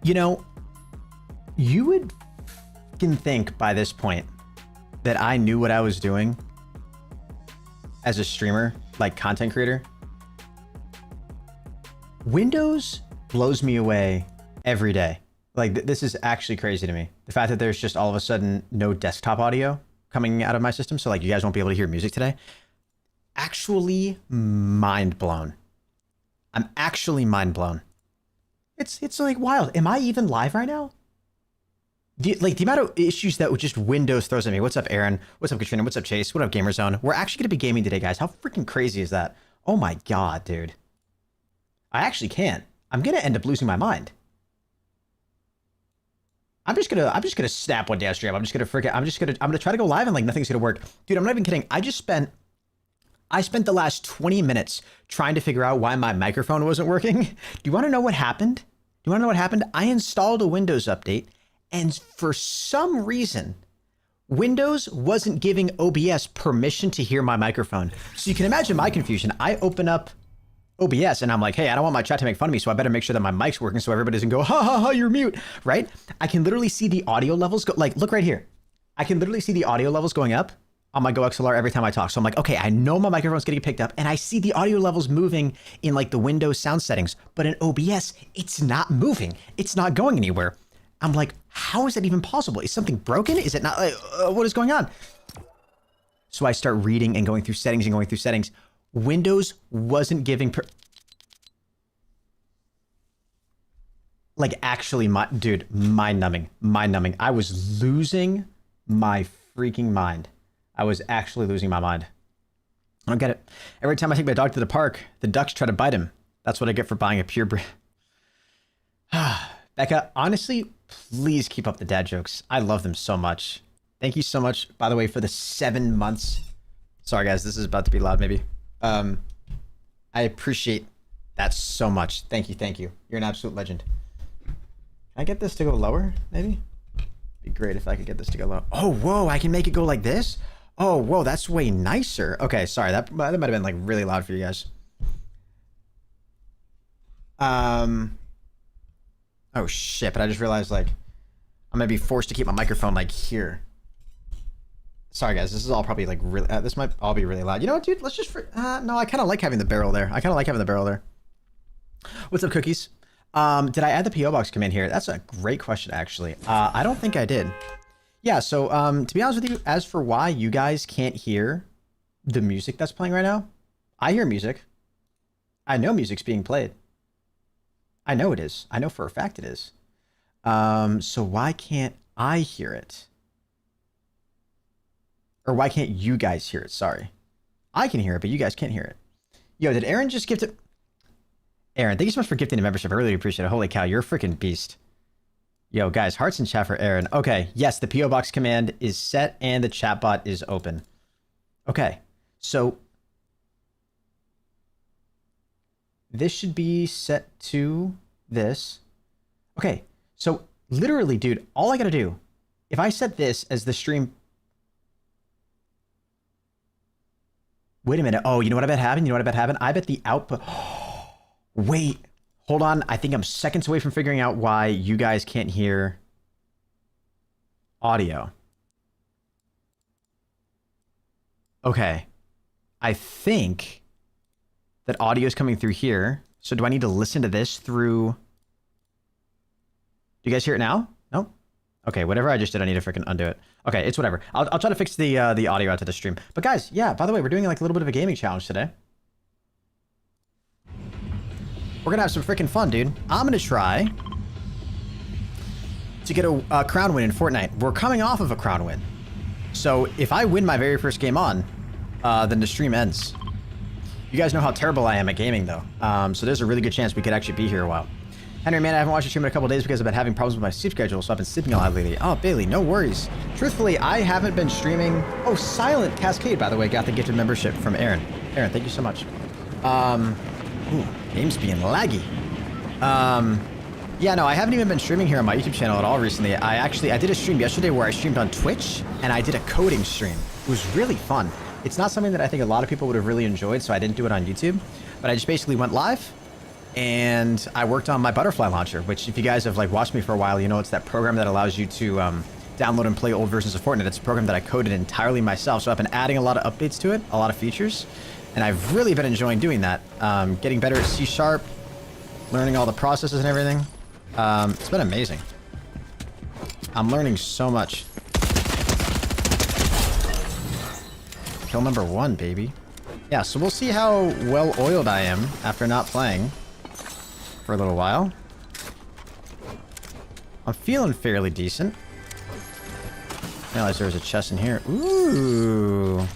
You know, you would can think by this point that I knew what I was doing as a streamer, like content creator. Windows blows me away every day. Like this is actually crazy to me. The fact that there's just all of a sudden no desktop audio coming out of my system. So like you guys won't be able to hear music today. Actually mind blown. I'm actually mind blown. It's like wild. Am I even live right now? The amount of issues that just Windows throws at me. What's up, Aaron? What's up, Katrina? What's up, Chase? What up, Gamerzone? We're actually going to be gaming today, guys. How freaking crazy is that? Oh my God, dude. I actually can't. I'm going to end up losing my mind. I'm just gonna snap one day on stream. I'm gonna try to go live and like nothing's gonna work. Dude, I'm not even kidding. I spent the last 20 minutes trying to figure out why my microphone wasn't working. Do you want to know what happened? I installed a Windows update, and for some reason, Windows wasn't giving OBS permission to hear my microphone. So you can imagine my confusion. I open up OBS and I'm like, hey, I don't want my chat to make fun of me, so I better make sure that my mic's working so everybody doesn't go, ha ha ha, you're mute, right? I can literally see the audio levels go, like, look right here. I can literally see the audio levels going up on my GoXLR every time I talk. So I'm like, okay, I know my microphone's getting picked up, and I see the audio levels moving in like the Windows sound settings, but in OBS, it's not moving. It's not going anywhere. I'm like, how is that even possible? Is something broken? Is it not, what is going on? So I start reading and going through settings. Windows wasn't giving like actually mind numbing. I was losing my freaking mind. I was actually losing my mind. I don't get it. Every time I take my dog to the park, the ducks try to bite him. That's what I get for buying a purebred. Becca, honestly, please keep up the dad jokes. I love them so much. Thank you so much, by the way, for the 7 months. Sorry guys, this is about to be loud maybe. I appreciate that so much. Thank you. You're an absolute legend. Can I get this to go lower, maybe? Be great if I could get this to go low. Oh, whoa, I can make it go like this? Oh, whoa, that's way nicer. Okay, sorry, that might have been like really loud for you guys. Oh shit, but I just realized like I'm gonna be forced to keep my microphone like here. Sorry guys, this is all probably like really, this might all be really loud. You know what, dude? Let's just, no, I kind of like having the barrel there. What's up, Cookies? Did I add the PO box command here? That's a great question, actually. I don't think I did. Yeah, so, to be honest with you, as for why you guys can't hear the music that's playing right now, I hear music. I know music's being played. I know it is. I know for a fact it is. So why can't I hear it? Or why can't you guys hear it? Sorry. I can hear it, but you guys can't hear it. Yo, did Aaron just gift it? Aaron, thank you so much for gifting a membership. I really appreciate it. Holy cow, you're a freaking beast. Yo, guys, hearts in chat for Aaron. Okay, yes, the PO box command is set and the chat bot is open. Okay, so this should be set to this. Okay, so literally, dude, all I gotta do, if I set this as the stream. Wait a minute. Oh, you know what I bet happened? I bet the output. Wait, hold on. I think I'm seconds away from figuring out why you guys can't hear audio. Okay. I think that audio is coming through here. So do I need to listen to this through? Do you guys hear it now? No? Okay, whatever I just did, I need to freaking undo it. Okay, it's whatever. I'll try to fix the audio out to the stream. But guys, yeah, by the way, we're doing like a little bit of a gaming challenge today. We're gonna have some freaking fun, dude. I'm gonna try to get a crown win in Fortnite. We're coming off of a crown win. So if I win my very first game on, then the stream ends. You guys know how terrible I am at gaming, though. So there's a really good chance we could actually be here a while. Henry, man, I haven't watched your stream in a couple days because I've been having problems with my sleep schedule, so I've been sleeping a lot lately. Oh, Bailey, no worries. Truthfully, I haven't been streaming. Oh, Silent Cascade, by the way, got the gifted membership from Aaron. Aaron, thank you so much. Ooh, game's being laggy. Yeah, no, I haven't even been streaming here on my YouTube channel at all recently. I did a stream yesterday where I streamed on Twitch, and I did a coding stream. It was really fun. It's not something that I think a lot of people would have really enjoyed, so I didn't do it on YouTube. But I just basically went live, and I worked on my butterfly launcher, which if you guys have like watched me for a while, you know it's that program that allows you to download and play old versions of Fortnite. It's a program that I coded entirely myself, so I've been adding a lot of updates to it, a lot of features, and I've really been enjoying doing that. Getting better at C#, learning all the processes and everything. It's been amazing. I'm learning so much. Kill number 1, baby. Yeah, so we'll see how well oiled I am after not playing for a little while. I'm feeling fairly decent. I realized there was a chest in here. Ooh.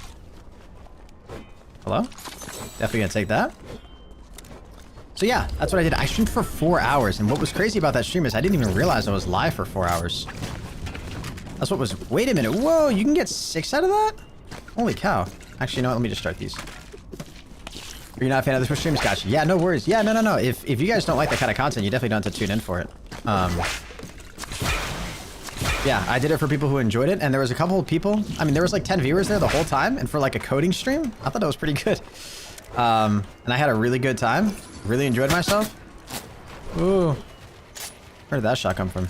Hello? Definitely gonna take that. So yeah, that's what I did. I streamed for 4 hours, and what was crazy about that stream is I didn't even realize I was live for 4 hours. That's what was... Wait a minute. Whoa, you can get 6 out of that? Holy cow. Actually, you know what? Let me just start these. Are you not a fan of this streams? Gotcha. Yeah, no worries. Yeah, no. If you guys don't like that kind of content, you definitely don't have to tune in for it. Yeah, I did it for people who enjoyed it, and there was a couple of people. I mean, there was like 10 viewers there the whole time, and for like a coding stream, I thought that was pretty good. And I had a really good time. Really enjoyed myself. Ooh. Where did that shot come from?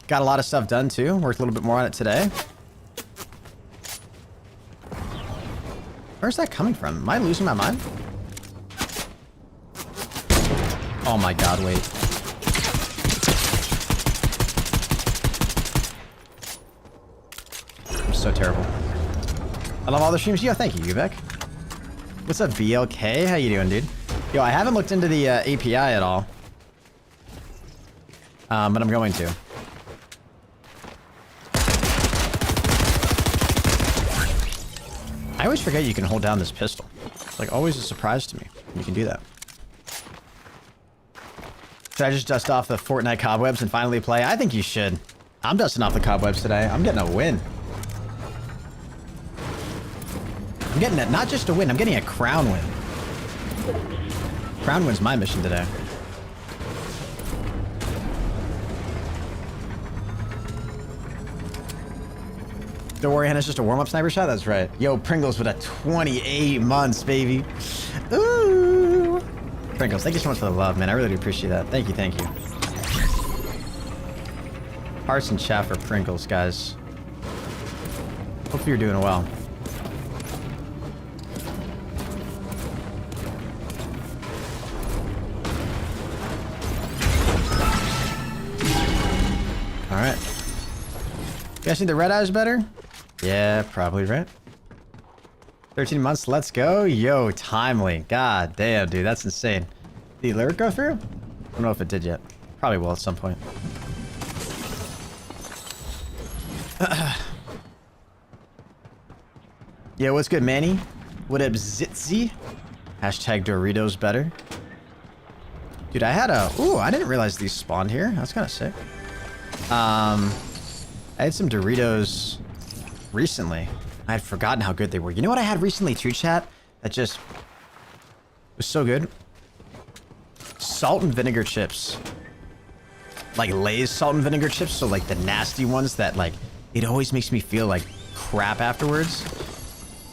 Got a lot of stuff done too. Worked a little bit more on it today. Where's that coming from? Am I losing my mind? Oh my god, wait. I'm so terrible. I love all the streams. Yo, thank you, Ubek. What's up, BLK? How you doing, dude? Yo, I haven't looked into the API at all. But I'm going to. I always forget you can hold down this pistol. It's like always a surprise to me when you can do that. Should I just dust off the Fortnite cobwebs and finally play? I think you should. I'm dusting off the cobwebs today. I'm getting a win. I'm getting it, not just a win, I'm getting a crown win. Crown win's my mission today. Don't worry, Hannah, it's just a warm-up sniper shot? That's right. Yo, Pringles with a 28 months, baby. Ooh. Pringles, thank you so much for the love, man. I really do appreciate that. Thank you, thank you. Hearts and chat for Pringles, guys. Hopefully you're doing well. Alright. You guys think the red eye is better? Yeah, probably, right? 13 months, let's go. Yo, timely. God damn, dude, that's insane. Did the alert go through? I don't know if it did yet. Probably will at some point. Yeah, what's good, Manny? What up, Zitzy? Hashtag Doritos better. Dude, I had a... Ooh, I didn't realize these spawned here. That's kind of sick. I had some Doritos recently. I had forgotten how good they were. You know what I had recently too, chat? That just was so good? Salt and vinegar chips. Like Lay's salt and vinegar chips. So like the nasty ones that like, it always makes me feel like crap afterwards.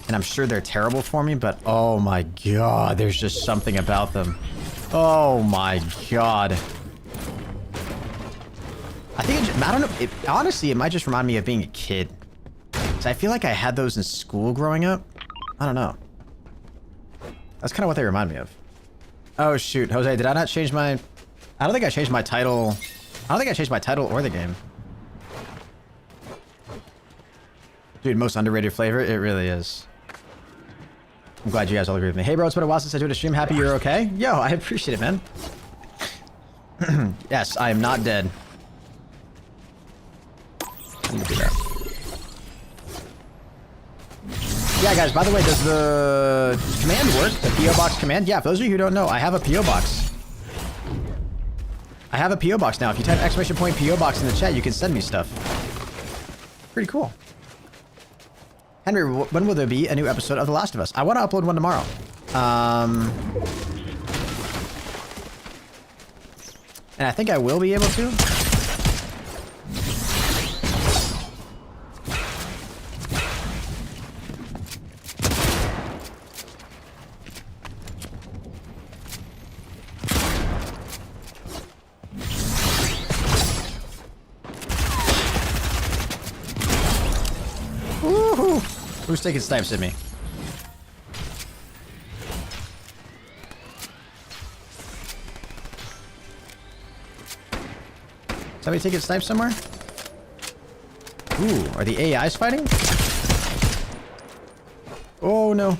And I'm sure they're terrible for me, but oh my god, there's just something about them. Oh my god. I think, I don't know, honestly, it might just remind me of being a kid. So I feel like I had those in school growing up. I don't know. That's kind of what they remind me of. Oh shoot, Jose, did I not change my... I don't think I changed my title. I don't think I changed my title or the game. Dude, most underrated flavor? It really is. I'm glad you guys all agree with me. Hey bro, it's been a while since I did a stream. Happy you're okay? Yo, I appreciate it, man. Yes, I am not dead. Let me do that. Yeah, guys, by the way, does the command work? The P.O. Box command? Yeah, for those of you who don't know, I have a P.O. Box. I have a P.O. Box now. If you type !PO Box in the chat, you can send me stuff. Pretty cool. Henry, when will there be a new episode of The Last of Us? I want to upload one tomorrow. And I think I will be able to. Who's taking snipes at me? Somebody taking snipes somewhere? Ooh, are the AIs fighting? Oh no.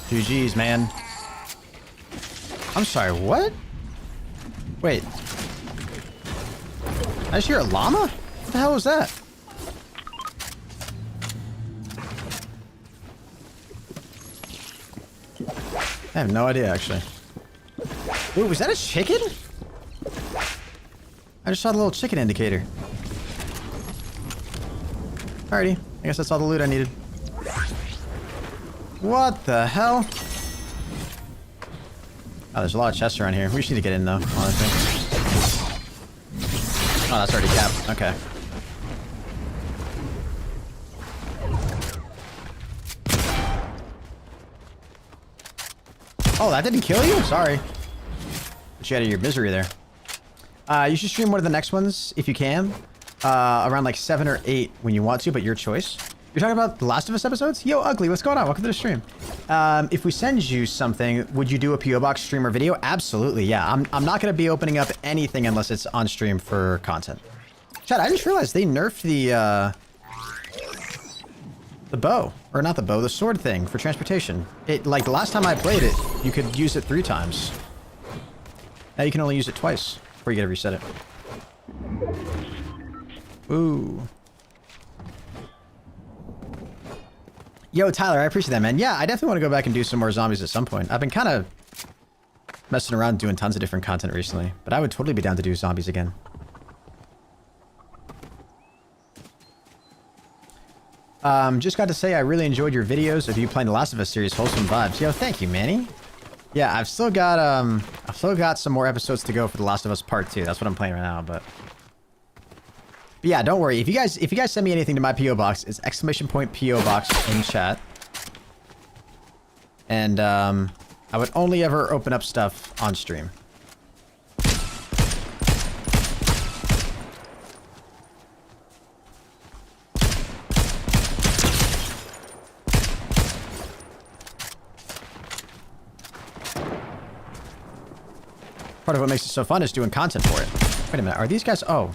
GG's, man. I'm sorry, what? Wait. I just hear a llama? What the hell was that? I have no idea, actually. Wait, was that a chicken? I just saw the little chicken indicator. Alrighty. I guess that's all the loot I needed. What the hell? Oh, there's a lot of chests around here. We just need to get in, though, honestly. Oh, that's already capped. Okay. Oh, that didn't kill you? Sorry. Put you out of your misery there. You should stream one of the next ones, if you can. Around like 7 or 8 when you want to, but your choice. You're talking about the Last of Us episodes? Yo, Ugly, what's going on? Welcome to the stream. If we send you something, would you do a PO Box stream or video? Absolutely, yeah. I'm not going to be opening up anything unless it's on stream for content. Chad, I just realized they nerfed the bow. Or not the bow, the sword thing for transportation. It, like, the last time I played it, you could use it 3 times. Now you can only use it twice before you get to reset it. Ooh. Yo, Tyler, I appreciate that, man. Yeah, I definitely want to go back and do some more zombies at some point. I've been kind of messing around doing tons of different content recently, but I would totally be down to do zombies again. Just got to say I really enjoyed your videos of you playing the Last of Us series. Wholesome vibes. Yo, thank you, Manny. Yeah, I've still got some more episodes to go for the Last of Us Part 2. That's what I'm playing right now, but yeah, don't worry. If you guys send me anything to my PO box, it's !PO box in chat. And I would only ever open up stuff on stream. Part of what makes it so fun is doing content for it. Wait a minute, are these guys... Oh.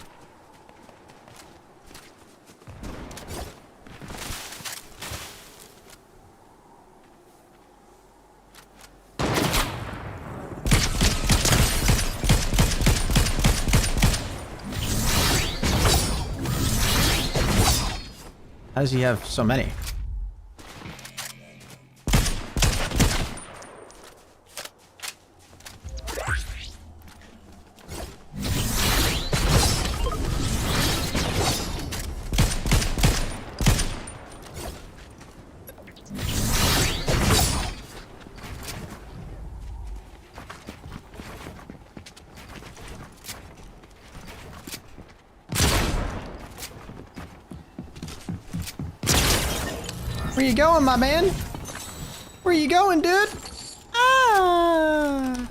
How does he have so many? Where you going, my man? Where you going, dude? Ah!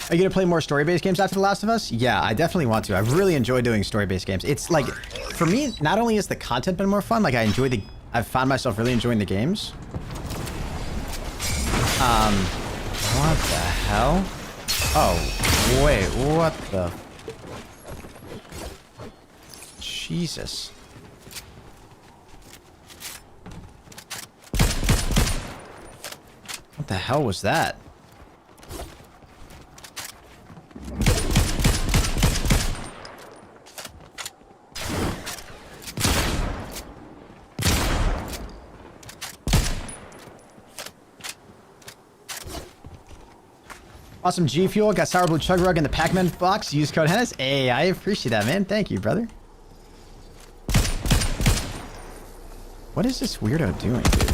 Are you gonna play more story-based games after The Last of Us? Yeah, I definitely want to. I really enjoy doing story-based games. It's like, for me, not only has the content been more fun, like I've found myself really enjoying the games. What the hell? Oh, wait, what the? Jesus. What the hell was that? Awesome GFuel. Got Sour Blue Chug Rug in the Pac-Man box. Use code Hennis. Hey, I appreciate that, man. Thank you, brother. What is this weirdo doing, dude?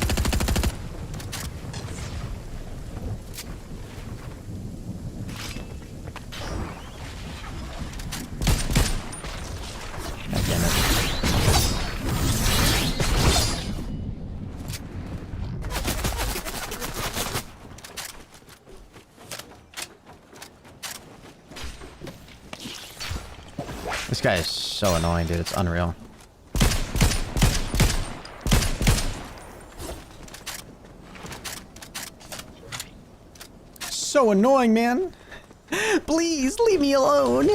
God damn it. This guy is so annoying, dude. It's unreal. So annoying, man. Please leave me alone.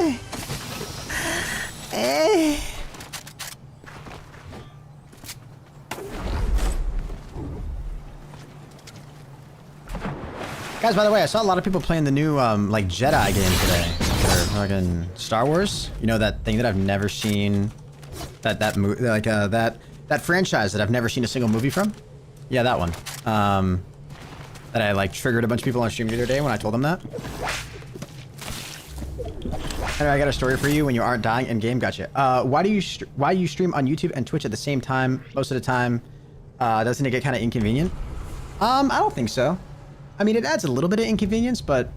Guys, by the way, I saw a lot of people playing the new like Jedi game today. Or fucking Star Wars. You know that thing that I've never seen. That franchise that I've never seen a single movie from. Yeah, that one. That I like triggered a bunch of people on stream the other day when I told them that. Anyway, I got a story for you when you aren't dying in game. Gotcha. Why do you stream on YouTube and Twitch at the same time most of the time? Doesn't it get kind of inconvenient? I don't think so. I mean, it adds a little bit of inconvenience, but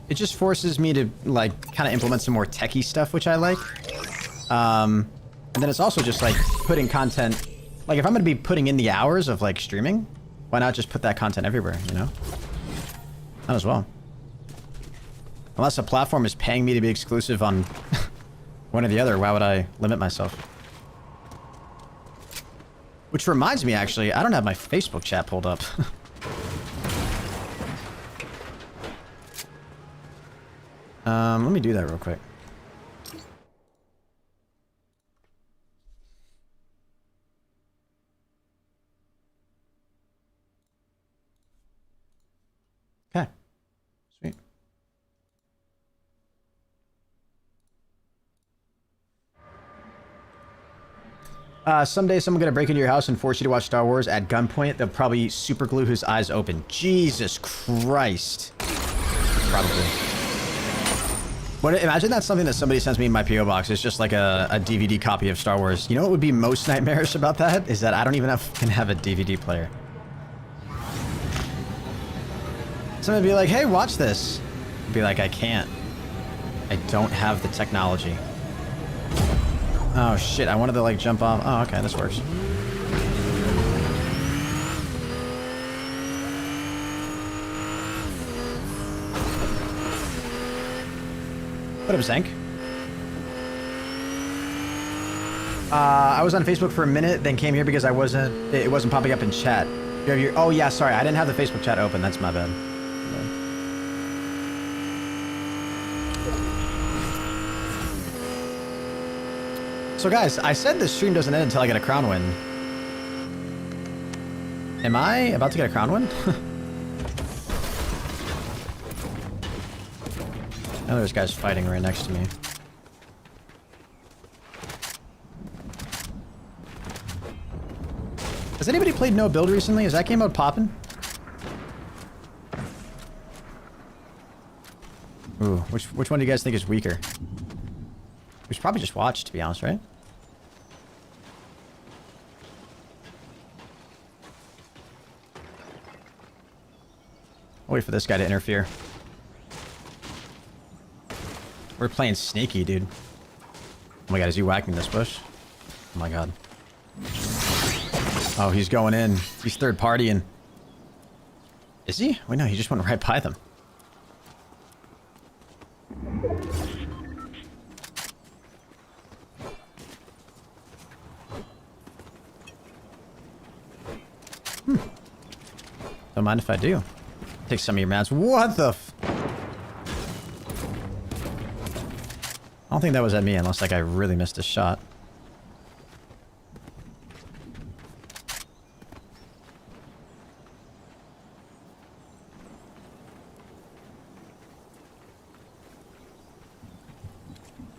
it just forces me to like kind of implement some more techie stuff, which I like. And then it's also just like putting content. Like if I'm going to be putting in the hours of like streaming, why not just put that content everywhere, you know? Not as well. Unless a platform is paying me to be exclusive on one or the other, why would I limit myself? Which reminds me, actually, I don't have my Facebook chat pulled up. Let me do that real quick. Okay. Sweet. Someday someone gonna break into your house and force you to watch Star Wars at gunpoint. They'll probably super glue his eyes open. Jesus Christ. Probably. But imagine that's something that somebody sends me in my P.O. box. It's just like a DVD copy of Star Wars. You know what would be most nightmarish about that? Is that I don't even can have a DVD player. Somebody would be like, hey, watch this. I'd be like, I can't. I don't have the technology. Oh, shit. I wanted to, like, jump off. Oh, okay. This works. What up, Zank? I was on Facebook for a minute, then came here because it wasn't popping up in chat. Oh, yeah, sorry. I didn't have the Facebook chat open. That's my bad. So, guys, I said the stream doesn't end until I get a crown win. Am I about to get a crown win? I know there's guys fighting right next to me. Has anybody played No Build recently? Is that game mode popping? Ooh, which one do you guys think is weaker? We should probably just watch, to be honest, right? I'll wait for this guy to interfere. We're playing sneaky, dude. Oh my god, is he whacking this bush? Oh my god. Oh, he's going in. He's third partying. Is he? Wait, no, he just went right by them. Don't mind if I do. Take some of your mats. What the f... I don't think that was at me unless that guy really missed a shot.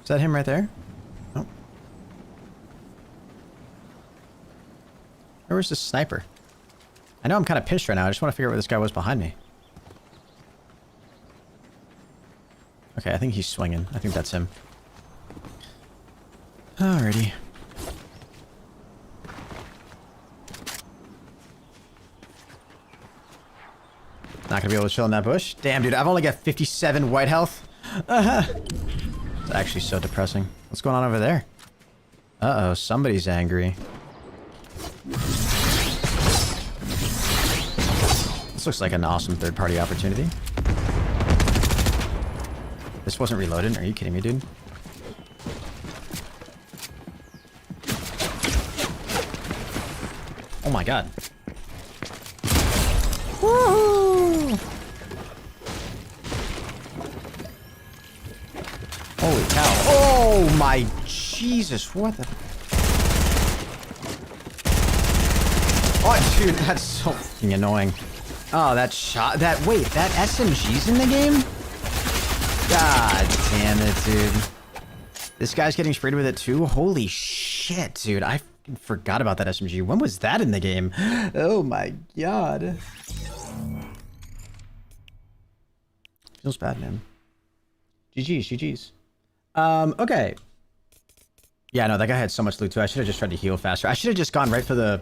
Is that him right there? Nope. Where's the sniper? I know I'm kind of pinched right now. I just want to figure out where this guy was behind me. Okay, I think he's swinging. I think that's him. Alrighty. Not gonna be able to chill in that bush. Damn, dude, I've only got 57 white health. It's actually so depressing. What's going on over there? Uh-oh, somebody's angry. This looks like an awesome third-party opportunity. This wasn't reloaded. Are you kidding me, dude? Oh my god. Woohoo! Holy cow. Oh my Jesus, what the... Oh, dude, that's so fucking annoying. Oh, that shot... Wait, that SMG's in the game? God damn it, dude. This guy's getting sprayed with it too? Holy shit, dude. I forgot about that SMG. When was that in the game? Oh my god. Feels bad, man. GG's, GG's. Okay. Yeah, no, that guy had so much loot too. I should have just tried to heal faster. I should have just gone right for the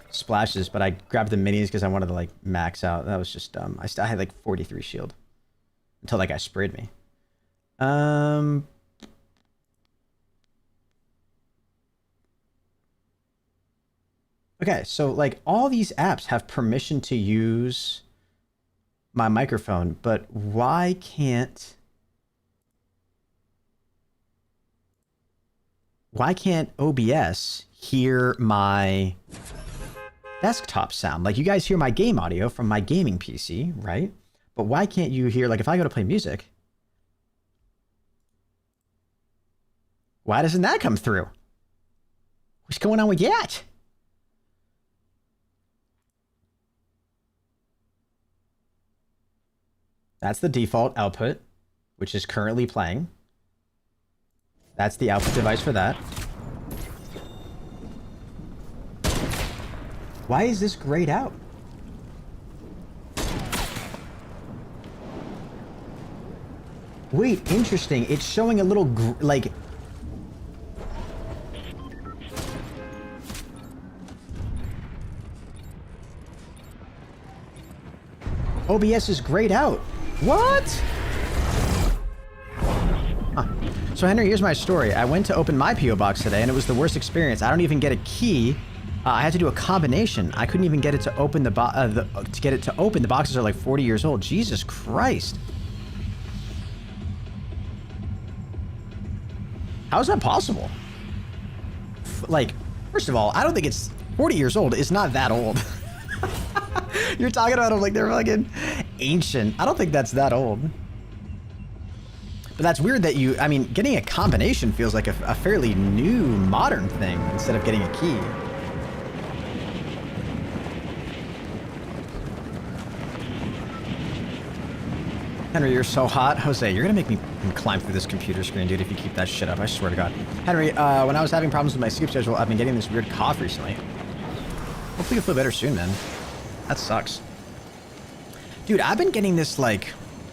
splashes, but I grabbed the minis because I wanted to, like, max out. That was just dumb. I had, like, 43 shield. Until that guy sprayed me. Okay, so, like, all these apps have permission to use my microphone, but why can't OBS hear my desktop sound? Like, you guys hear my game audio from my gaming PC, right? But why can't you hear, like, if I go to play music, why doesn't that come through? What's going on with that? That's the default output, which is currently playing. That's the output device for that. Why is this grayed out? Wait, interesting. It's showing a little, like... OBS is grayed out. What? Huh. So, Henry, here's my story. I went to open my P.O. box today, and it was the worst experience. I don't even get a key. I had to do a combination. I couldn't even get it to open to get it to open. The boxes are like 40 years old. Jesus Christ. How is that possible? Like, first of all, I don't think it's 40 years old. It's not that old. You're talking about them like they're fucking ancient. I don't think that's that old. But that's weird that you... I mean, getting a combination feels like a fairly new, modern thing instead of getting a key. Henry, you're so hot. Jose, you're gonna make me climb through this computer screen, dude, if you keep that shit up. I swear to God. Henry, when I was having problems with my sleep schedule, I've been getting this weird cough recently. Hopefully you'll feel better soon, man. That sucks. Dude, I've been getting this, like...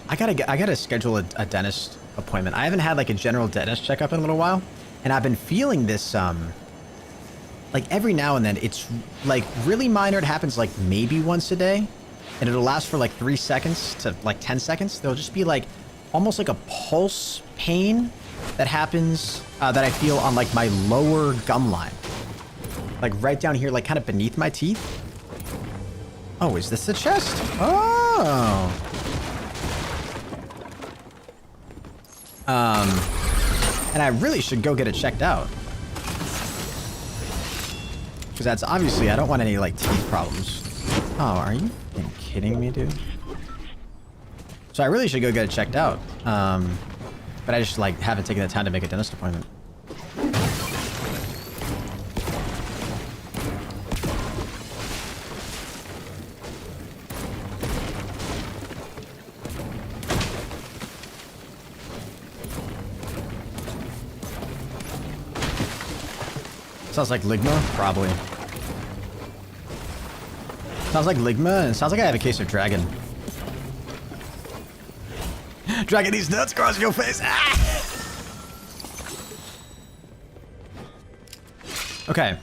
I gotta schedule a dentist appointment. I haven't had, like, a general dentist checkup in a little while. And I've been feeling this, like, every now and then, it's, like, really minor. It happens, like, maybe once a day. And it'll last for, like, 3 seconds to, like, 10 seconds. There'll just be, like, almost like a pulse pain that happens, that I feel on, like, my lower gum line. Like, right down here, like, kind of beneath my teeth. Oh, is this the chest? Oh. And I really should go get it checked out. Because that's obviously, I don't want any, like, teeth problems. Oh, are you kidding me, dude? So I really should go get it checked out. But I just, like, haven't taken the time to make a dentist appointment. Sounds like Ligma? Probably. Sounds like Ligma, and it sounds like I have a case of Dragon. dragging these nuts across your face. Ah! Okay.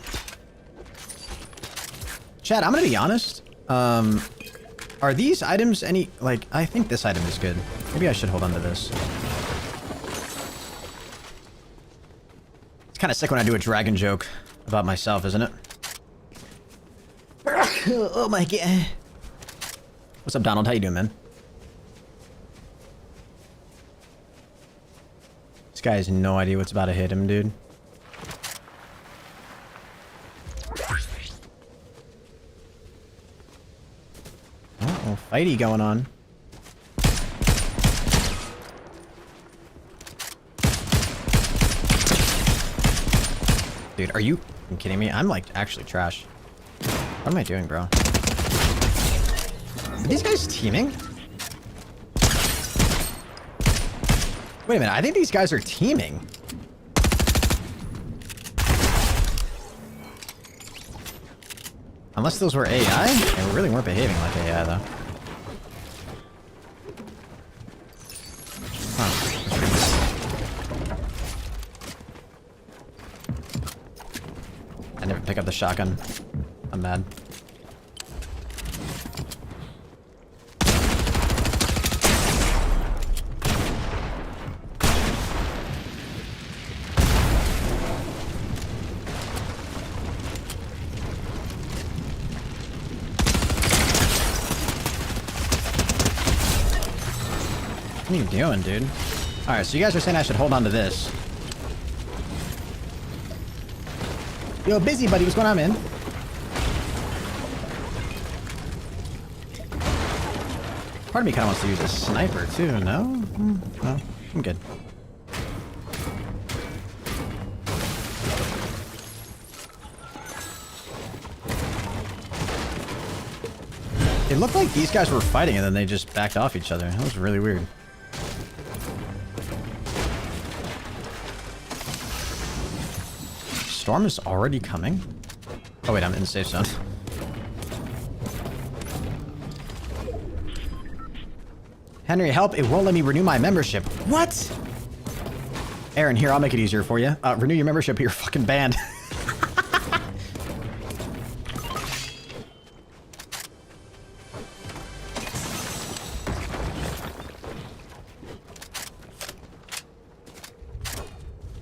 Chad, I'm gonna be honest. Are these items any, like, I think this item is good. Maybe I should hold on to this. It's kind of sick when I do a dragon joke about myself, isn't it? Oh my god. What's up, Donald? How you doing, man? This guy has no idea what's about to hit him, dude. Uh-oh, fighty going on. Dude, are you kidding me? I'm like actually trash. What am I doing, bro? Are these guys teaming? Wait a minute, I think these guys are teaming. Unless those were AI? They really weren't behaving like AI, though. Huh. I never pick up the shotgun. I'm mad. What are you doing, dude? Alright, so you guys are saying I should hold on to this. Yo, busy buddy, what's going on, man? Part of me kind of wants to use a sniper, too, no? No, I'm good. It looked like these guys were fighting and then they just backed off each other. That was really weird. Storm is already coming? Oh wait, I'm in the safe zone. Henry, help! It won't let me renew my membership. What? Aaron, here, I'll make it easier for you. Renew your membership or you're fucking banned.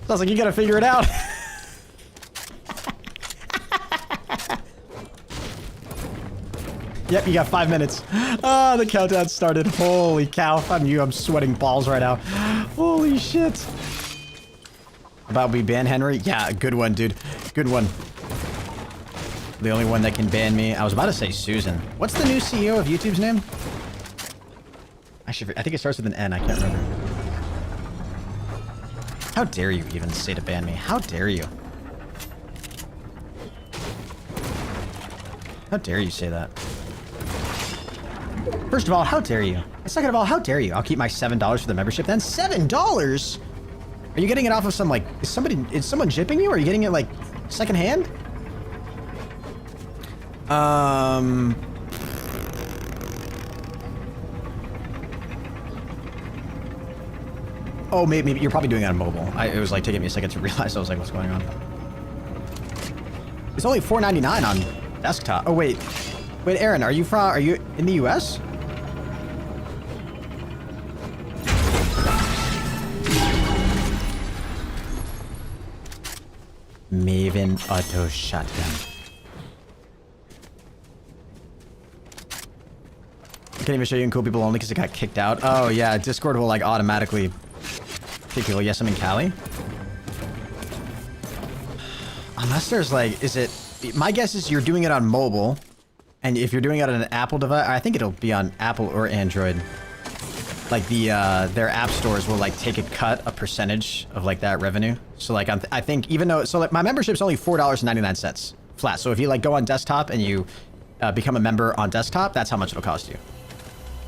Sounds like you gotta figure it out. Yep, you got 5 minutes. Ah, the countdown started. Holy cow. If I'm you, I'm sweating balls right now. Holy shit. About we ban Henry? Yeah, good one, dude. Good one. The only one that can ban me. I was about to say Susan. What's the new CEO of YouTube's name? I think it starts with an N. I can't remember. How dare you even say to ban me? How dare you? How dare you say that? First of all, how dare you? Second of all, how dare you? I'll keep my $7 for the membership then. $7? Are you getting it off of some, like, is someone jipping you? Or are you getting it, like, secondhand? Oh, maybe you're probably doing it on mobile. It was, like, taking me a second to realize. I was like, what's going on? It's only $4.99 on desktop. Oh, wait. Wait, Aaron, are you in the US? Maven auto shotgun. I can't even show you in cool people only because it got kicked out. Oh yeah, Discord will like automatically kick people. Yes, I'm in Cali. Unless there's like, my guess is you're doing it on mobile. And if you're doing it on an Apple device, I think it'll be on Apple or Android. Like their app stores will like take a percentage of like that revenue. So like I think even though, so like my membership's only $4.99 flat. So if you like go on desktop and you become a member on desktop, that's how much it'll cost you.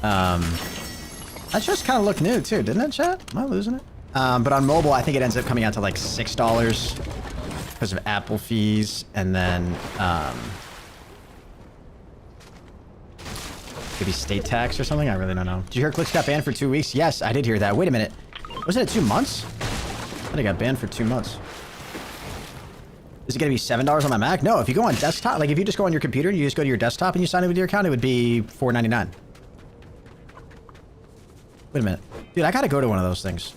That just kind of looked new too, didn't it, chat? Am I losing it? But on mobile, I think it ends up coming out to like $6 because of Apple fees, and then Could be state tax or something. I really don't know. Did you hear Clicks got banned for 2 weeks? Yes, I did hear that. Wait a minute. Wasn't it 2 months? I thought I got banned for 2 months. Is it going to be $7 on my Mac? No, if you go on desktop, like if you just go on your computer and you just go to your desktop and you sign in with your account, it would be $4.99. Wait a minute. Dude, I got to go to one of those things.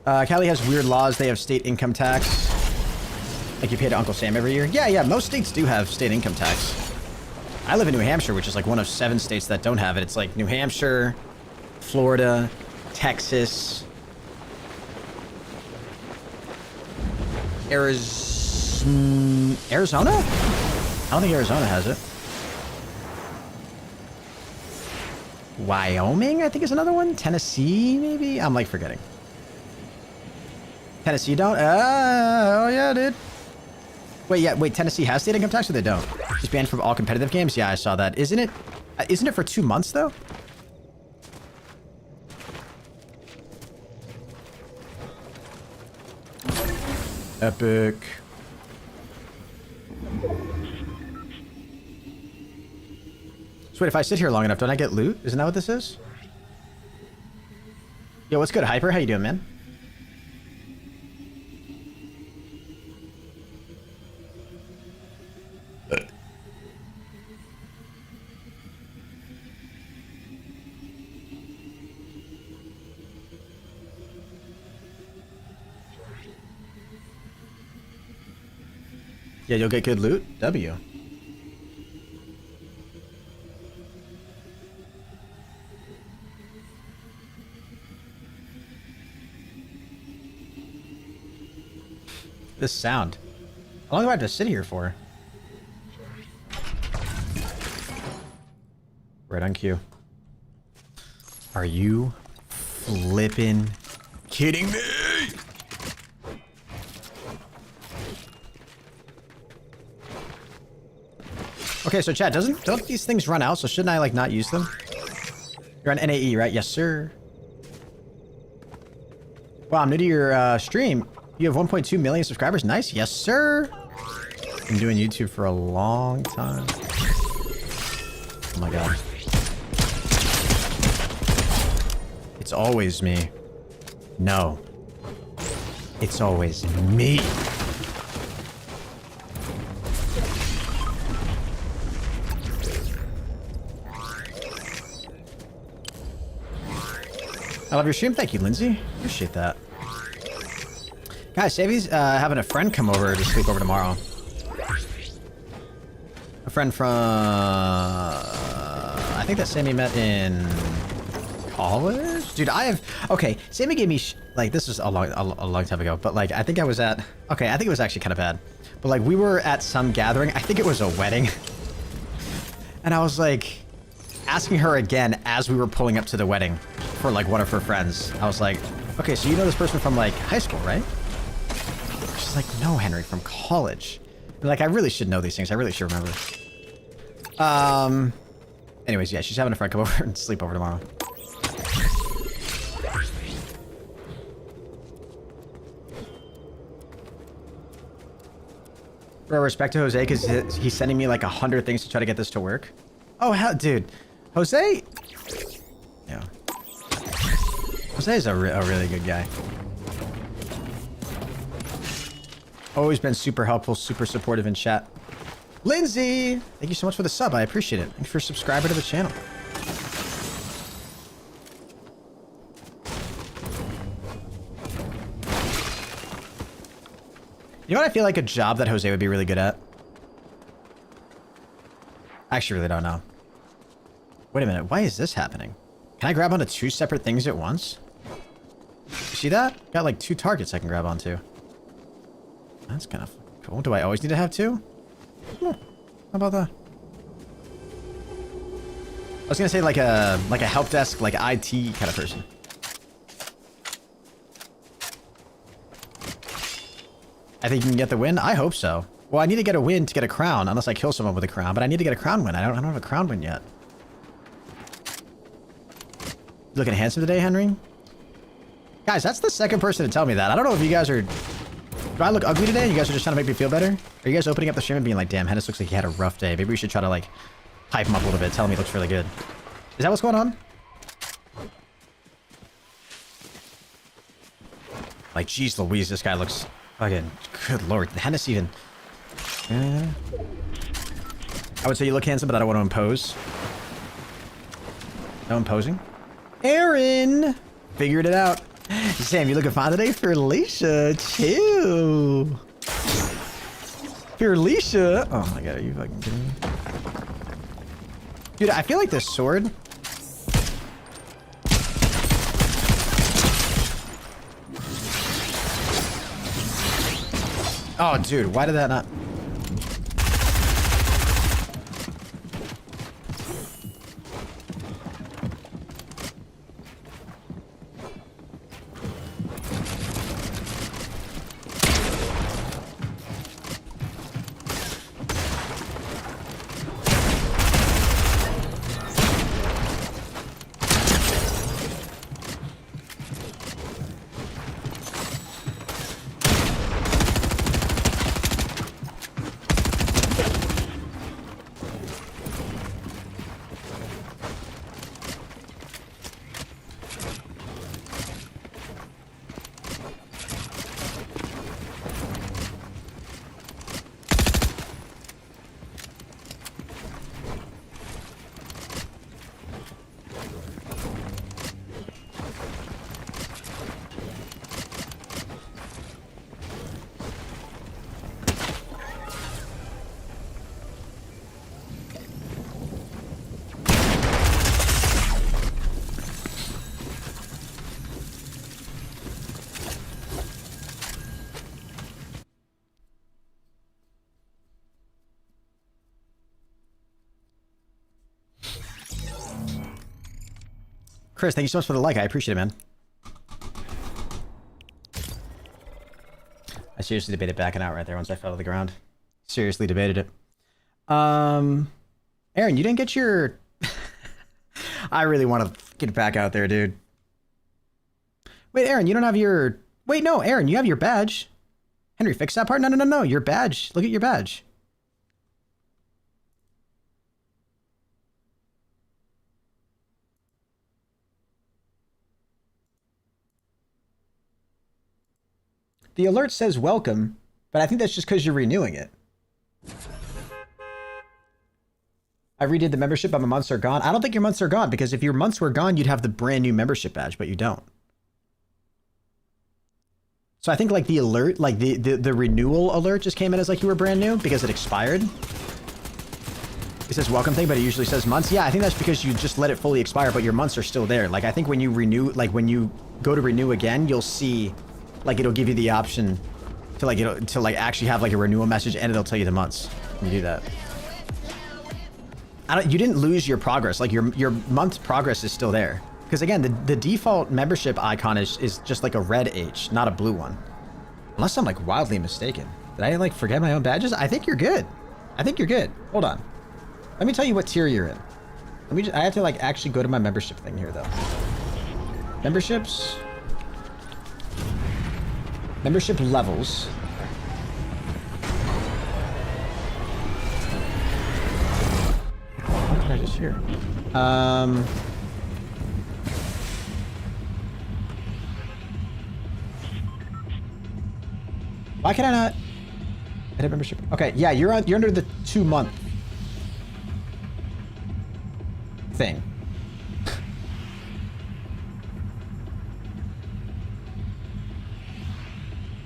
Cali has weird laws. They have state income tax. Like you pay to Uncle Sam every year. Yeah, most states do have state income tax. I live in New Hampshire, which is like one of 7 states that don't have it. It's like New Hampshire, Florida, Texas, Arizona? I don't think Arizona has it. Wyoming, I think is another one. Tennessee, maybe? I'm like forgetting. Tennessee don't? Oh yeah, dude. Wait, Tennessee has state income tax or they don't? It's banned from all competitive games? Yeah, I saw that. Isn't it for 2 months though? Epic. So wait, if I sit here long enough, don't I get loot? Isn't that what this is? Yo, what's good, Hyper? How you doing, man? Yeah, you'll get good loot. W. This sound. How long do I have to sit here for? Right on cue. Are you flippin' kidding me? Okay, so chat, don't these things run out? So shouldn't I like not use them? You're on NAE, right? Yes, sir. Wow, I'm new to your stream. You have 1.2 million subscribers. Nice. Yes, sir. Been doing YouTube for a long time. Oh my god. It's always me. No. It's always me. I love your stream. Thank you, Lindsay. Appreciate that. Guys, Savvy's having a friend come over to sleep over tomorrow. A friend from... I think that Sammy met in college? Dude, I have... Okay, Sammy gave me... like, this was a long time ago, but like, I think I was at... Okay, I think it was actually kind of bad. But like, we were at some gathering. I think it was a wedding. And I was like... asking her again as we were pulling up to the wedding for like one of her friends. I was like, okay, so you know this person from like high school, right? She's like, no, Henry, from college. I'm like, I really should know these things. I really should remember. Anyways, yeah, she's having a friend come over and sleep over tomorrow. Bro, respect to Jose because he's sending me like 100 things to try to get this to work. Oh, hell, dude. Jose? Yeah. Jose is a really good guy. Always been super helpful, super supportive in chat. Lindsay! Thank you so much for the sub. I appreciate it. Thanks for subscribing to the channel. You know what I feel like a job that Jose would be really good at? I actually really don't know. Wait a minute, why is this happening? Can I grab onto 2 separate things at once? You see that? Got like 2 targets I can grab onto. That's kind of cool. Do I always need to have 2? Yeah. How about that? I was gonna say like a help desk, like IT kind of person. I think you can get the win? I hope so. Well, I need to get a win to get a crown, unless I kill someone with a crown, but I need to get a crown win. I don't have a crown win yet. You looking handsome today, Henry? Guys, that's the second person to tell me that. I don't know if you guys are Do I look ugly today? You guys are just trying to make me feel better? Are you guys opening up the stream and being like, damn, Hennis looks like he had a rough day. Maybe we should try to, like, hype him up a little bit. Tell him he looks really good. Is that what's going on? Like, geez Louise, this guy looks fucking... Good lord. Hennis even... I would say you look handsome, but I don't want to impose. No imposing. Aaron! Figured it out. Sam, you looking fine today? For Alicia, chill. For Alicia. Oh my god, are you fucking kidding me? Dude, I feel like this sword. Oh, dude, why did that not... Chris, thank you so much for the like. I appreciate it, man. I seriously debated backing out right there once I fell to the ground. Seriously debated it. Aaron, you didn't get your... I really want to get back out there, dude. Wait, Aaron, you don't have your... Wait, no, Aaron, you have your badge. Henry, fix that part? No, your badge. Look at your badge. The alert says welcome, but I think that's just because you're renewing it. I redid the membership, but my months are gone. I don't think your months are gone, because if your months were gone, you'd have the brand new membership badge, but you don't. So I think like the alert, like the renewal alert just came in as like you were brand new because it expired. It says welcome thing, but it usually says months. Yeah, I think that's because you just let it fully expire, but your months are still there. Like I think when you renew, like when you go to renew again, you'll see like it'll give you the option to like actually have like a renewal message, and it'll tell you the months when you do that. You didn't lose your progress. Like your month progress is still there. Because again, the default membership icon is just like a red H, not a blue one. Unless I'm like wildly mistaken. Did I like forget my own badges? I think you're good. I think you're good. Hold on. Let me tell you what tier you're in. I have to like actually go to my membership thing here though. Memberships. Membership levels. What did I just hear? Why can I not edit membership? Okay, yeah, you're under the 2-month thing.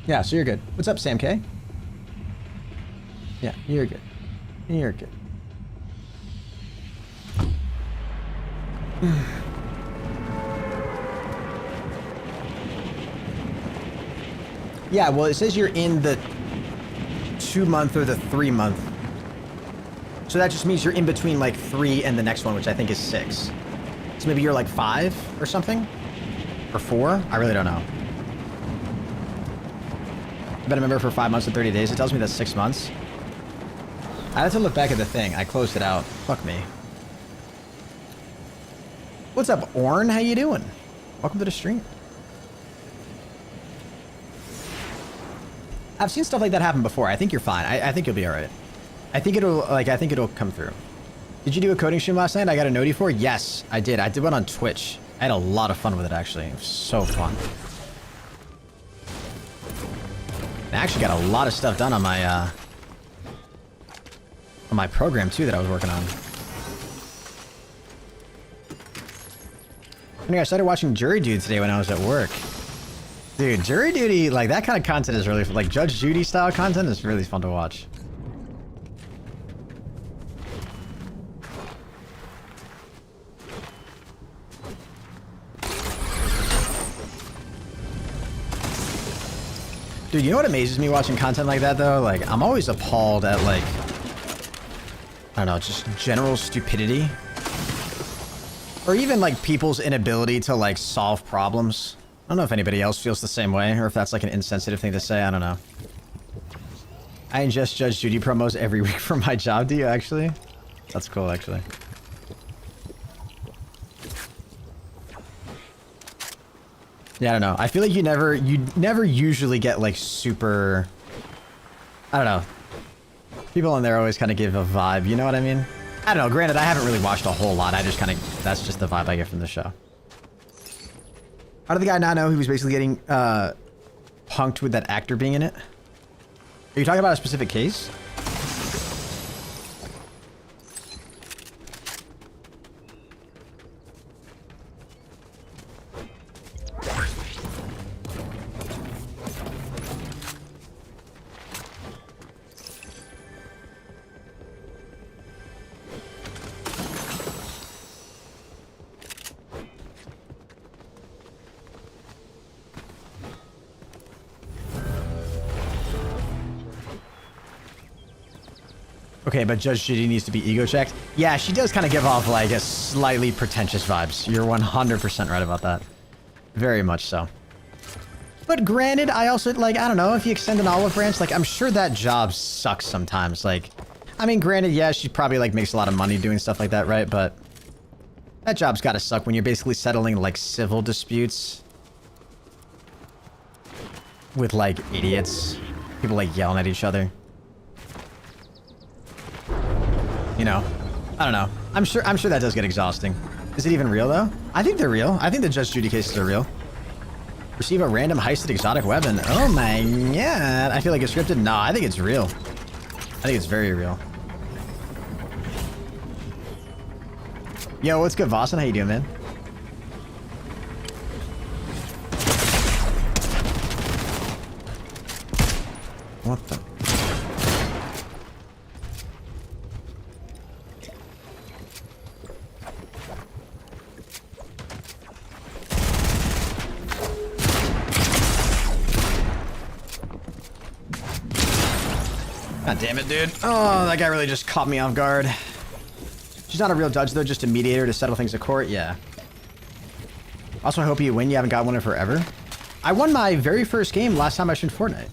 Yeah, so you're good. What's up, Sam K? Yeah, you're good. You're good. Yeah, well, it says you're in the 2-month or the 3-month. So that just means you're in between like 3 and the next one, which I think is 6. So maybe you're like 5 or something? Or 4? I really don't know. I've been a member for 5 months and 30 days. It tells me that's 6 months. I have to look back at the thing. I closed it out. Fuck me. What's up, Orn? How you doing? Welcome to the stream. I've seen stuff like that happen before. I think you're fine. I think you'll be all right. I think it'll come through. Did you do a coding stream last night? I got a noty for? Yes, I did. I did one on Twitch. I had a lot of fun with it, actually. It was so fun. I actually got a lot of stuff done on my program, too, that I was working on. Anyway, I started watching Jury Duty today when I was at work. Dude, Jury Duty, like, that kind of content is really, like, Judge Judy style content is really fun to watch. Dude, you know what amazes me watching content like that, though? Like, I'm always appalled at, like, I don't know, just general stupidity. Or even, like, people's inability to, like, solve problems. I don't know if anybody else feels the same way, or if that's, like, an insensitive thing to say. I don't know. I ingest Judge Judy promos every week for my job. Do you, actually? That's cool, actually. Yeah, I don't know. I feel like you never usually get, like, super... I don't know. People in there always kind of give a vibe, you know what I mean? I don't know. Granted, I haven't really watched a whole lot. I just kind of... That's just the vibe I get from the show. How did the guy not know he was basically getting, punked with that actor being in it? Are you talking about a specific case? Okay, but Judge Judy needs to be ego checked. Yeah, she does kind of give off like a slightly pretentious vibes. You're 100% right about that. Very much so. But granted, I also, like, I don't know, if you extend an olive branch, like, I'm sure that job sucks sometimes. Like, I mean, granted, yeah, she probably, like, makes a lot of money doing stuff like that, right? But that job's gotta suck when you're basically settling, like, civil disputes with, like, idiots. People, like, yelling at each other. You know, I don't know. I'm sure that does get exhausting. Is it even real, though? I think they're real. I think the Judge Judy cases are real. Receive a random heisted exotic weapon. Oh my god. I feel like it's scripted. No, I think it's real. I think it's very real. Yo, what's good, Vossen? How you doing, man? What the... God damn it, dude. Oh, that guy really just caught me off guard. She's not a real judge, though, just a mediator to settle things at court. Yeah. Also, I hope you win. You haven't got one in forever. I won my very first game last time I streamed Fortnite.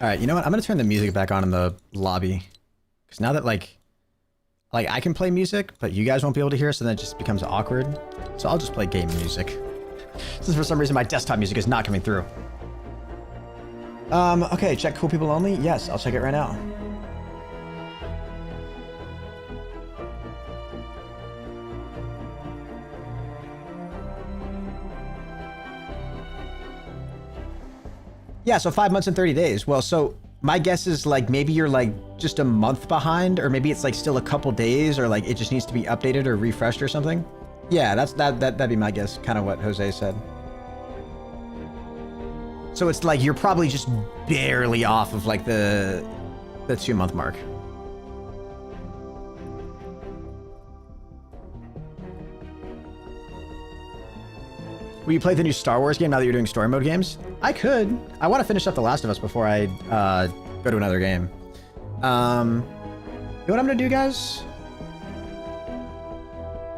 All right, you know what? I'm gonna turn the music back on in the lobby, because now that like I can play music, but you guys won't be able to hear, so then it just becomes awkward. So I'll just play game music, since for some reason my desktop music is not coming through. Okay, check cool people only. Yes, I'll check it right now. Yeah, so 5 months and 30 days. Well, so my guess is like maybe you're like just a month behind, or maybe it's like still a couple days, or like it just needs to be updated or refreshed or something. Yeah, that'd be my guess, kind of what Jose said. So it's like you're probably just barely off of like the 2-month mark. Will you play the new Star Wars game now that you're doing story mode games? I could. I want to finish up The Last of Us before I go to another game. You know what I'm gonna do, guys?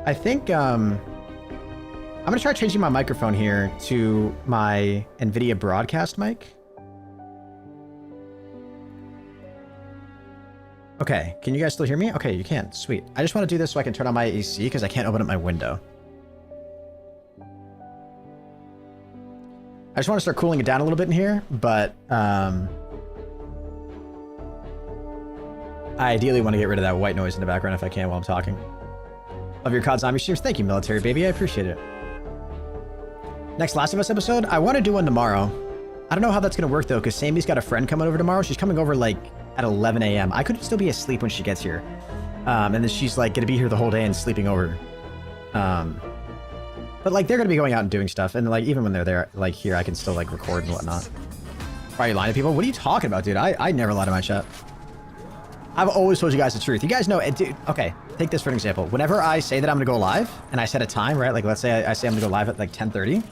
I think I'm gonna try changing my microphone here to my NVIDIA broadcast mic. Okay, can you guys still hear me? Okay, you can. Sweet. I just want to do this so I can turn on my AC because I can't open up my window. I just want to start cooling it down a little bit in here, but I ideally want to get rid of that white noise in the background if I can while I'm talking. Love your COD zombie streams. Thank you, military baby. I appreciate it. Next Last of Us episode, I want to do one tomorrow. I don't know how that's going to work though, because Sammy's got a friend coming over tomorrow. She's coming over like at 11 a.m. I could still be asleep when she gets here. And then she's like going to be here the whole day and sleeping over. But like they're going to be going out and doing stuff. And like even when they're there, like here, I can still like record and whatnot. Why are you lying to people? What are you talking about, dude? I never lie to my chat. I've always told you guys the truth. You guys know, dude, okay, take this for an example. Whenever I say that I'm going to go live and I set a time, right? Like let's say I say I'm going to go live at like 10:30.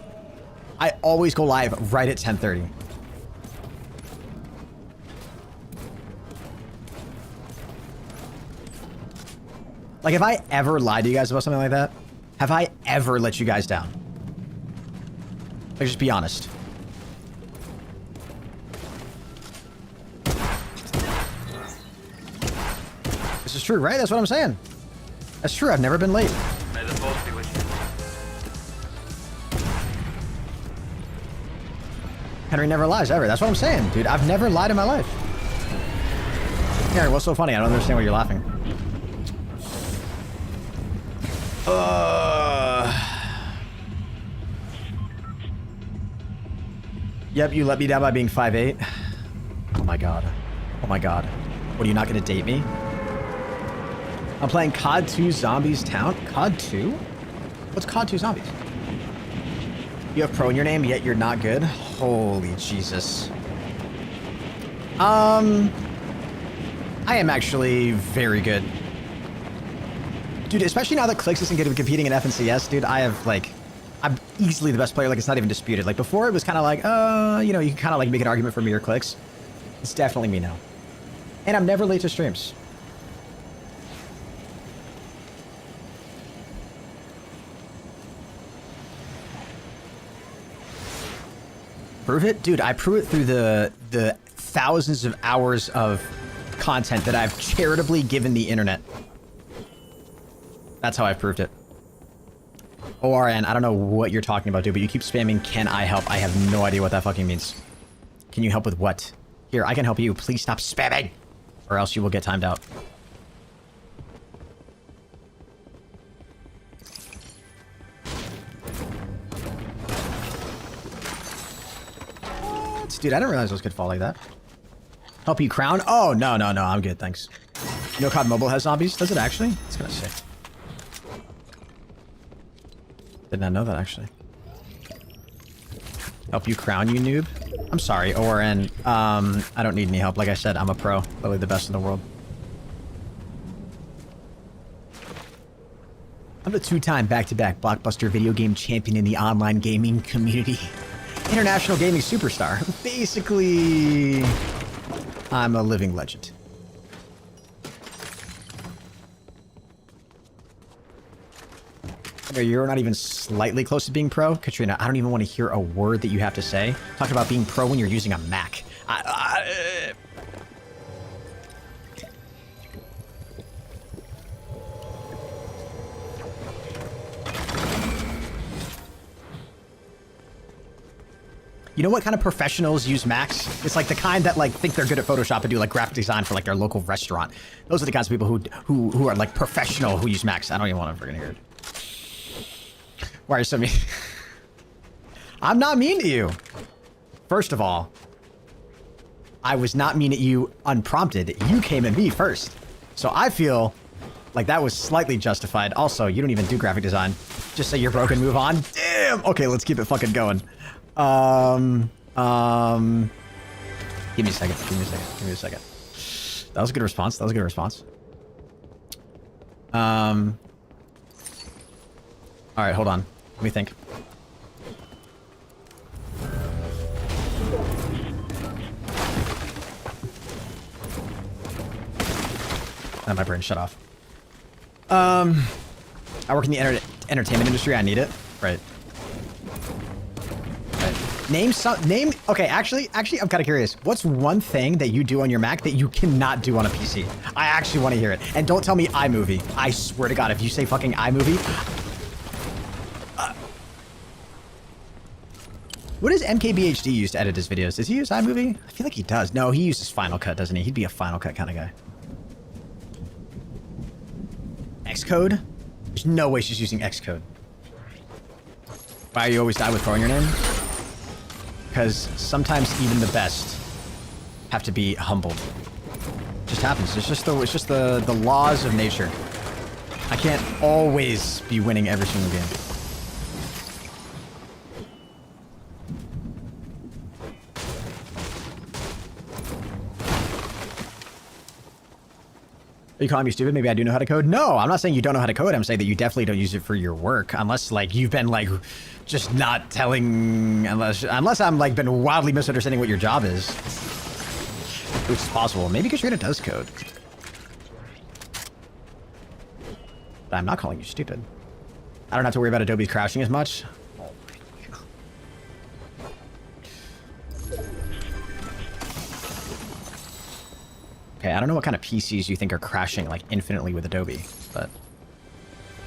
I always go live right at 10:30. Like, have I ever lied to you guys about something like that? Have I ever let you guys down? Like, just be honest. This is true, right? That's what I'm saying. That's true. I've never been late. May the force be with you. Henry never lies, ever. That's what I'm saying, dude. I've never lied in my life. Henry, what's so funny? I don't understand why you're laughing. Yep, you let me down by being 5'8". Oh my god. Oh my god. What, are you not gonna date me? I'm playing COD 2 Zombies Town. COD 2? What's COD 2 Zombies? You have pro in your name, yet you're not good? Holy Jesus. I am actually very good. Dude, especially now that Clicks isn't going to be competing in FNCS, dude, I have, like... I'm easily the best player, like, it's not even disputed. Like, before, it was kind of like, you know, you can kind of, like, make an argument for me or Clicks. It's definitely me now. And I'm never late to streams. Prove it? Dude, I prove it through the thousands of hours of content that I've charitably given the internet. That's how I've proved it. ORN, I don't know what you're talking about, dude, but you keep spamming, can I help? I have no idea what that fucking means. Can you help with what? Here, I can help you. Please stop spamming, or else you will get timed out. What? Dude, I didn't realize those could fall like that. Help you crown? Oh, no, no, no, I'm good, thanks. You know COD Mobile has zombies? Does it actually? It's kind of sick. Did not know that, actually. Help you crown, you noob? I'm sorry, ORN. I don't need any help. Like I said, I'm a pro. Literally the best in the world. I'm the two-time back-to-back blockbuster video game champion in the online gaming community. International gaming superstar. Basically, I'm a living legend. You're not even slightly close to being pro? Katrina, I don't even want to hear a word that you have to say. Talk about being pro when you're using a Mac. You know what kind of professionals use Macs? It's like the kind that like think they're good at Photoshop and do like graphic design for like their local restaurant. Those are the kinds of people who are like professional who use Macs. I don't even want to freaking hear it. Why are you so mean? I'm not mean to you. First of all, I was not mean at you unprompted. You came at me first. So I feel like that was slightly justified. Also, you don't even do graphic design. Just say you're broken, move on. Damn! Okay, let's keep it fucking going. Give me a second. Give me a second. Give me a second. That was a good response. That was a good response. All right, hold on. Let me think. And my brain shut off. I work in the entertainment industry. I need it. Right. Right. Okay, actually, I'm kind of curious. What's one thing that you do on your Mac that you cannot do on a PC? I actually want to hear it. And don't tell me iMovie. I swear to God, if you say fucking iMovie. What does MKBHD use to edit his videos? Does he use iMovie? I feel like he does. No, he uses Final Cut, doesn't he? He'd be a Final Cut kind of guy. Xcode? There's no way she's using Xcode. Why you always die with throwing your name? Because sometimes even the best have to be humbled. It just happens. It's just the laws of nature. I can't always be winning every single game. Are you calling me stupid? Maybe I do know how to code? No, I'm not saying you don't know how to code. I'm saying that you definitely don't use it for your work. Unless, like, you've been, like, just not telling... Unless I'm, like, been wildly misunderstanding what your job is. Which is possible. Maybe Katrina does code. But I'm not calling you stupid. I don't have to worry about Adobe crashing as much. Okay, I don't know what kind of PCs you think are crashing, like, infinitely with Adobe, but...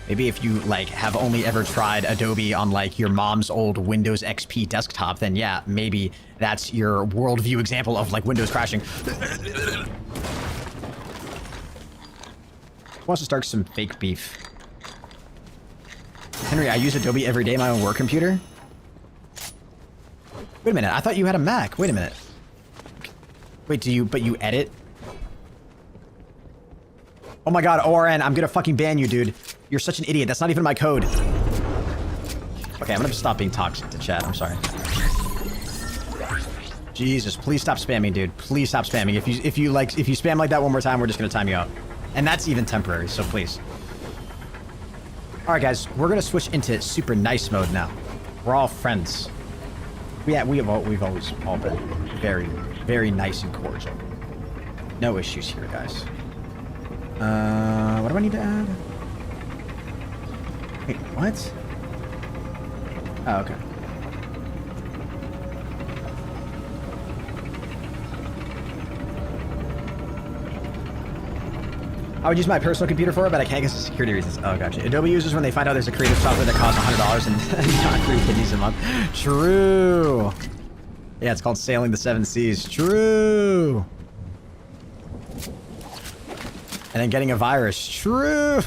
Maybe if you, like, have only ever tried Adobe on, like, your mom's old Windows XP desktop, then yeah, maybe that's your worldview example of, like, Windows crashing. Wants to start some fake beef. Henry, I use Adobe every day on my own work computer. Wait a minute, I thought you had a Mac. Wait a minute. Wait, but you edit? Oh my God, ORN, I'm gonna fucking ban you, dude. You're such an idiot. That's not even my code. Okay, I'm gonna stop being toxic to chat. I'm sorry. Jesus, please stop spamming, dude. Please stop spamming. If you spam like that one more time, we're just gonna time you out. And that's even temporary, so please. All right, guys, we're gonna switch into super nice mode now. We're all friends. We've always all been very, very nice and cordial. No issues here, guys. What do I need to add? Wait, what? Oh, okay. I would use my personal computer for it, but I can't because of security reasons. Oh, gotcha. Adobe users when they find out there's a creative software that costs $100 and not 3 kidneys a month. True. Yeah, it's called Sailing the Seven Seas. True. And then getting a virus. True.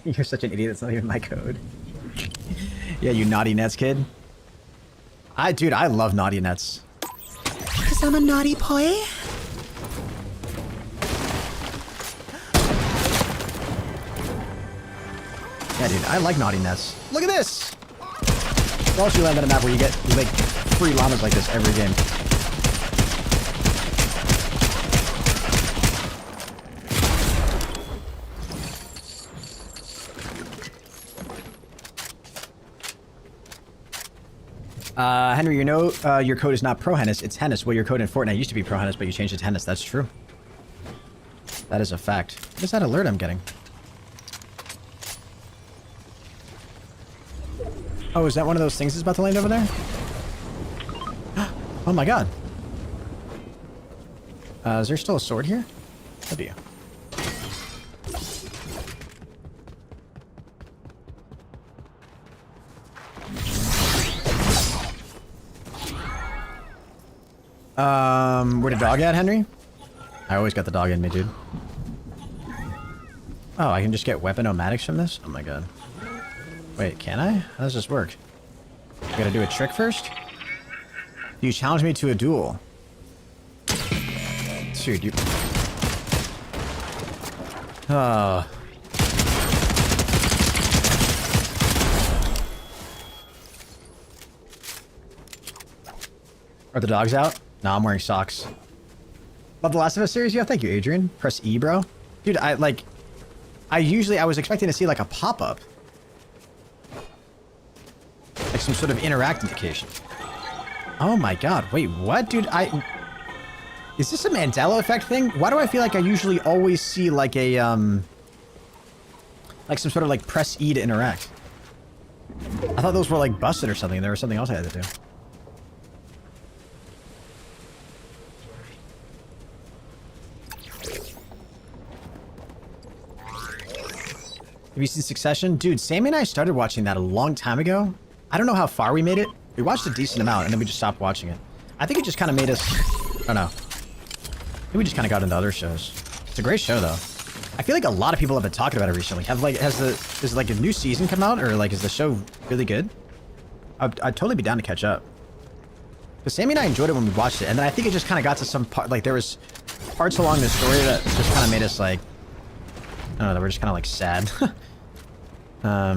You're such an idiot. That's not even my code. Yeah, you naughty nets kid. Dude, I love naughty nets. Cause I'm a naughty boy. Yeah, dude, I like naughty nets. Look at this. Where else you land on a map where you get like free llamas like this every game? Henry, you know your code is not ProHenis, it's Henis. Well, your code in Fortnite used to be ProHenis, but you changed it to Henis. That's true. That is a fact. What is that alert I'm getting? Oh, is that one of those things that's about to land over there? Oh my God. Is there still a sword here? That'd be you. Where the dog at, Henry? I always got the dog in me, dude. Oh, I can just get weapon-o-matics from this? Oh my God. Wait, can I? How does this work? I gotta do a trick first? You challenge me to a duel. Dude, you... Oh. Are the dogs out? No, I'm wearing socks. Love the Last of Us series? Yeah, thank you, Adrian. Press E, bro. Dude, I was expecting to see like a pop-up. Like some sort of interact indication. Oh my God, wait, what? Dude, is this a Mandela effect thing? Why do I feel like I usually always see like a, Like some sort of like press E to interact. I thought those were like busted or something. There was something else I had to do. Have you seen Succession? Dude, Sammy and I started watching that a long time ago. I don't know how far we made it. We watched a decent amount and then we just stopped watching it. I think it just kind of made us... I don't know. Maybe we just kind of got into other shows. It's a great show though. I feel like a lot of people have been talking about it recently. Is like a new season come out or like is the show really good? I'd totally be down to catch up. Because Sammy and I enjoyed it when we watched it, and then I think it just kind of got to some part, like there was parts along the story that just kind of made us like, I don't know, that we're just kind of like sad. I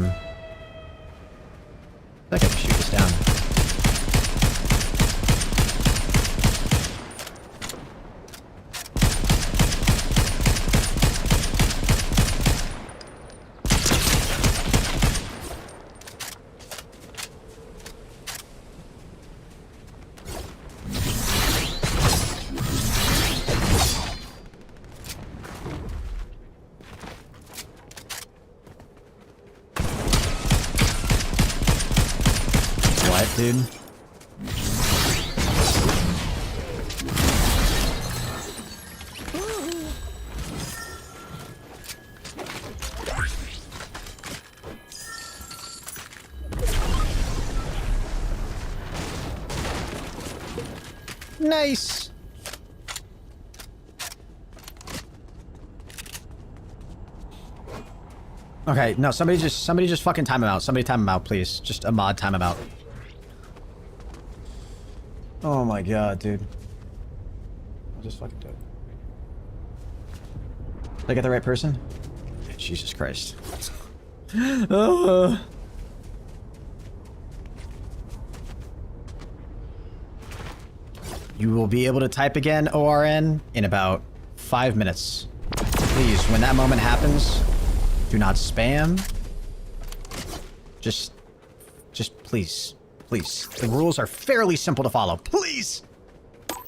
feel like I can shoot this down. Dude. Nice. Okay, no, somebody just fucking time him out. Somebody time him out, please. Just a mod time him out. Oh my god, dude. I'll just fucking do it. Did I get the right person? Jesus Christ. You will be able to type again, ORN, in about 5 minutes. Please, when that moment happens, do not spam. Just please. Please. The rules are fairly simple to follow. Please! Oh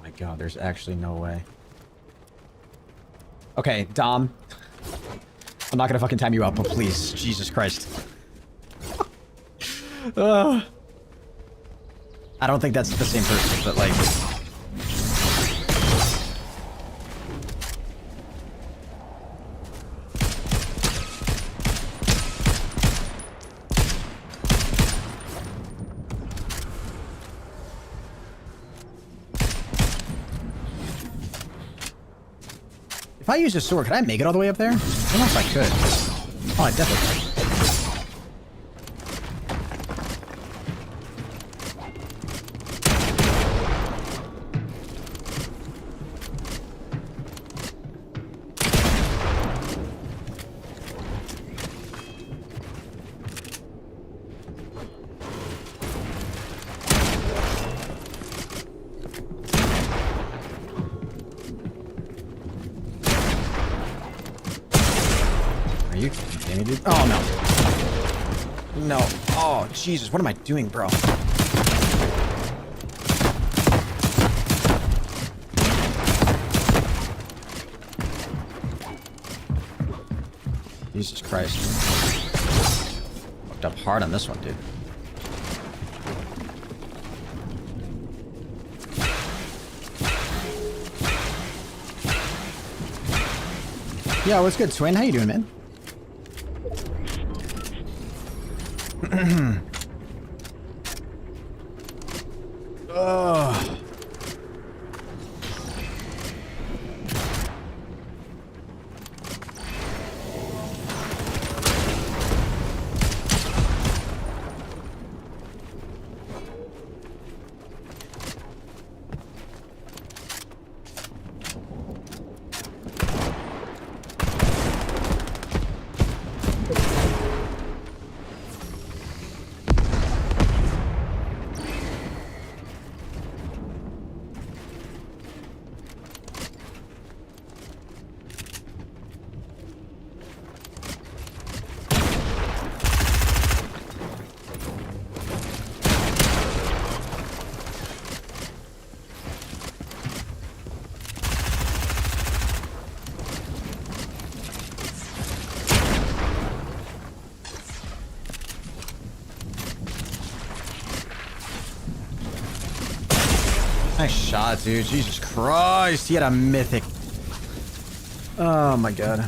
my god, there's actually no way. Okay, Dom. I'm not gonna fucking time you out, but please. Jesus Christ. I don't think that's the same person, but like... If I use a sword, could I make it all the way up there? I don't know if I could. Oh, I definitely could. Are you kidding me, dude? Oh, no. No. Oh, Jesus. What am I doing, bro? Jesus Christ. Fucked up hard on this one, dude. Yeah, what's good, Swin? How you doing, man? Ugh. Nice shot, dude. Jesus Christ. He had a mythic. Oh my god.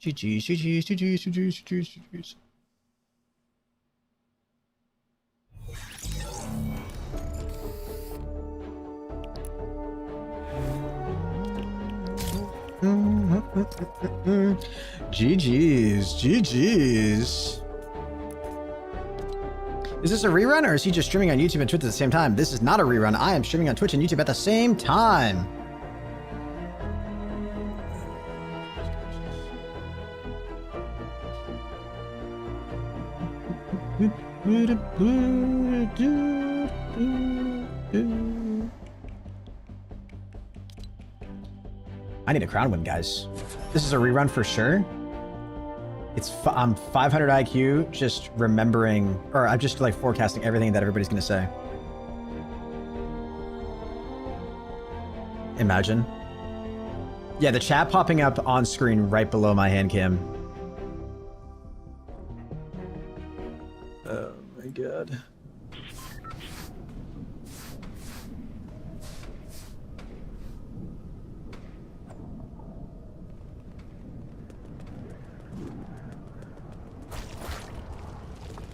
GG's, GG's, GG's, GG's, GG's, GG's. GG's, GG's. Is this a rerun or is he just streaming on YouTube and Twitch at the same time? This is not a rerun. I am streaming on Twitch and YouTube at the same time. I need a crown win, guys. This is a rerun for sure. I'm 500 IQ, just remembering, or I'm just like forecasting everything that everybody's gonna say. Imagine. Yeah, the chat popping up on screen right below my hand cam. Oh my god.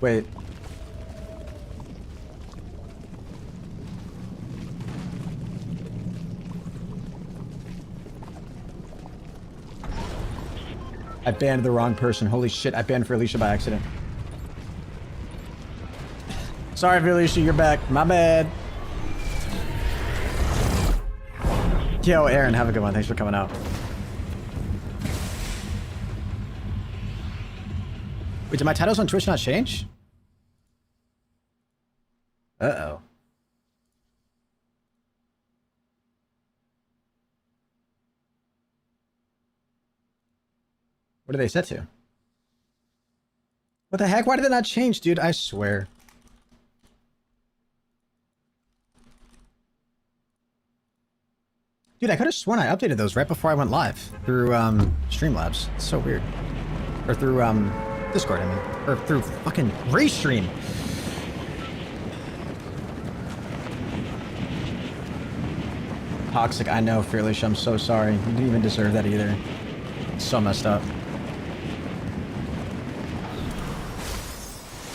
Wait. I banned the wrong person. Holy shit, I banned for Alicia by accident. Sorry, Alicia, you're back. My bad. Yo, Aaron, have a good one. Thanks for coming out. Wait, did my titles on Twitch not change? Uh-oh. What are they set to? What the heck? Why did it not change, dude? I swear. Dude, I could have sworn I updated those right before I went live through Streamlabs. It's so weird. Or through Discord, I mean. Or through fucking Restream. Toxic, I know, Fearless. I'm so sorry. You didn't even deserve that either. It's so messed up.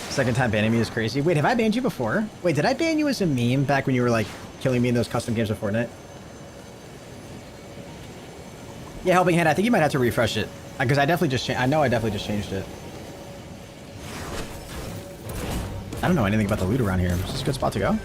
Second time banning me is crazy. Wait, have I banned you before? Wait, did I ban you as a meme back when you were like killing me in those custom games of Fortnite? Yeah, Helping Hand, I think you might have to refresh it. Because I definitely just I know I definitely just changed it. I don't know anything about the loot around here. Is this a good spot to go?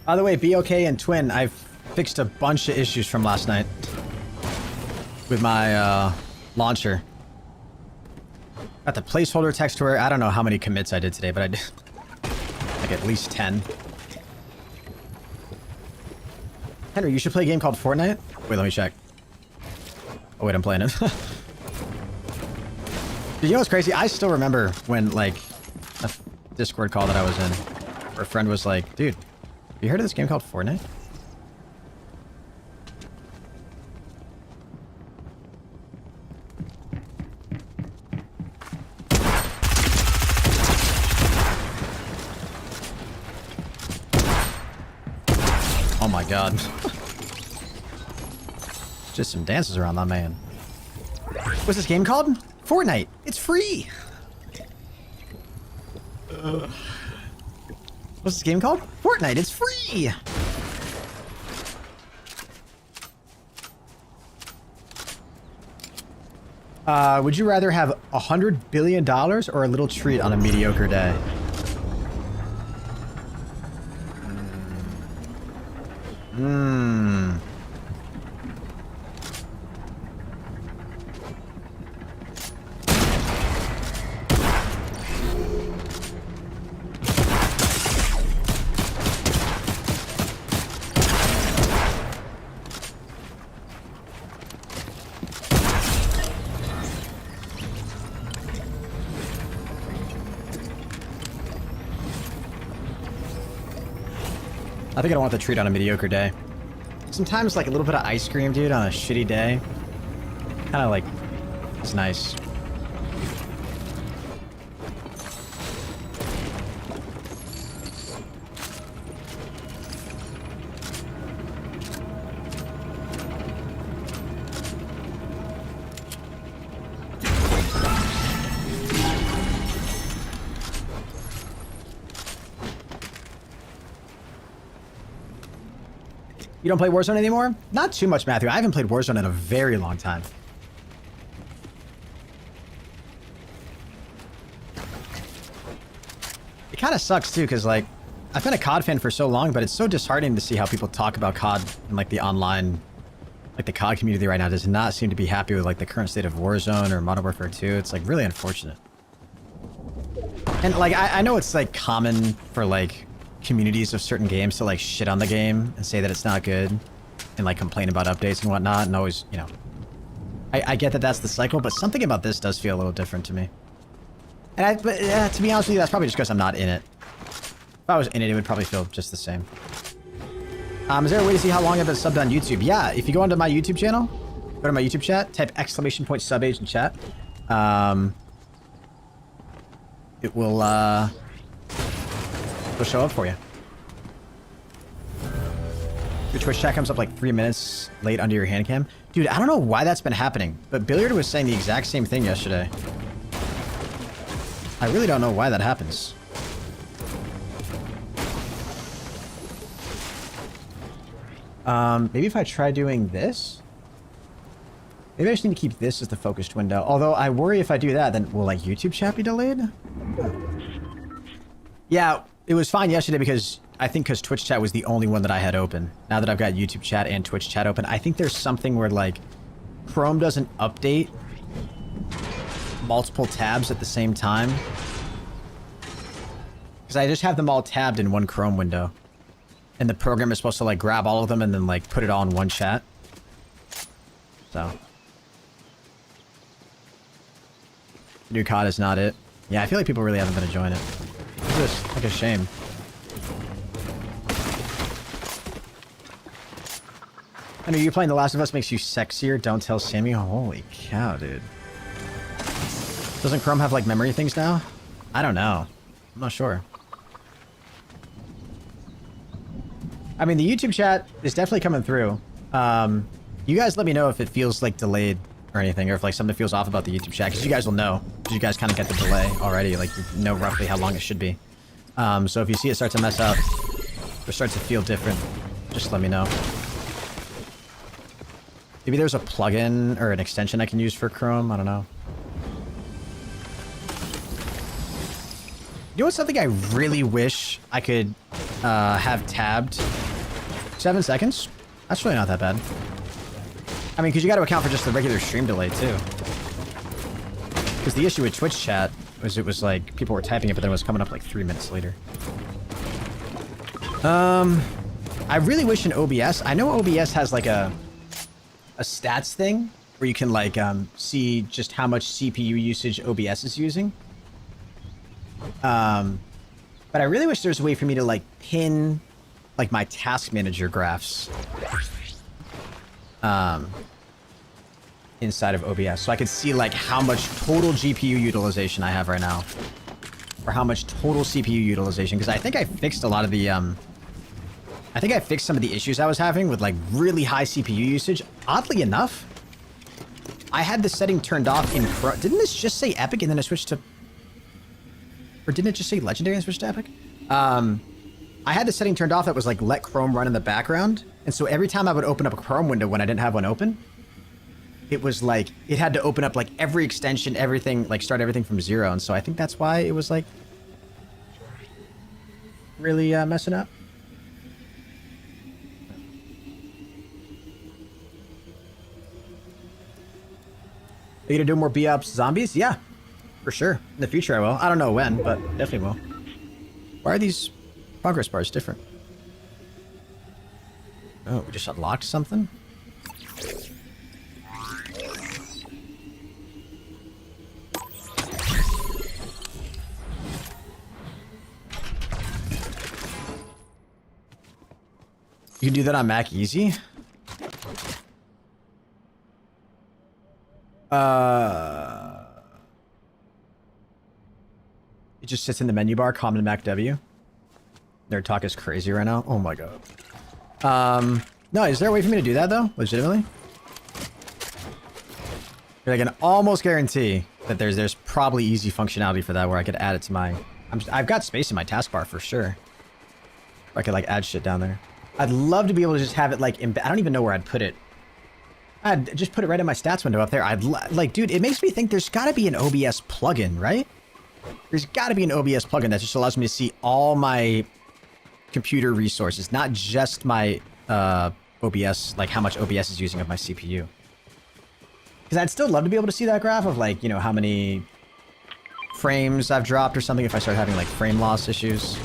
By the way, BOK and Twin, I've fixed a bunch of issues from last night with my launcher. Got the placeholder text to her. I don't know how many commits I did today, but I did like at least 10. Henry, you should play a game called Fortnite. Wait, let me check. Oh wait, I'm playing it. You know what's crazy? I still remember when like a Discord call that I was in, where a friend was like, dude, you heard of this game called Fortnite? Oh my god. Just some dances around that man. What's this game called? Fortnite. It's free. What's this game called? Fortnite. It's free. Would you rather have $100 billion or a little treat on a mediocre day? Hmm. I think I don't want the treat on a mediocre day. Sometimes, like, a little bit of ice cream, dude, on a shitty day. Kind of, like, it's nice. You don't play Warzone anymore? Not too much, Matthew. I haven't played Warzone in a very long time. It kind of sucks, too, because, like, I've been a COD fan for so long, but it's so disheartening to see how people talk about COD in, like, the online... Like, the COD community right now does not seem to be happy with, like, the current state of Warzone or Modern Warfare 2. It's, like, really unfortunate. And, like, I know it's, like, common for, like... communities of certain games to like shit on the game and say that it's not good and like complain about updates and whatnot and always, you know, I get that that's the cycle, but something about this does feel a little different to me. And but to be honest with you, that's probably just because I'm not in it. If I was in it, it would probably feel just the same. Is there a way to see how long I've been subbed on YouTube? Yeah, if you go onto my YouTube channel, go to my YouTube chat, type !subage in chat. It will it'll show up for you. Your Twitch chat comes up like 3 minutes late under your hand cam. Dude, I don't know why that's been happening, but Billiard was saying the exact same thing yesterday. I really don't know why that happens. Maybe if I try doing this? Maybe I just need to keep this as the focused window. Although I worry if I do that, then will like YouTube chat be delayed? Yeah, it was fine yesterday because I think because Twitch chat was the only one that I had open. Now that I've got YouTube chat and Twitch chat open, I think there's something where like Chrome doesn't update multiple tabs at the same time. Because I just have them all tabbed in one Chrome window. And the program is supposed to like grab all of them and then like put it all in one chat. So. New COD is not it. Yeah, I feel like people really haven't been enjoying it. It's just like a shame. I know you playing The Last of Us makes you sexier. Don't tell Sammy. Holy cow, dude. Doesn't Chrome have like memory things now? I don't know. I'm not sure. I mean, the YouTube chat is definitely coming through. You guys let me know if it feels like delayed or anything, or if like something feels off about the YouTube chat, because you guys will know. Because you guys kind of get the delay already. Like, you know roughly how long it should be. So if you see it start to mess up, or start to feel different, just let me know. Maybe there's a plugin or an extension I can use for Chrome. I don't know. You know what's something I really wish I could have tabbed? 7 seconds? That's really not that bad. I mean, because you got to account for just the regular stream delay, too. Because the issue with Twitch chat was it was like, people were typing it, but then it was coming up like 3 minutes later. I really wish in OBS, I know OBS has like a stats thing where you can like see just how much CPU usage OBS is using. But I really wish there's a way for me to like pin like my task manager graphs inside of OBS, so I could see like how much total GPU utilization I have right now, or how much total CPU utilization. Because I think I fixed a lot of the I think I fixed some of the issues I was having with like really high CPU usage. Oddly enough, I had the setting turned off in Chrome. Didn't this just say Epic and then I switched to, or didn't it just say Legendary and switched to Epic? I had the setting turned off that was like let Chrome run in the background, and so every time I would open up a Chrome window when I didn't have one open, it was like it had to open up like every extension, everything, like start everything from zero. And so I think that's why it was like really messing up. Are you gonna do more B-Ops zombies? Yeah, for sure. In the future I will. I don't know when, but definitely will. Why are these progress bars different? Oh, we just unlocked something? You can do that on Mac easy? It just sits in the menu bar, common Mac W. Nerd talk is crazy right now. Oh my god. No, is there a way for me to do that though? Legitimately? I can almost guarantee that there's probably easy functionality for that where I could add it to my... I've got space in my taskbar for sure. I could like add shit down there. I'd love to be able to just have it like... I don't even know where I'd put it. I'd just put it right in my stats window up there. Like, dude, it makes me think there's got to be an OBS plugin, right? There's got to be an OBS plugin that just allows me to see all my computer resources, not just my OBS, like how much OBS is using of my CPU. Because I'd still love to be able to see that graph of like, you know, how many frames I've dropped or something if I start having like frame loss issues.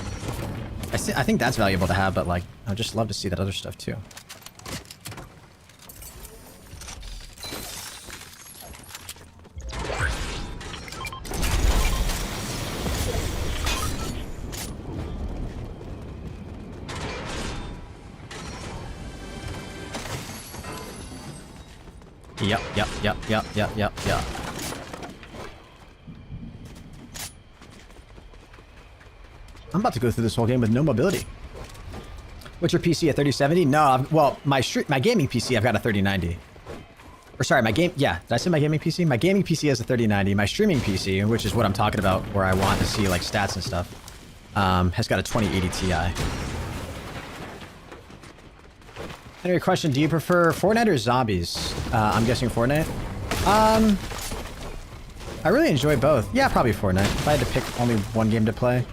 I think that's valuable to have, but like, I'd just love to see that other stuff too. Yep. I'm about to go through this whole game with no mobility. What's your PC, a 3070? No, well, my gaming PC, I've got a 3090. Or sorry, yeah, did I say my gaming PC? My gaming PC has a 3090. My streaming PC, which is what I'm talking about, where I want to see like stats and stuff, has got a 2080 Ti. Anyway, question, do you prefer Fortnite or zombies? I'm guessing Fortnite. I really enjoy both. Yeah, probably Fortnite. If I had to pick only one game to play,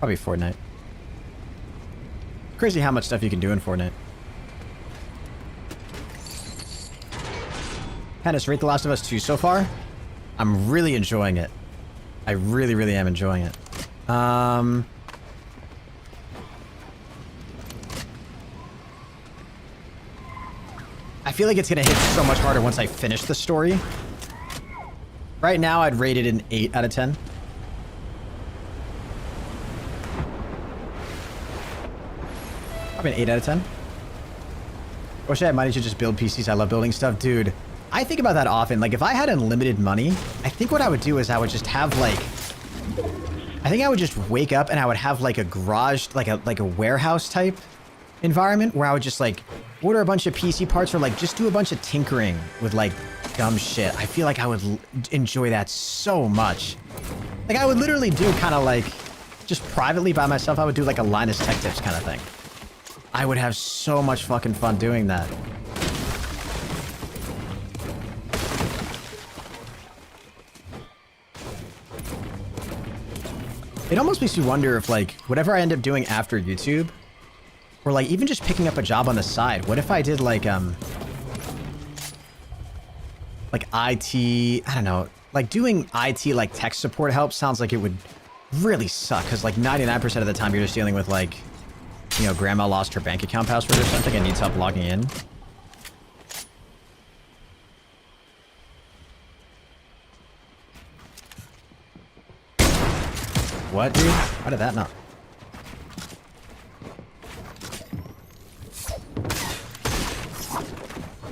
probably Fortnite. Crazy how much stuff you can do in Fortnite. Hennis, rate The Last of Us 2 so far? I'm really enjoying it. I really, really am enjoying it. I feel like it's gonna hit so much harder once I finish the story. Right now, I'd rate it an 8 out of 10. Probably an 8 out of 10. Wish I had money to just build PCs. I love building stuff. Dude, I think about that often. Like, if I had unlimited money, I think what I would do is I would just have, like... I think I would just wake up and I would have, like, a garage, like a warehouse type environment where I would just, like, order a bunch of PC parts or, like, just do a bunch of tinkering with, like, dumb shit. I feel like I would enjoy that so much. Like, I would literally do kind of, like, just privately by myself, I would do, like, a Linus Tech Tips kind of thing. I would have so much fucking fun doing that. It almost makes me wonder if, like, whatever I end up doing after YouTube, or, like, even just picking up a job on the side. What if I did, like IT, I don't know, like, doing IT, like, tech support help sounds like it would really suck, because, like, 99% of the time you're just dealing with, like, you know, grandma lost her bank account password or something and needs help logging in. What, dude? Why did that not?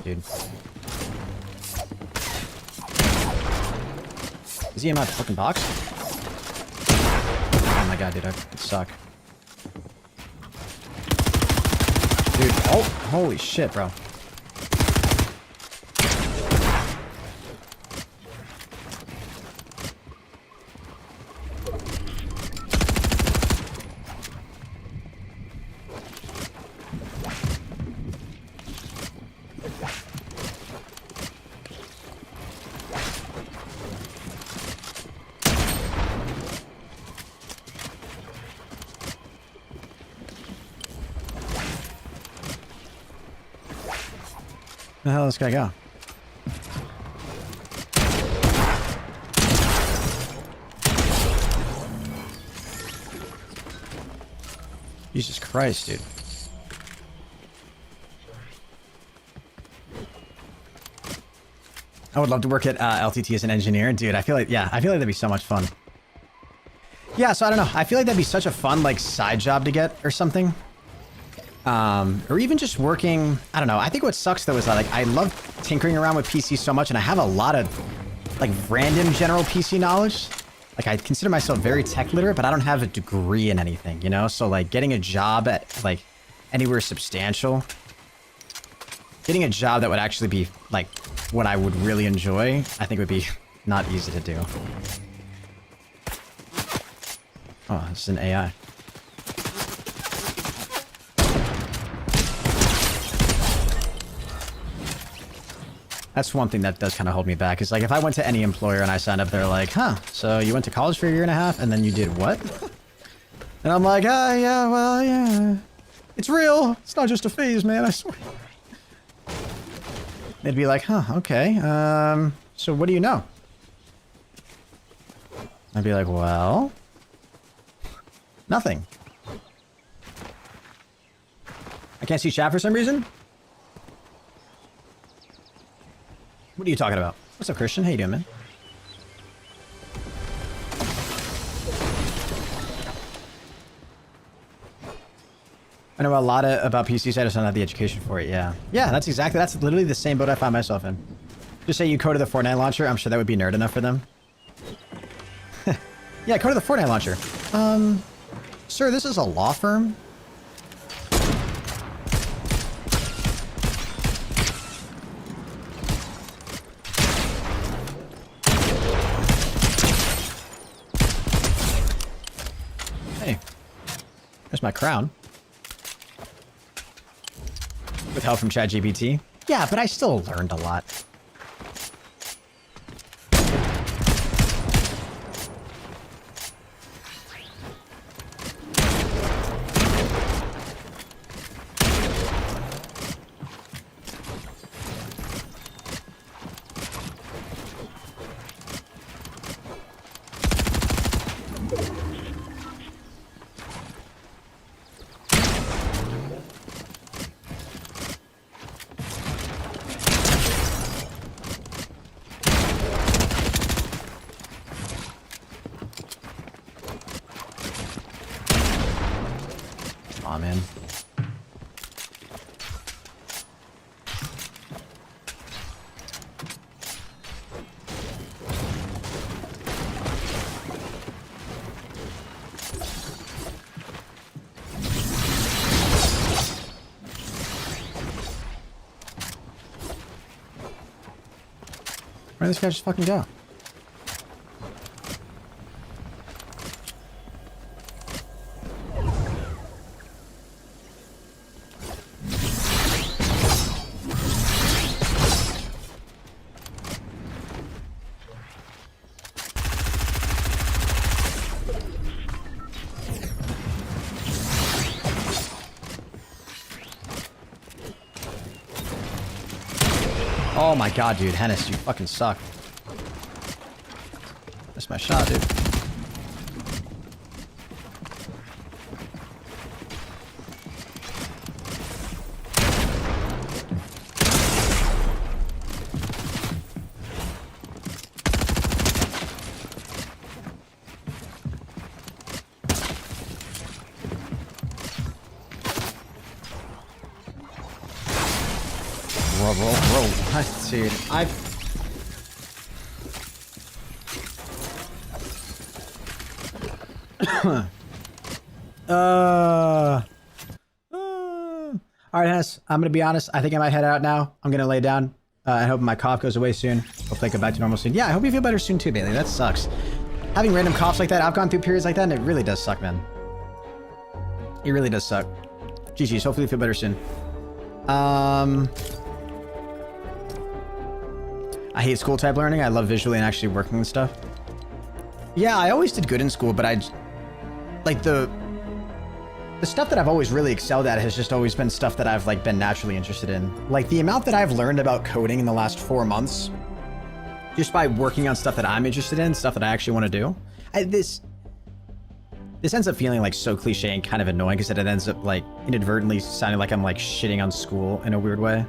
Dude. Is he in my fucking box? Oh my god, dude, I suck. Dude, oh, holy shit, bro. Where the hell did this guy go? Jesus Christ, dude. I would love to work at LTT as an engineer, dude. I feel like, yeah, I feel like that'd be so much fun. Yeah, so I don't know. I feel like that'd be such a fun, like, side job to get or something. Or even just working, I don't know. I think what sucks, though, is that, like, I love tinkering around with PCs so much, and I have a lot of, like, random general PC knowledge. Like, I consider myself very tech literate, but I don't have a degree in anything, you know? So, like, getting a job at, like, anywhere substantial, getting a job that would actually be, like, what I would really enjoy, I think would be not easy to do. Oh, this is an AI. That's one thing that does kind of hold me back. Is like if I went to any employer and I signed up, they're like, huh, so you went to college for a year and a half and then you did what? And I'm like, ah, yeah, well, yeah. It's real. It's not just a phase, man, I swear. They'd be like, huh, okay. So what do you know? I'd be like, well, nothing. I can't see chat for some reason? What are you talking about? What's up, Christian? How you doing, man? I know a lot about PCs. I just don't have the education for it. Yeah. Yeah, that's literally the same boat I find myself in. Just say you coded the Fortnite launcher. I'm sure that would be nerd enough for them. Yeah, coded the Fortnite launcher. Sir, this is a law firm. Hey, there's my crown. With help from ChatGPT. Yeah, but I still learned a lot. Aw, man. Where did this guy just fucking go? Oh my god, dude. Hennis, you fucking suck. That's my shot, dude. Bro, what, dude? Alright, Hess, I'm gonna be honest. I think I might head out now. I'm gonna lay down. I hope my cough goes away soon. Hopefully I go back to normal soon. Yeah, I hope you feel better soon too, Bailey. That sucks. Having random coughs like that, I've gone through periods like that, and it really does suck, man. It really does suck. GG's, hopefully you feel better soon. I hate school type learning. I love visually and actually working and stuff. Yeah, I always did good in school, but like the stuff that I've always really excelled at has just always been stuff that I've like been naturally interested in. Like the amount that I've learned about coding in the last 4 months, just by working on stuff that I'm interested in, stuff that I actually want to do. This ends up feeling like so cliche and kind of annoying because it ends up like inadvertently sounding like I'm like shitting on school in a weird way.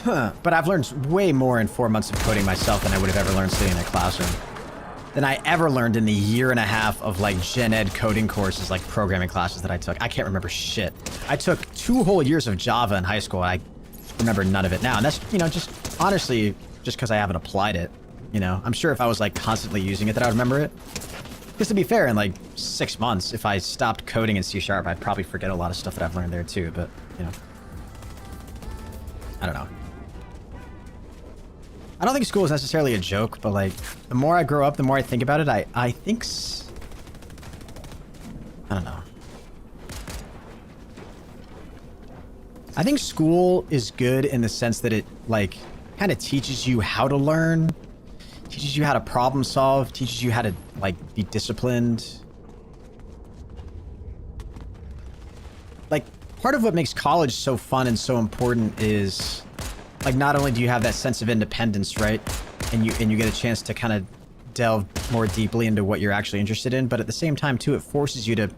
But I've learned way more in 4 months of coding myself than I would have ever learned sitting in a classroom. Than I ever learned in the year and a half of like gen ed coding courses, like programming classes that I took. I can't remember shit. I took 2 whole years of Java in high school. And I remember none of it now. And that's, you know, just honestly, just because I haven't applied it. You know, I'm sure if I was like constantly using it that I would remember it. Because to be fair, in like 6 months, if I stopped coding in C#, I'd probably forget a lot of stuff that I've learned there too. But, you know, I don't know. I don't think school is necessarily a joke, but like the more I grow up, the more I think about it, I think I don't know. I think school is good in the sense that it like kind of teaches you how to learn, teaches you how to problem solve, teaches you how to like be disciplined. Like part of what makes college so fun and so important is like not only do you have that sense of independence, right? And you get a chance to kind of delve more deeply into what you're actually interested in, but at the same time too, it forces you to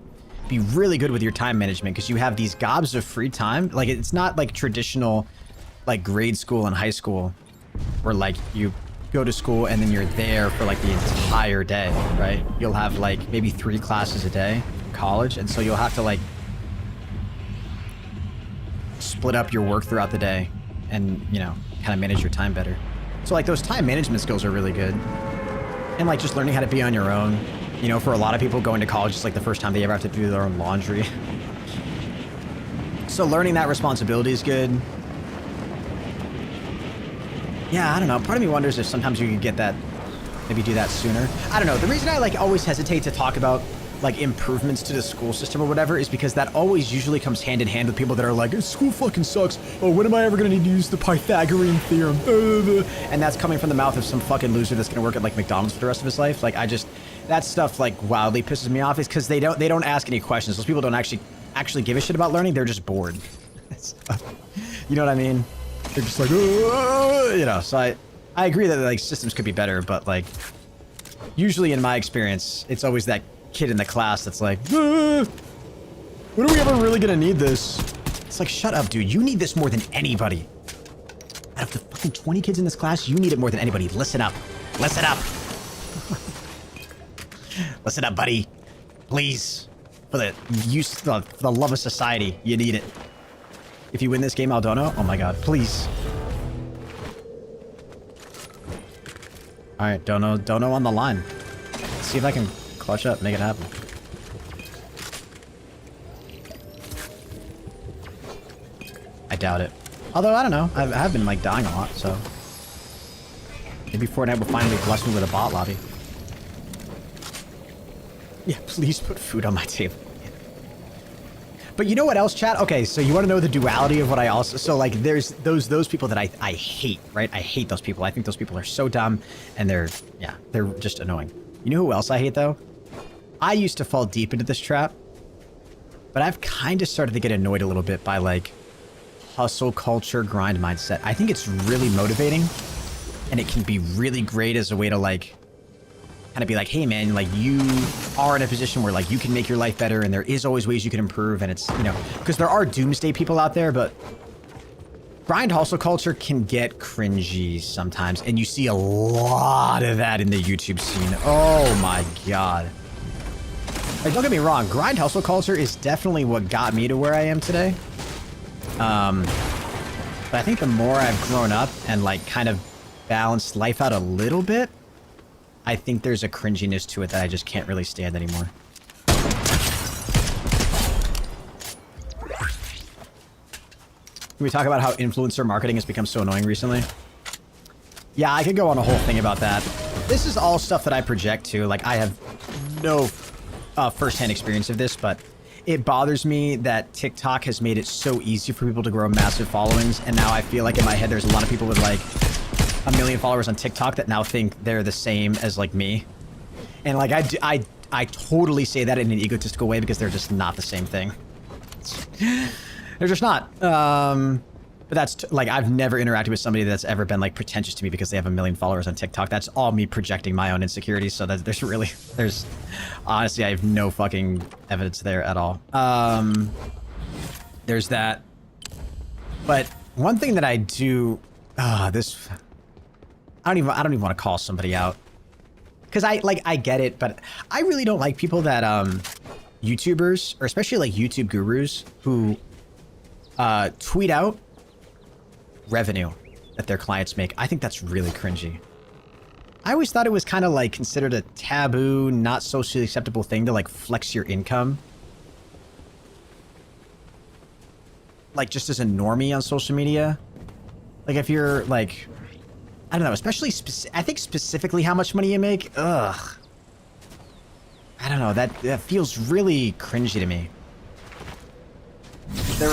be really good with your time management because you have these gobs of free time. Like it's not like traditional like grade school and high school where like you go to school and then you're there for like the entire day, right? You'll have like maybe 3 classes a day in college, and so you'll have to like split up your work throughout the day and, you know, kind of manage your time better. So like those time management skills are really good. And like just learning how to be on your own. You know, for a lot of people going to college is like the first time they ever have to do their own laundry. So learning that responsibility is good. Yeah, I don't know. Part of me wonders if sometimes you could get that, maybe do that sooner. I don't know. The reason I like always hesitate to talk about like improvements to the school system or whatever is because that always usually comes hand in hand with people that are like, school fucking sucks. Oh, when am I ever gonna need to use the Pythagorean theorem? And that's coming from the mouth of some fucking loser that's gonna work at like McDonald's for the rest of his life. Like that stuff like wildly pisses me off is because they don't ask any questions. Those people don't actually give a shit about learning. They're just bored. You know what I mean? They're just like, you know, so I agree that like systems could be better, but like usually in my experience, it's always that kid in the class that's like, when are we ever really gonna need this? It's like, shut up, dude. You need this more than anybody. Out of the fucking 20 kids in this class, you need it more than anybody. Listen up. Listen up. Listen up, buddy. Please. For the love of society, you need it. If you win this game, Aldono, oh my god, please. Alright, Dono on the line. Let's see if I can clutch up, make it happen. I doubt it. Although, I don't know. I have been, like, dying a lot, so... Maybe Fortnite will finally bless me with a bot lobby. Yeah, please put food on my table. But you know what else, chat? Okay, so you want to know the duality of what I also... So, like, there's those people that I hate, right? I hate those people. I think those people are so dumb, and they're just annoying. You know who else I hate, though? I used to fall deep into this trap, but I've kind of started to get annoyed a little bit by, like, hustle culture, grind mindset. I think it's really motivating, and it can be really great as a way to, like, kind of be like, hey, man, like, you are in a position where, like, you can make your life better, and there is always ways you can improve, and it's, you know, because there are doomsday people out there, but grind hustle culture can get cringy sometimes, and you see a lot of that in the YouTube scene. Oh, my God. Like, don't get me wrong, grind hustle culture is definitely what got me to where I am today. But I think the more I've grown up and, like, kind of balanced life out a little bit, I think there's a cringiness to it that I just can't really stand anymore. Can we talk about how influencer marketing has become so annoying recently? Yeah, I could go on a whole thing about that. This is all stuff that I project too. Like, I have no first-hand experience of this, but it bothers me that TikTok has made it so easy for people to grow massive followings, and now I feel like in my head there's a lot of people with like 1 million followers on TikTok that now think they're the same as like me. And like I totally say that in an egotistical way because they're just not the same thing. They're just not. But that's like, I've never interacted with somebody that's ever been like pretentious to me because they have 1 million followers on TikTok. That's all me projecting my own insecurities. So that there's honestly, I have no fucking evidence there at all. There's that. But one thing that I do, I don't even want to call somebody out. Cause I get it, but I really don't like people that, YouTubers, or especially like YouTube gurus who, tweet out revenue that their clients make. I think that's really cringy. I always thought it was kind of like considered a taboo, not socially acceptable thing to like flex your income. Like just as a normie on social media. Like if you're like, I don't know, especially, I think specifically how much money you make. Ugh. I don't know, that feels really cringy to me. There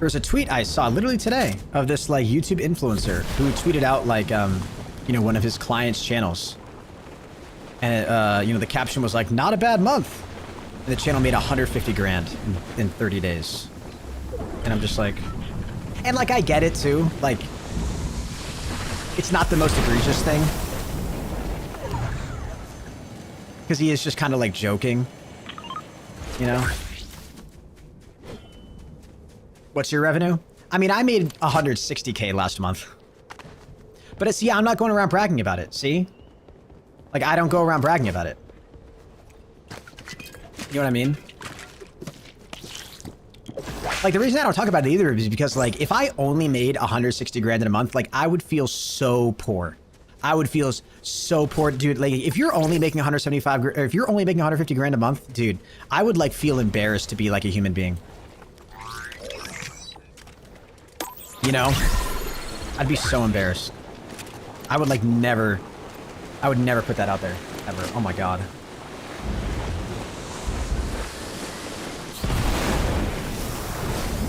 was a tweet I saw literally today of this like YouTube influencer who tweeted out like, you know, one of his clients' channels. And it, you know, the caption was like, not a bad month. And the channel made 150 grand in 30 days. And I'm just like, and like, I get it too. Like, it's not the most egregious thing. Because he is just kind of like joking. You know? What's your revenue? I mean, I made 160K last month. But it's, yeah, I'm not going around bragging about it, see? Like, I don't go around bragging about it. You know what I mean? Like, the reason I don't talk about it either is because, like, if I only made 160 grand in a month, like, I would feel so poor. I would feel so poor, dude. Like, if you're only making 175, or if you're only making 150 grand a month, dude, I would, like, feel embarrassed to be, like, a human being. You know? I'd be so embarrassed. I would, like, never... I would never put that out there. Ever. Oh, my God.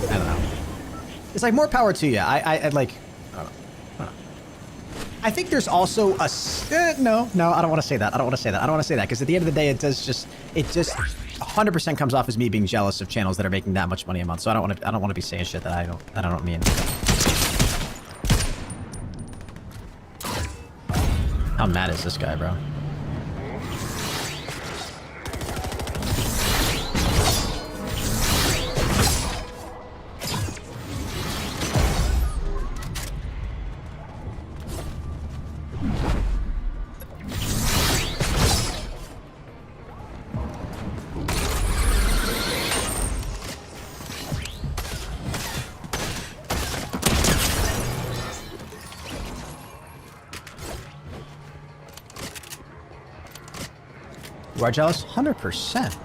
I don't know. It's, like, more power to you. I'd like... I think there's also a... no, I don't want to say that. I don't want to say that. Because at the end of the day, it just 100% comes off as me being jealous of channels that are making that much money a month. So I don't want to be saying shit that I don't mean. How mad is this guy, bro? You are jealous? 100%.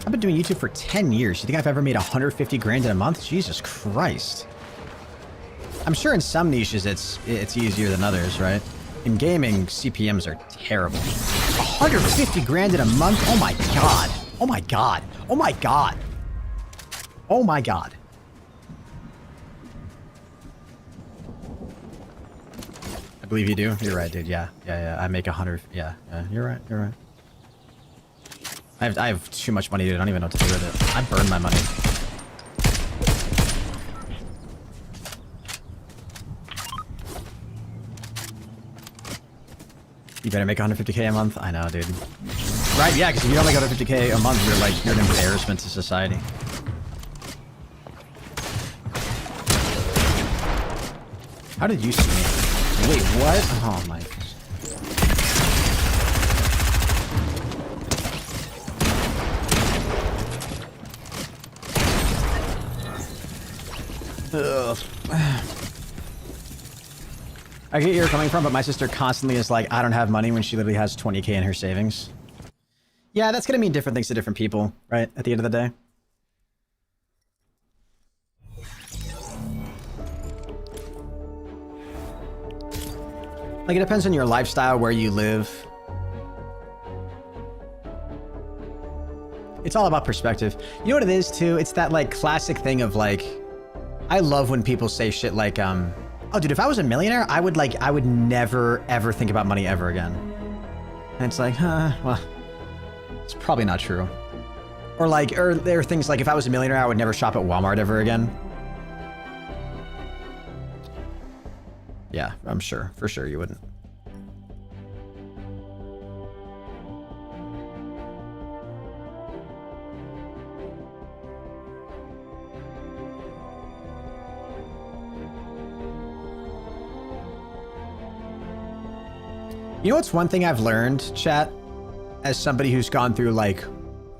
I've been doing YouTube for 10 years. You think I've ever made 150 grand in a month? Jesus Christ. I'm sure in some niches it's easier than others, right? In gaming, CPMs are terrible. 150 grand in a month? Oh my God. Oh my God. Oh my God. Oh my God. I believe you do. You're right, dude. Yeah. I make 100. Yeah. You're right. I have too much money, dude. I don't even know what to do with it. I burn my money. You better make 150K a month? I know, dude. Right, yeah, because if you don't make 150K a month, you're an embarrassment to society. How did you see me? Wait, what? Oh my... Ugh. I get where you're coming from, but my sister constantly is like, I don't have money when she literally has 20K in her savings. Yeah, that's gonna mean different things to different people, right? At the end of the day. Like, it depends on your lifestyle, where you live. It's all about perspective. You know what it is, too? It's that, like, classic thing of, like... I love when people say shit like, oh, dude, if I was a millionaire, I would never, ever think about money ever again. And it's like, well, it's probably not true. or there are things like if I was a millionaire, I would never shop at Walmart ever again. Yeah, I'm sure. For sure you wouldn't. You know what's one thing I've learned, chat, as somebody who's gone through like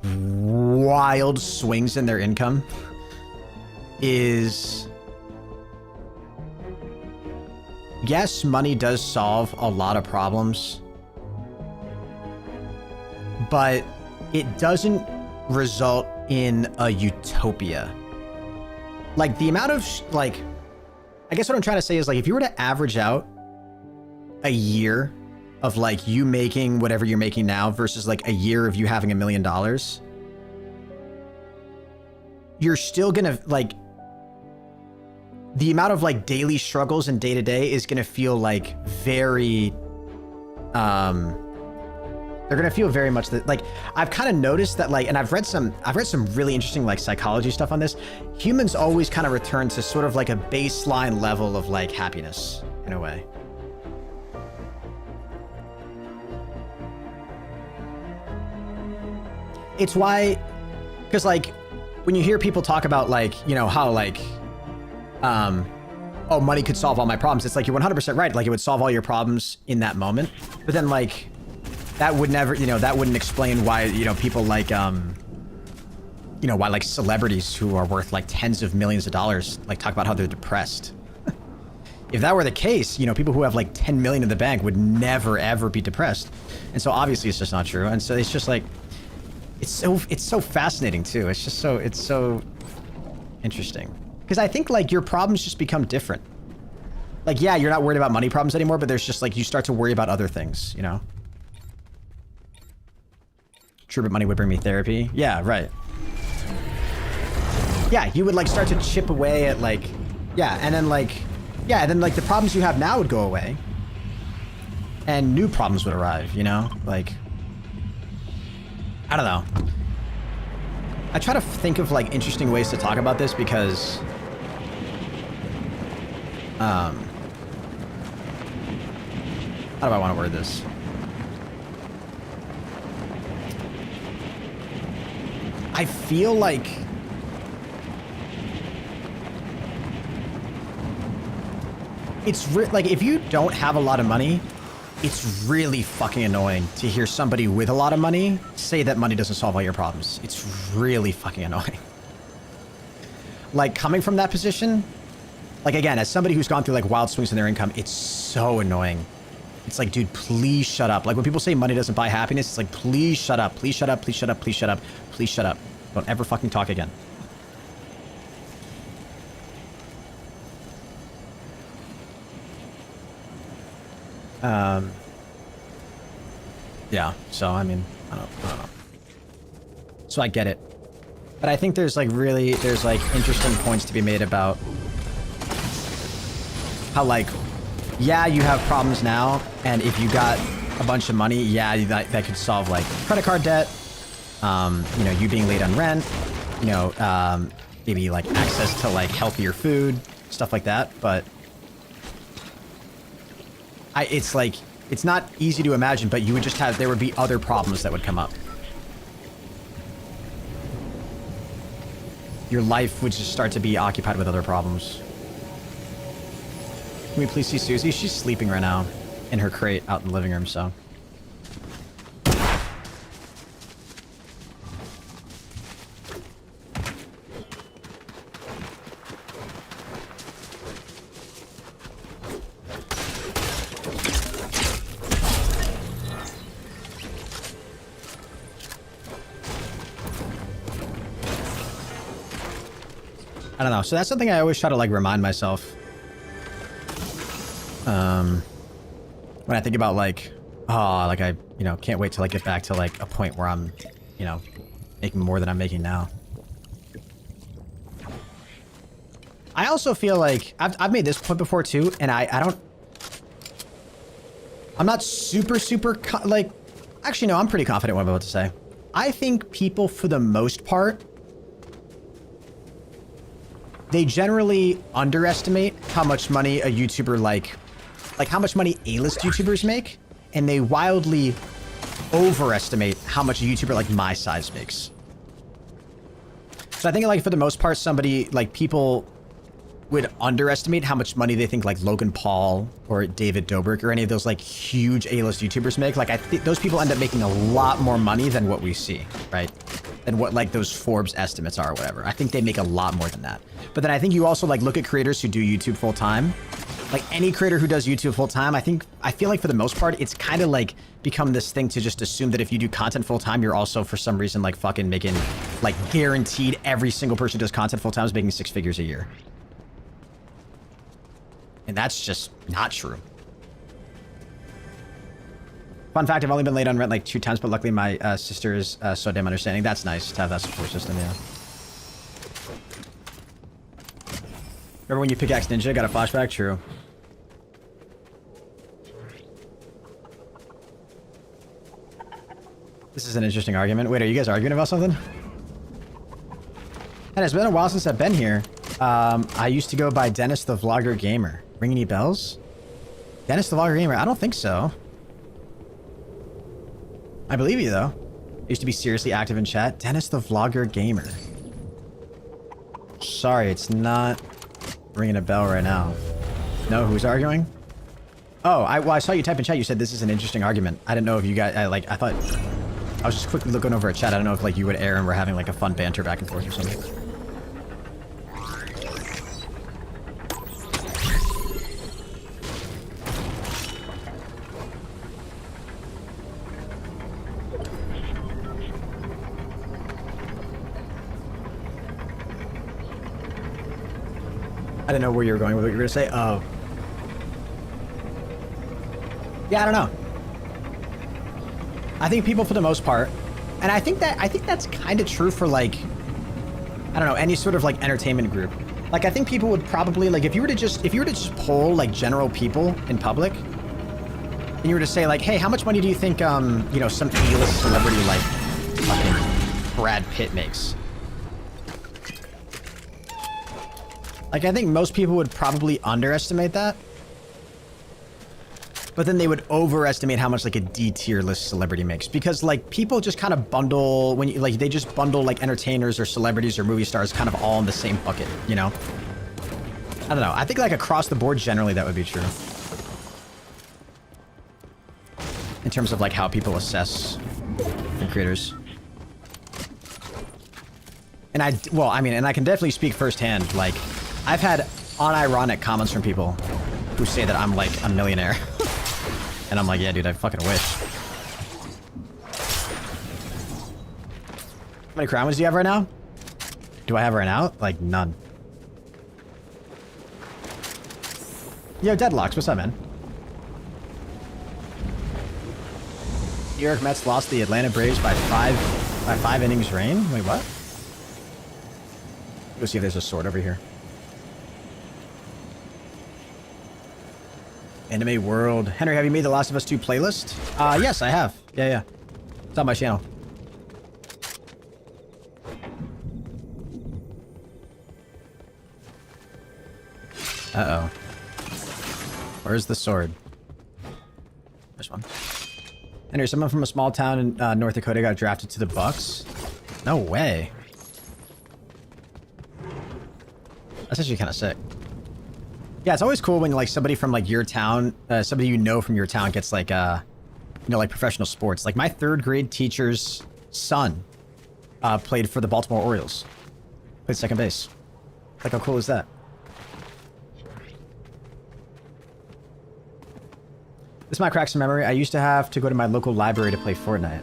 wild swings in their income, is yes, money does solve a lot of problems, but it doesn't result in a utopia. Like the amount of like, I guess what I'm trying to say is like, if you were to average out a year of like you making whatever you're making now versus like a year of you having $1 million, you're still gonna like, the amount of like daily struggles and day to day is gonna feel like very, they're gonna feel very much that like, I've kind of noticed that like, and I've read some really interesting like psychology stuff on this. Humans always kind of return to sort of like a baseline level of like happiness in a way. It's why, because like when you hear people talk about like, you know, how like, oh, money could solve all my problems. It's like, you're 100% right. Like it would solve all your problems in that moment. But then like, that would never, you know, that wouldn't explain why, you know, people like, you know, why like celebrities who are worth like tens of millions of dollars, like talk about how they're depressed. If that were the case, you know, people who have like 10 million in the bank would never, ever be depressed. And so obviously it's just not true. And so it's just like, it's so fascinating too. It's so interesting. Because I think like your problems just become different. Like, yeah, you're not worried about money problems anymore, but there's just like, you start to worry about other things, you know? True, but money would bring me therapy. Yeah, right. Yeah, you would like start to chip away at like, yeah, and then like, yeah, and then like the problems you have now would go away. And new problems would arrive, you know? Like, I don't know. I try to think of like interesting ways to talk about this because how do I want to word this? I feel like it's like if you don't have a lot of money, it's really fucking annoying to hear somebody with a lot of money say that money doesn't solve all your problems. It's really fucking annoying. Like coming from that position, like again, as somebody who's gone through like wild swings in their income, it's so annoying. It's like, dude, please shut up. Like when people say money doesn't buy happiness, it's like, please shut up, please shut up, please shut up, please shut up, please shut up. Don't ever fucking talk again. Yeah, so I mean, I don't know. So I get it. But I think there's like interesting points to be made about how like, yeah, you have problems now, and if you got a bunch of money, yeah, that could solve like credit card debt, you know, you being late on rent, you know, maybe like access to like healthier food, stuff like that, but it's like, it's not easy to imagine, but you would just have, there would be other problems that would come up. Your life would just start to be occupied with other problems. Can we please see Susie? She's sleeping right now in her crate out in the living room, so. I don't know. So that's something I always try to like remind myself. When I think about like, oh, like I, you know, can't wait till I get back to like a point where I'm, you know, making more than I'm making now. I also feel like I've made this point before too, and I'm not super like, actually no, I'm pretty confident what I'm about to say. I think people, for the most part, they generally underestimate how much money a YouTuber like how much money A-list YouTubers make, and they wildly overestimate how much a YouTuber like my size makes. So I think like for the most part, people would underestimate how much money they think like Logan Paul or David Dobrik or any of those like huge A-list YouTubers make. Like I think those people end up making a lot more money than what we see, right? Than what like those Forbes estimates are or whatever. I think they make a lot more than that. But then I think you also like look at creators who do YouTube full time. Like any creator who does YouTube full time, I feel like for the most part, it's kind of like become this thing to just assume that if you do content full time, you're also for some reason like fucking making like guaranteed every single person who does content full time is making 6 figures a year. And that's just not true. Fun fact, I've only been late on rent like 2 times, but luckily my sister is so damn understanding. That's nice to have that support system, yeah. Remember when you pickaxe Ninja? Got a flashback? True. This is an interesting argument. Wait, are you guys arguing about something? And it's been a while since I've been here. I used to go by Dennis the Vlogger Gamer. Ring any bells? Dennis the Vlogger Gamer? I don't think so. I believe you, though. I used to be seriously active in chat. Dennis the Vlogger Gamer. Sorry, it's not ringing a bell right now. No, who's arguing? Oh, I saw you type in chat. You said this is an interesting argument. I didn't know if you guys... I thought... I was just quickly looking over at chat. I don't know if like you and Aaron were having like a fun banter back and forth or something. I didn't know where you were going with what you were going to say. Oh. Yeah, I don't know. I think people for the most part, and I think that's kind of true for like, I don't know, any sort of like entertainment group. Like I think people would probably like if you were to just poll like general people in public, and you were to say like, hey, how much money do you think you know, some A-list celebrity like fucking Brad Pitt makes? Like, I think most people would probably underestimate that. But then they would overestimate how much, like, a D-tier list celebrity makes. Because, like, people just kind of bundle... when you, like, they just bundle, like, entertainers or celebrities or movie stars kind of all in the same bucket, you know? I don't know. I think, like, across the board, generally, that would be true. In terms of, like, how people assess the creators. And well, I mean, and I can definitely speak firsthand, like... I've had unironic comments from people who say that I'm like a millionaire. And I'm like, yeah, dude, I fucking wish. How many crown wins do you have right now? Do I have right now? Like, none. Yo, Deadlocks, what's up, man? New York Mets lost the Atlanta Braves by five innings rain? Wait, what? Go see if there's a sword over here. Anime World. Henry, have you made the Last of Us 2 playlist? Yes, I have. Yeah. It's on my channel. Uh-oh. Where's the sword? There's one. Henry, someone from a small town in North Dakota got drafted to the Bucks? No way. That's actually kind of sick. Yeah, it's always cool when like somebody from like your town, somebody you know from your town gets like, you know, like professional sports. Like my 3rd grade teacher's son played for the Baltimore Orioles. Played second base. Like how cool is that? This might crack some memory. I used to have to go to my local library to play Fortnite.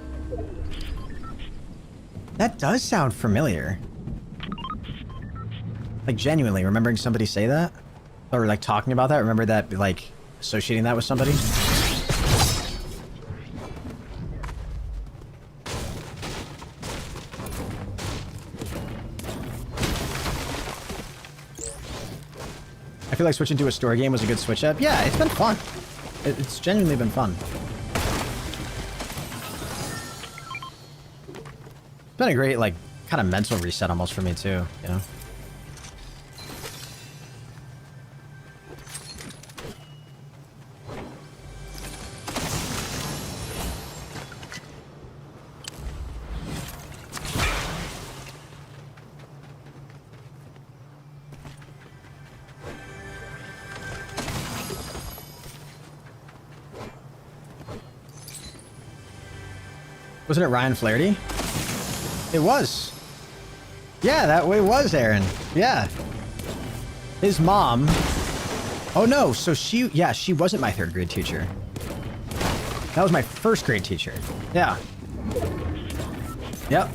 That does sound familiar. Like genuinely remembering somebody say that? Or like talking about that? Remember that, like, associating that with somebody? I feel like switching to a story game was a good switch up. Yeah, it's been fun. It's genuinely been fun. been a great, like, kind of mental reset almost for me too, you know? Wasn't it Ryan Flaherty? It was. Yeah, that way was Aaron. Yeah. His mom. Oh no, so she wasn't my 3rd grade teacher. That was my 1st grade teacher. Yeah. Yep.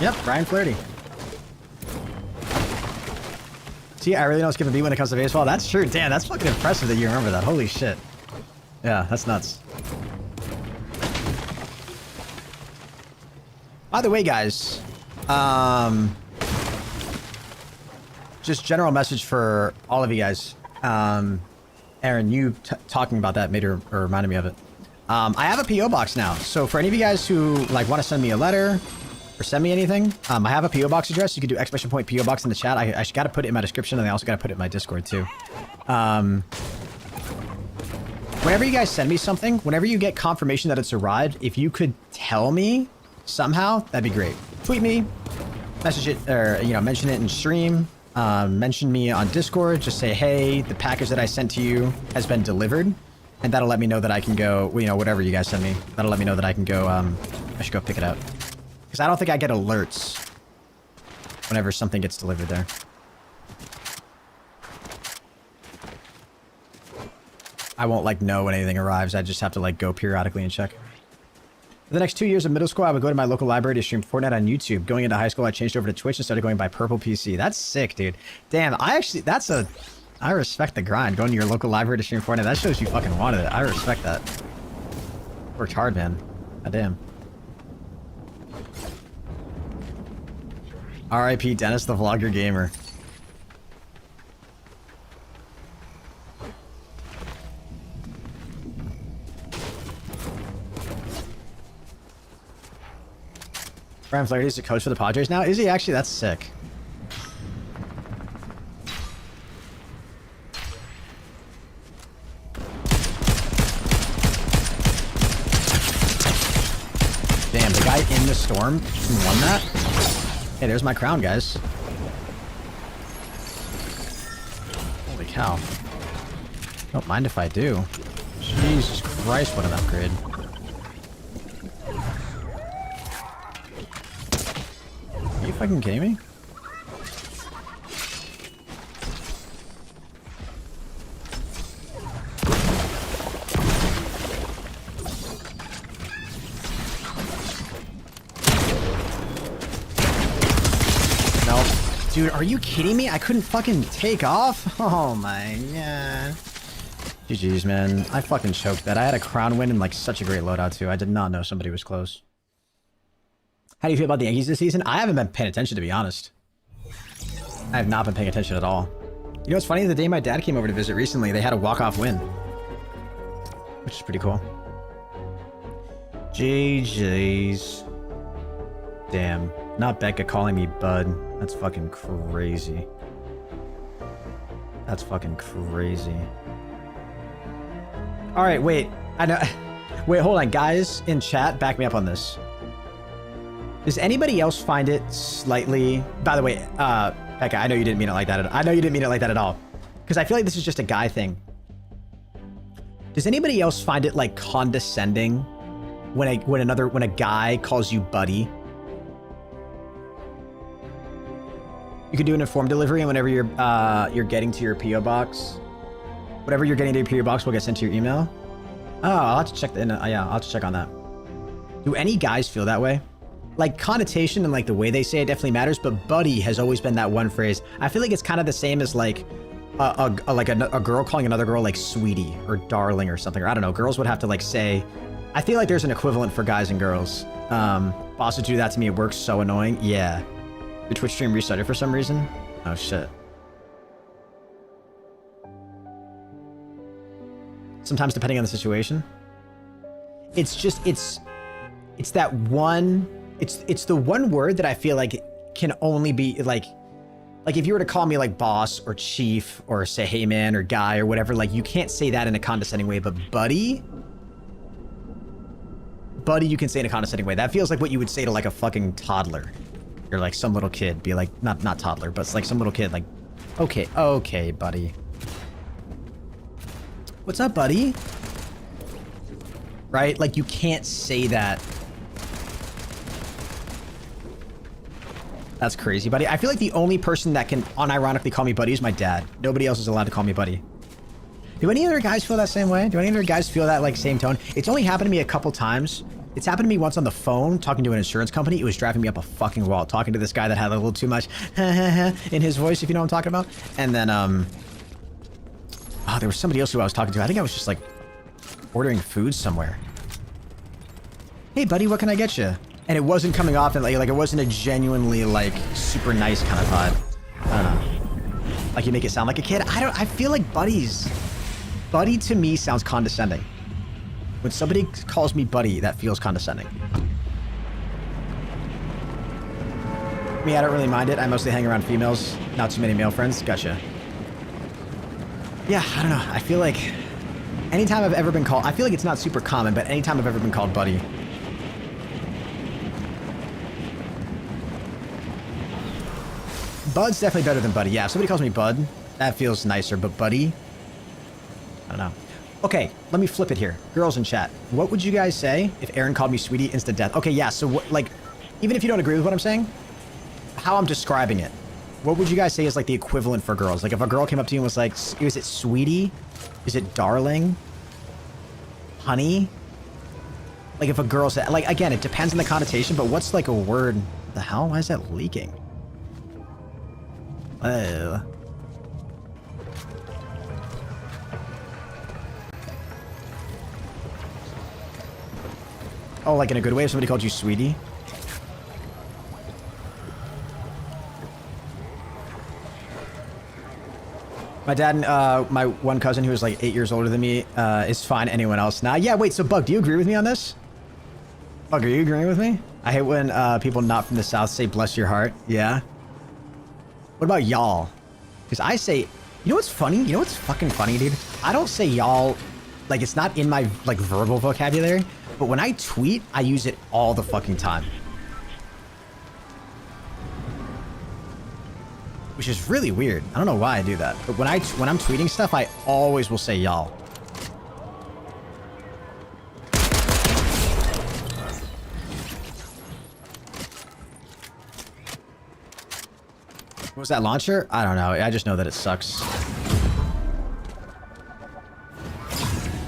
Yep, Ryan Flaherty. See, I really don't skip a beat when it comes to baseball. That's true. Damn, that's fucking impressive that you remember that. Holy shit. Yeah, that's nuts. By the way, guys, just general message for all of you guys. Aaron, you talking about that made her or reminded me of it. I have a PO box now, so for any of you guys who like want to send me a letter or send me anything, I have a PO box address. You can do !PO box in the chat. I got to put it in my description, and I also got to put it in my Discord too. Whenever you guys send me something, whenever you get confirmation that it's arrived, if you could tell me somehow, that'd be great. Tweet me, message it, or mention it in stream. Mention me on Discord. Just say, hey, the package that I sent to you has been delivered, and that'll let me know that I can go. Whatever you guys send me, that'll let me know that I can go. I should go pick it up. Because I don't think I get alerts whenever something gets delivered there. I won't, like, know when anything arrives. I just have to, like, go periodically and check. For the next 2 years of middle school, I would go to my local library to stream Fortnite on YouTube. Going into high school, I changed over to Twitch and started going by Purple PC. That's sick, dude. Damn, I respect the grind. Going to your local library to stream Fortnite. That shows you fucking wanted it. I respect that. Worked hard, man. God damn. R.I.P. Dennis the Vlogger Gamer. Ryan Flaherty's the coach for the Padres now? Is he actually? That's sick. Damn, the guy in the storm won that? Hey, there's my crown, guys. Holy cow. Don't mind if I do. Jesus Christ, what an upgrade. Are you fucking kidding me? Nope. Dude, are you kidding me? I couldn't fucking take off? Oh my god. GG's, man. I fucking choked that. I had a crown win and like such a great loadout too. I did not know somebody was close. How do you feel about the Yankees this season? I haven't been paying attention, to be honest. I have not been paying attention at all. You know what's funny? The day my dad came over to visit recently, they had a walk-off win. Which is pretty cool. GG's. Damn. Not Becca calling me bud. That's fucking crazy. That's fucking crazy. Alright, wait. I know. Wait, hold on. Guys in chat, back me up on this. Does anybody else find it slightly... By the way, Becca, I know you didn't mean it like that. I know you didn't mean it like that at all. Because I feel like this is just a guy thing. Does anybody else find it, like, condescending when a guy calls you buddy? You can do an informed delivery, and whenever you're getting to your PO box, whatever you're getting to your PO box will get sent to your email. Oh, I'll have to check yeah, I'll have to check on that. Do any guys feel that way? Like, connotation and like the way they say it definitely matters, but buddy has always been that one phrase. I feel like it's kind of the same as like a girl calling another girl like sweetie or darling or something. Or I don't know. Girls would have to like say. I feel like there's an equivalent for guys and girls. Boss would do that to me. It works so annoying. Yeah. Your Twitch stream restarted for some reason. Oh shit. Sometimes depending on the situation. it's just, it's that one, it's the one word that I feel like can only be like if you were to call me like boss or chief or say hey man or guy or whatever, like you can't say that in a condescending way, but buddy, you can say in a condescending way. That feels like what you would say to like a fucking toddler or like some little kid. Be like, not toddler, but it's like some little kid, like, okay, buddy. What's up, buddy? Right? Like you can't say that. That's crazy, buddy. I feel like the only person that can unironically call me buddy is my dad. Nobody else is allowed to call me buddy. Do any other guys feel that same way? Do any other guys feel that like same tone? It's only happened to me a couple times. It's happened to me once on the phone talking to an insurance company. It was driving me up a fucking wall talking to this guy that had a little too much in his voice, if you know what I'm talking about. And then, there was somebody else who I was talking to. I think I was just like ordering food somewhere. Hey buddy, what can I get you? And it wasn't coming off and like it wasn't a genuinely like super nice kind of vibe. I don't know. Like you make it sound like a kid. I feel like buddy to me sounds condescending. When somebody calls me buddy, that feels condescending. Me, I don't really mind it. I mostly hang around females, not too many male friends. Gotcha. Yeah, I don't know. I feel like anytime I've ever been called, I feel like it's not super common, but anytime I've ever been called buddy. Bud's definitely better than buddy. Yeah, if somebody calls me bud, that feels nicer, but buddy, I don't know. Okay, let me flip it here. Girls in chat, what would you guys say if Aaron called me sweetie instant death? Okay, yeah, so what, like, even if you don't agree with what I'm saying, how I'm describing it, what would you guys say is like the equivalent for girls? Like if a girl came up to you and was like, is it sweetie? Is it darling? Honey? Like if a girl said, like, again, it depends on the connotation, but what's like a word? What the hell? Why is that leaking? Oh, like in a good way if somebody called you sweetie? My dad and my one cousin who was like 8 years older than me is fine. Anyone else? Nah. Yeah, wait, so Bug, do you agree with me on this? Bug, are you agreeing with me? I hate when people not from the South say bless your heart. Yeah. What about y'all? Because I say, you know what's funny? You know what's fucking funny, dude? I don't say y'all, like it's not in my like verbal vocabulary, but when I tweet, I use it all the fucking time. Which is really weird. I don't know why I do that. But when I'm tweeting stuff, I always will say y'all. What was that launcher? I don't know. I just know that it sucks.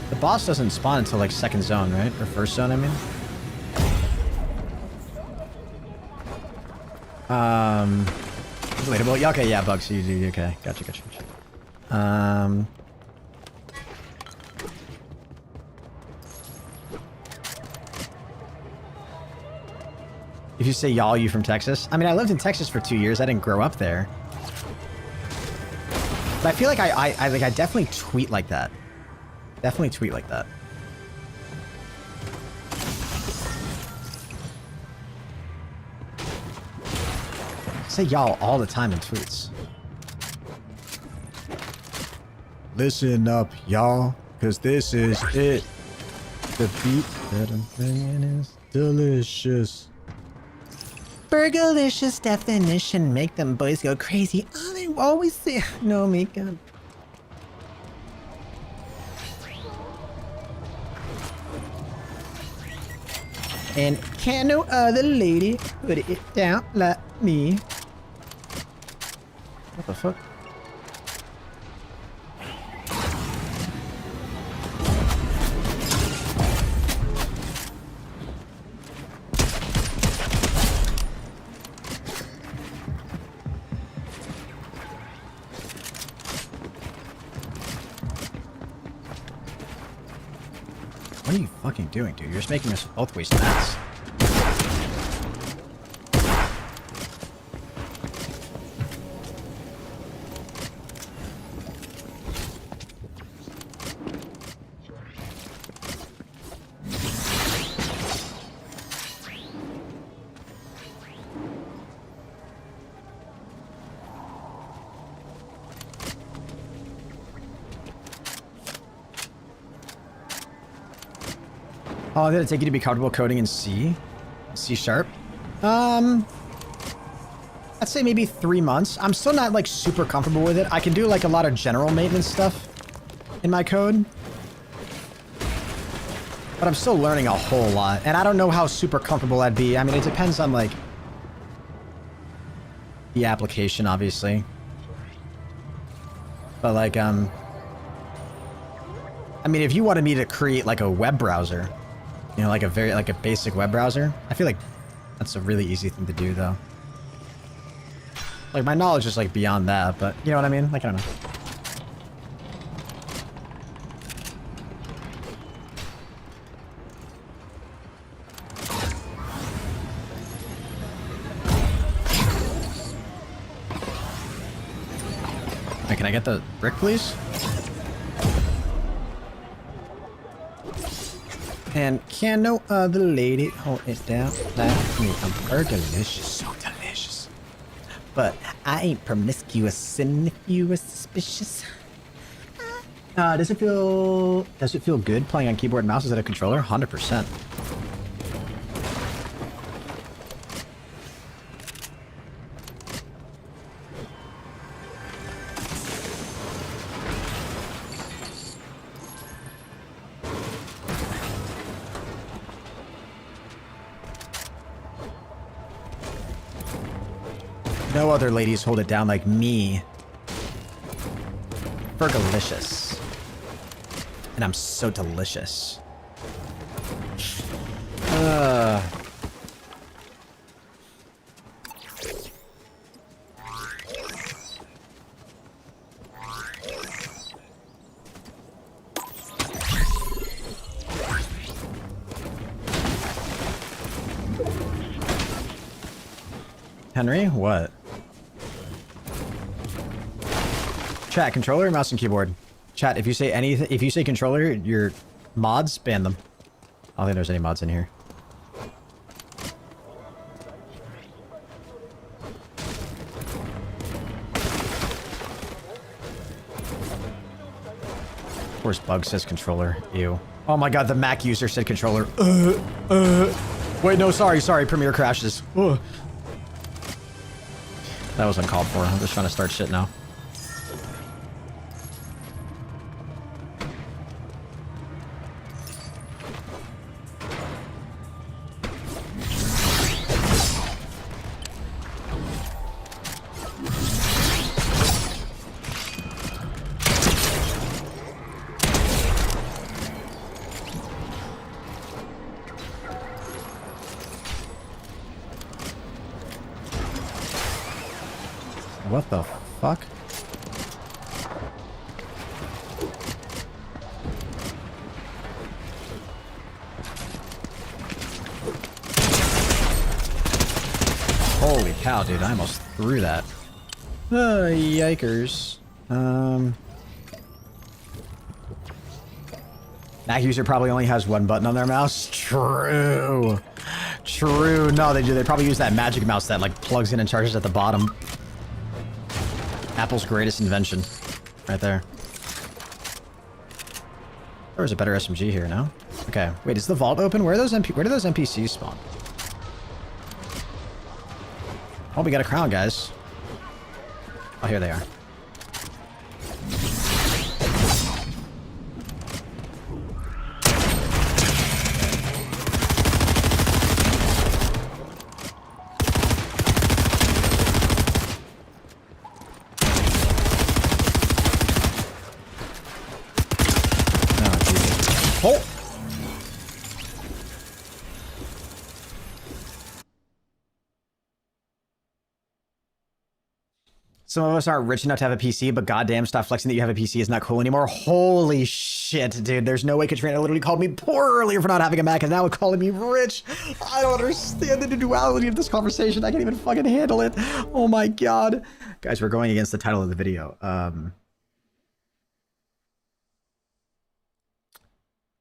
The boss doesn't spawn until like second zone, right? Or first zone, I mean. Relatable. Yeah, okay, yeah, Bugs. Okay, gotcha. If you say y'all, you from Texas? I mean, I lived in Texas for 2 years. I didn't grow up there. But I feel like I definitely tweet like that. Definitely tweet like that. I say y'all all the time in tweets. Listen up, y'all, because this is it. The beat that I'm bringing is delicious. Burgerlicious definition make them boys go crazy. Oh, they always say no makeup. And can no other lady put it down like me? What the fuck? What are you fucking doing, dude? You're just making us both waste mats. How long did it take you to be comfortable coding in C? C sharp? I'd say maybe 3 months. I'm still not like super comfortable with it. I can do like a lot of general maintenance stuff in my code. But I'm still learning a whole lot. And I don't know how super comfortable I'd be. I mean, it depends on like the application, obviously. But like, I mean, if you wanted me to create like a web browser, you know, like a basic web browser, I feel like that's a really easy thing to do though. Like my knowledge is like beyond that, but you know what I mean? Like, I don't know. Hey, can I get the brick, please? And can no other lady hold it down like me? I'm delicious, so delicious. But I ain't promiscuous, and if you were suspicious. Does it feel good playing on keyboard and mouse instead of controller? 100%. No other ladies hold it down like me. Fergalicious. And I'm so delicious. Henry, what? Chat, controller, mouse, and keyboard. Chat, if you say anything, if you say controller, your mods, ban them. I don't think there's any mods in here. Of course, Bug says controller. Ew. Oh my god, the Mac user said controller. Wait, no, sorry, Premiere crashes. Ugh. That was uncalled for. I'm just trying to start shit now. What the fuck? Holy cow, dude, I almost threw that. Yikers. Mac user probably only has one button on their mouse. True. True. No, they do. They probably use that magic mouse that like plugs in and charges at the bottom. Apple's greatest invention. Right there. There was a better SMG here, no? Okay. Wait, is the vault open? Where do those NPCs spawn? Oh, we got a crown, guys. Oh, here they are. Oh! Some of us aren't rich enough to have a PC, but goddamn, stop flexing that you have a PC is not cool anymore. Holy shit, dude. There's no way Katrina literally called me poor earlier for not having a Mac, and now it's calling me rich. I don't understand the duality of this conversation. I can't even fucking handle it. Oh my god. Guys, we're going against the title of the video.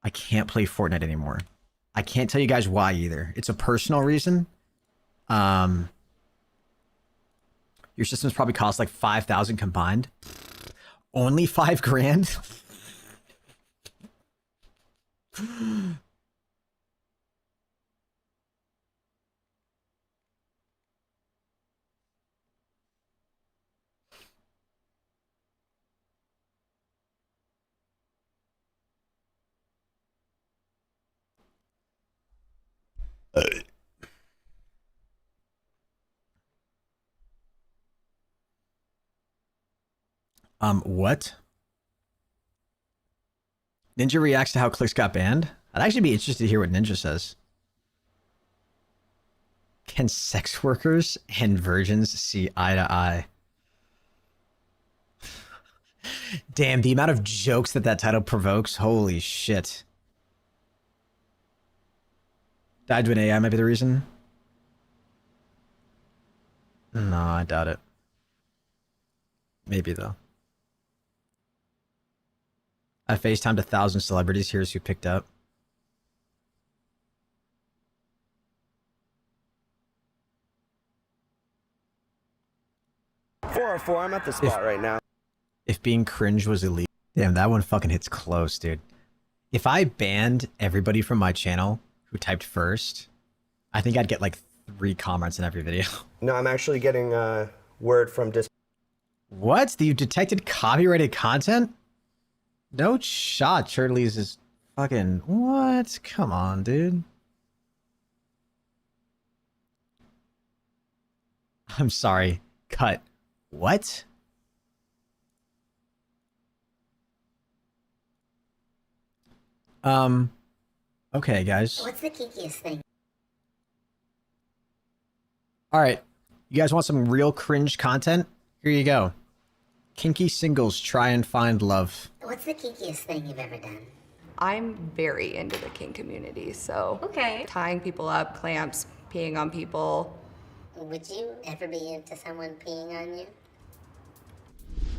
I can't play Fortnite anymore. I can't tell you guys why either. It's a personal reason. Your systems probably cost like 5,000 combined. Only 5 grand? What? Ninja reacts to how clicks got banned? I'd actually be interested to hear what Ninja says. Can sex workers and virgins see eye to eye? Damn, the amount of jokes that title provokes. Holy shit. Died to an AI might be the reason. No, I doubt it. Maybe though. I FaceTimed 1,000 celebrities. Here's who picked up. Four. I'm at the spot right now. If being cringe was illegal. Damn, that one fucking hits close, dude. If I banned everybody from my channel who typed first, I think I'd get like 3 comments in every video. No, I'm actually getting word from What? You detected copyrighted content? No shot. Shirley's is fucking... What? Come on, dude. I'm sorry. Cut. What? Okay, guys. What's the kinkiest thing? All right. You guys want some real cringe content? Here you go. Kinky singles try and find love. What's the kinkiest thing you've ever done? I'm very into the kink community, so Okay. tying people up, clamps, peeing on people. Would you ever be into someone peeing on you?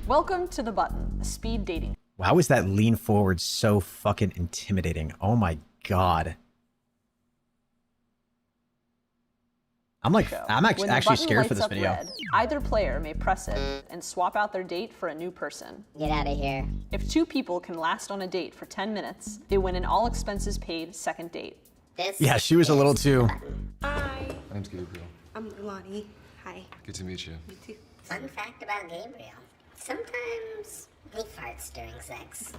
Welcome to The Button, a speed dating. How is that lean forward so fucking intimidating? Oh my god. I'm When the actually button scared for lights this up video. red, either player may press it and swap out their date for a new person. Get out of here. If 2 people can last on a date for 10 minutes, they win an all expenses paid second date. This Yeah, she was a little too... Hi, My name's Gabriel. I'm Lonnie. Hi. Good to meet you. You too. fun fact about Gabriel. Sometimes he farts during sex.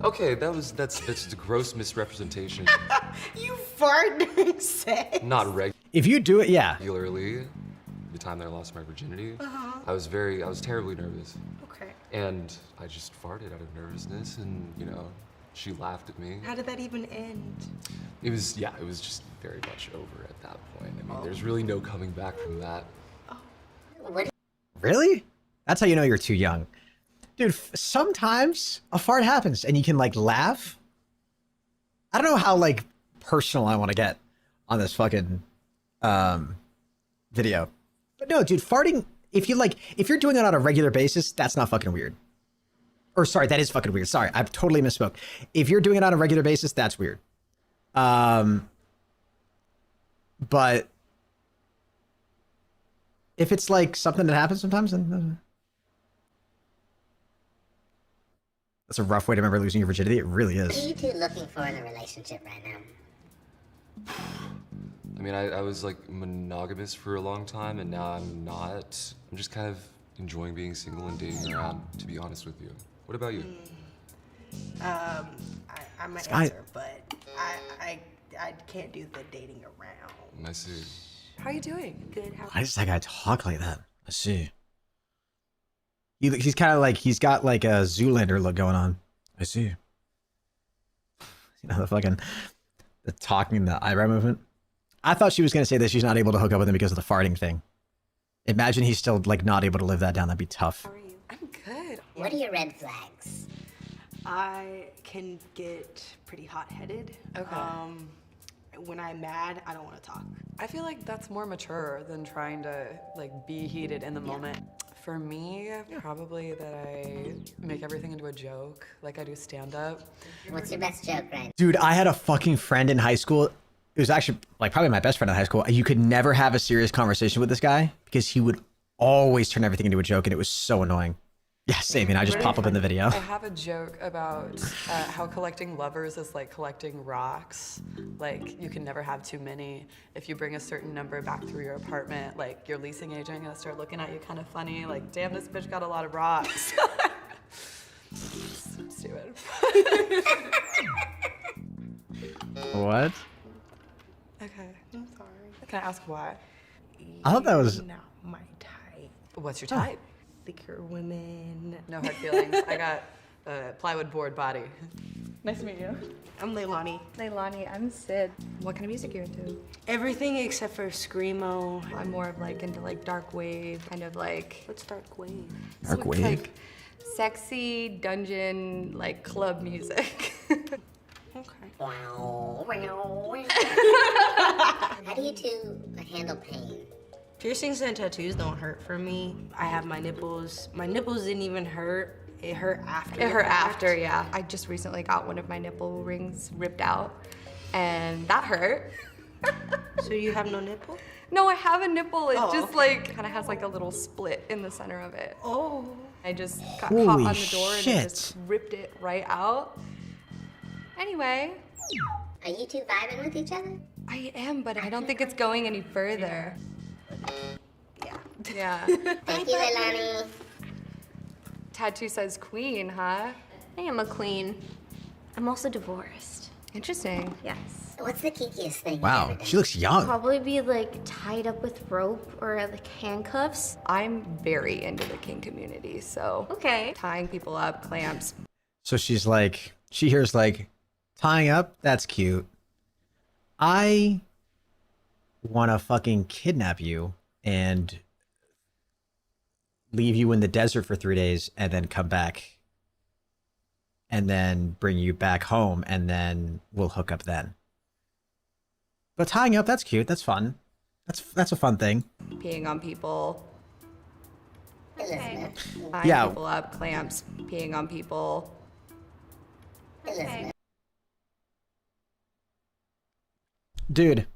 Okay, that's a gross misrepresentation. You fart during sex? Not If you do it, yeah. regularly. The time that I lost my virginity, I was terribly nervous. Okay. And I just farted out of nervousness, and you know, she laughed at me. How did that even end? It was just very much over at that point. I mean, there's really no coming back from that. What? Really? That's how you know you're too young. Dude, sometimes a fart happens and you can like laugh. I don't know how like personal I want to get on this fucking video. But no, dude, farting, if you're doing it on a regular basis, that's not fucking weird. Or sorry, that is fucking weird. Sorry, I've totally misspoke. If you're doing it on a regular basis, that's weird. But if it's like something that happens sometimes, then that's a rough way to remember losing your virginity. It really What are is. you two looking for in a relationship right now? I mean, I was like monogamous for a long time, and now I'm not. I'm just kind of enjoying being single and dating around, to be honest with you. What about you? I'm an guy- answer, but I can't do the dating around. I see. How are you doing? Good. How? Why does that guy talk like that? Let's see. He's kind of like, he's got like a Zoolander look going on. I see. You know, the talking, the eyebrow movement. I thought she was going to say that she's not able to hook up with him because of the farting thing. Imagine he's still like not able to live that down. That'd be tough. How are you? I'm good. What are your red flags? I can get pretty hot-headed. Okay. When I'm mad, I don't want to talk. I feel like that's more mature than trying to like be heated in the moment. For me, probably that I make everything into a joke, like I do stand-up. What's your best joke, right? Dude, I had a fucking friend in high school. It was actually like probably my best friend in high school. You could never have a serious conversation with this guy because he would always turn everything into a joke, and it was so annoying. Yeah, same. And I just pop up in the video. I have a joke about how collecting lovers is like collecting rocks. Like, you can never have too many. If you bring a certain number back through your apartment, like, your leasing agent gonna start looking at you kind of funny. Like, damn, this bitch got a lot of rocks. Stupid. What? Okay. I'm sorry. Can I ask why? I thought that was... Not my type. What's your type? thicker women. No hard feelings. I got a plywood board body. Nice to meet you. I'm Leilani. Leilani, I'm Sid. What kind of music are you into? Everything except for screamo. I'm more of like into like dark wave, kind of like, what's dark wave? Dark wave? Like sexy dungeon, like club music. Okay. Wow. How do you two handle pain? Piercings and tattoos don't hurt for me. I have my nipples. My nipples didn't even hurt. It hurt after. It hurt after, yeah. I just recently got one of my nipple rings ripped out, and that hurt. So you have no nipple? No, I have a nipple. It Oh, just okay. like kind of has like a little split in the center of it. Oh. I just got Holy caught on the door and shit. it just ripped it right out. Anyway, Are you two vibing with each other? I am, but I don't think it's going any further. Yeah. Thank you, Leilani. Tattoo says queen, huh? I am a queen. I'm also divorced. Interesting. Yes. What's the kinkiest thing you've Wow, ever done? she looks young. Probably be like tied up with rope or like handcuffs. I'm very into the king community, so Okay. tying people up, clamps. So she's like, she hears like, tying up? That's cute. I want to fucking kidnap you and leave you in the desert for 3 days and then come back and then bring you back home and then we'll hook up then. But tying up, that's cute. That's fun. That's a fun thing. Peeing on people, Elizabeth. tying Yeah. people up, clamps, peeing on people. Elizabeth. Dude.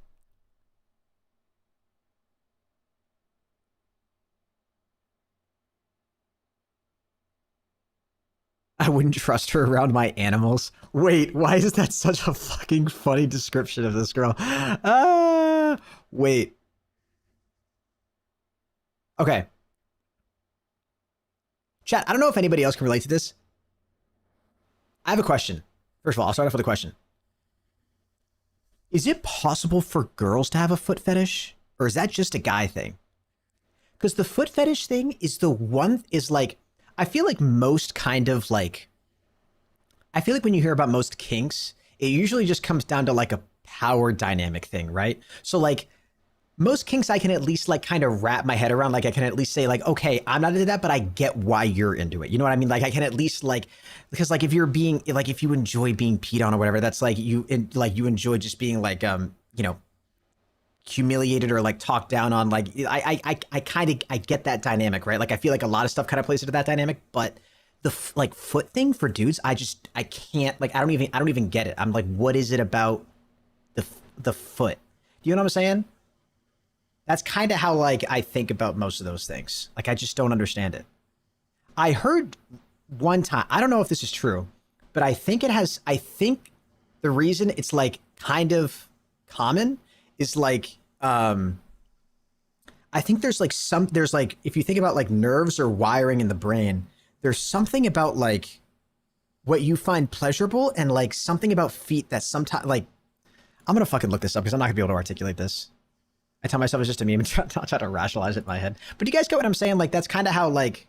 I wouldn't trust her around my animals. Wait, why is that such a fucking funny description of this girl? Wait. Okay. Chat, I don't know if anybody else can relate to this. I have a question. First of all, I'll start off with a question. Is it possible for girls to have a foot fetish? Or is that just a guy thing? Because the foot fetish thing is the one, is like, I feel like most kind of like, I feel like when you hear about most kinks, it usually just comes down to like a power dynamic thing, right? So like, most kinks I can at least like kind of wrap my head around. Like I can at least say like, okay, I'm not into that, but I get why you're into it. You know what I mean? Like I can at least like, because like if you're being like, if you enjoy being peed on or whatever, that's like you enjoy just being like, you know, humiliated or like talked down on. Like I kind of, I get that dynamic, right? Like I feel like a lot of stuff kind of plays into that dynamic, but the like foot thing for dudes, I can't, like, I don't even get it. I'm like, what is it about the foot? You know what I'm saying? That's kind of how like I think about most of those things. Like I just don't understand it. I heard one time, I don't know if this is true, but I think the reason it's like kind of common is like I think there's like if you think about like nerves or wiring in the brain, there's something about like what you find pleasurable and like something about feet that sometimes like I'm gonna fucking look this up because I'm not gonna be able to articulate this. I tell myself it's just a meme and try to rationalize it in my head. But do you guys get what I'm saying? Like that's kind of how like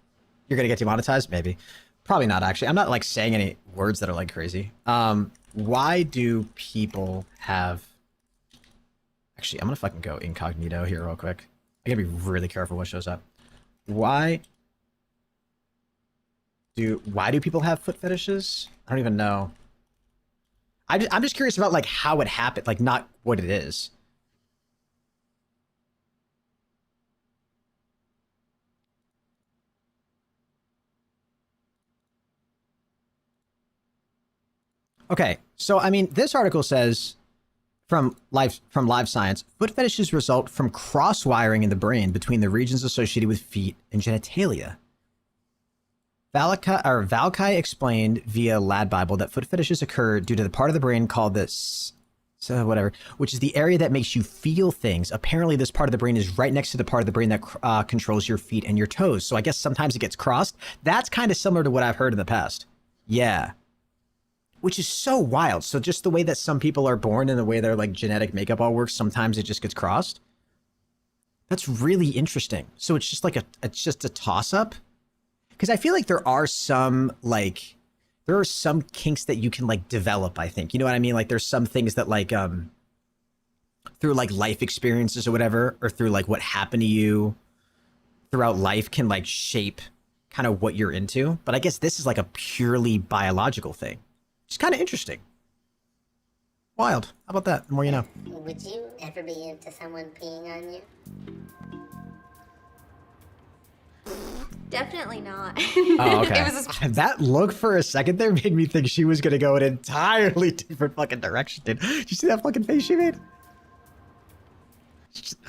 you're gonna get demonetized? Maybe. Probably not actually. I'm not like saying any words that are like crazy. Why do people have actually I'm gonna fucking go incognito here real quick. I gotta be really careful what shows up. Why do people have foot fetishes? I don't even know. I'm just curious about like how it happened, like not what it is. Okay, so I mean, this article says from live science, foot fetishes result from cross wiring in the brain between the regions associated with feet and genitalia. Valkai explained via Lad Bible that foot fetishes occur due to the part of the brain called which is the area that makes you feel things. Apparently, this part of the brain is right next to the part of the brain that controls your feet and your toes. So I guess sometimes it gets crossed. That's kind of similar to what I've heard in the past. Yeah. Which is so wild. So just the way that some people are born and the way their like genetic makeup all works, sometimes it just gets crossed. That's really interesting. So it's just like it's just a toss up. Because I feel like there are some kinks that you can like develop, I think. You know what I mean? Like there's some things that like through like life experiences or whatever, or through like what happened to you throughout life can like shape kind of what you're into. But I guess this is like a purely biological thing. It's kind of interesting. Wild. How about that? The more you know. Would you ever be into someone peeing on you? Definitely not. Oh, okay. That look for a second there made me think she was gonna go in an entirely different fucking direction, dude. Did you see that fucking face she made?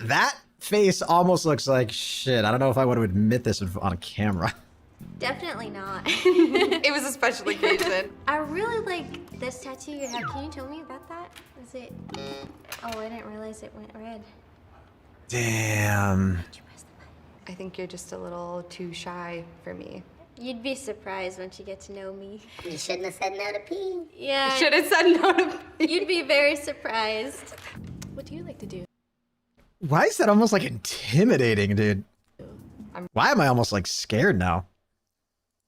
That face almost looks like shit. I don't know if I want to admit this on camera. Definitely not. It was a special occasion. I really like this tattoo you have. Can you tell me about that? Is it... Oh, I didn't realize it went red. Damn. I think you're just a little too shy for me. You'd be surprised once you get to know me. You shouldn't have said no to pee. Yeah. Should have said no to me. You'd be very surprised. What do you like to do? Why is that almost like intimidating, dude? Why am I almost like scared now?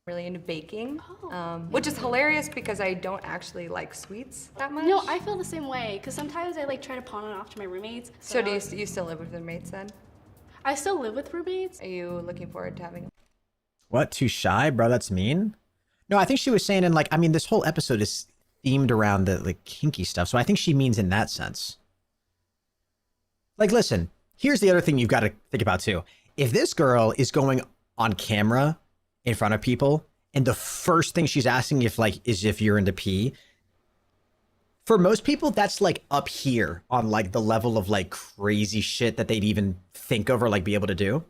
Really into baking, which is hilarious because I don't actually like sweets that much. No, I feel the same way because sometimes I like try to pawn it off to my roommates. So do you still live with roommates then? I still live with roommates. Are you looking forward to having? What? Too shy, bro? That's mean. No, I think she was saying in like, I mean, this whole episode is themed around the like kinky stuff, so I think she means in that sense. Like, listen, here's the other thing you've got to think about too. If this girl is going on camera in front of people, and the first thing she's asking is if you're into pee, for most people, that's like up here on like the level of like crazy shit that they'd even think of or like be able to do.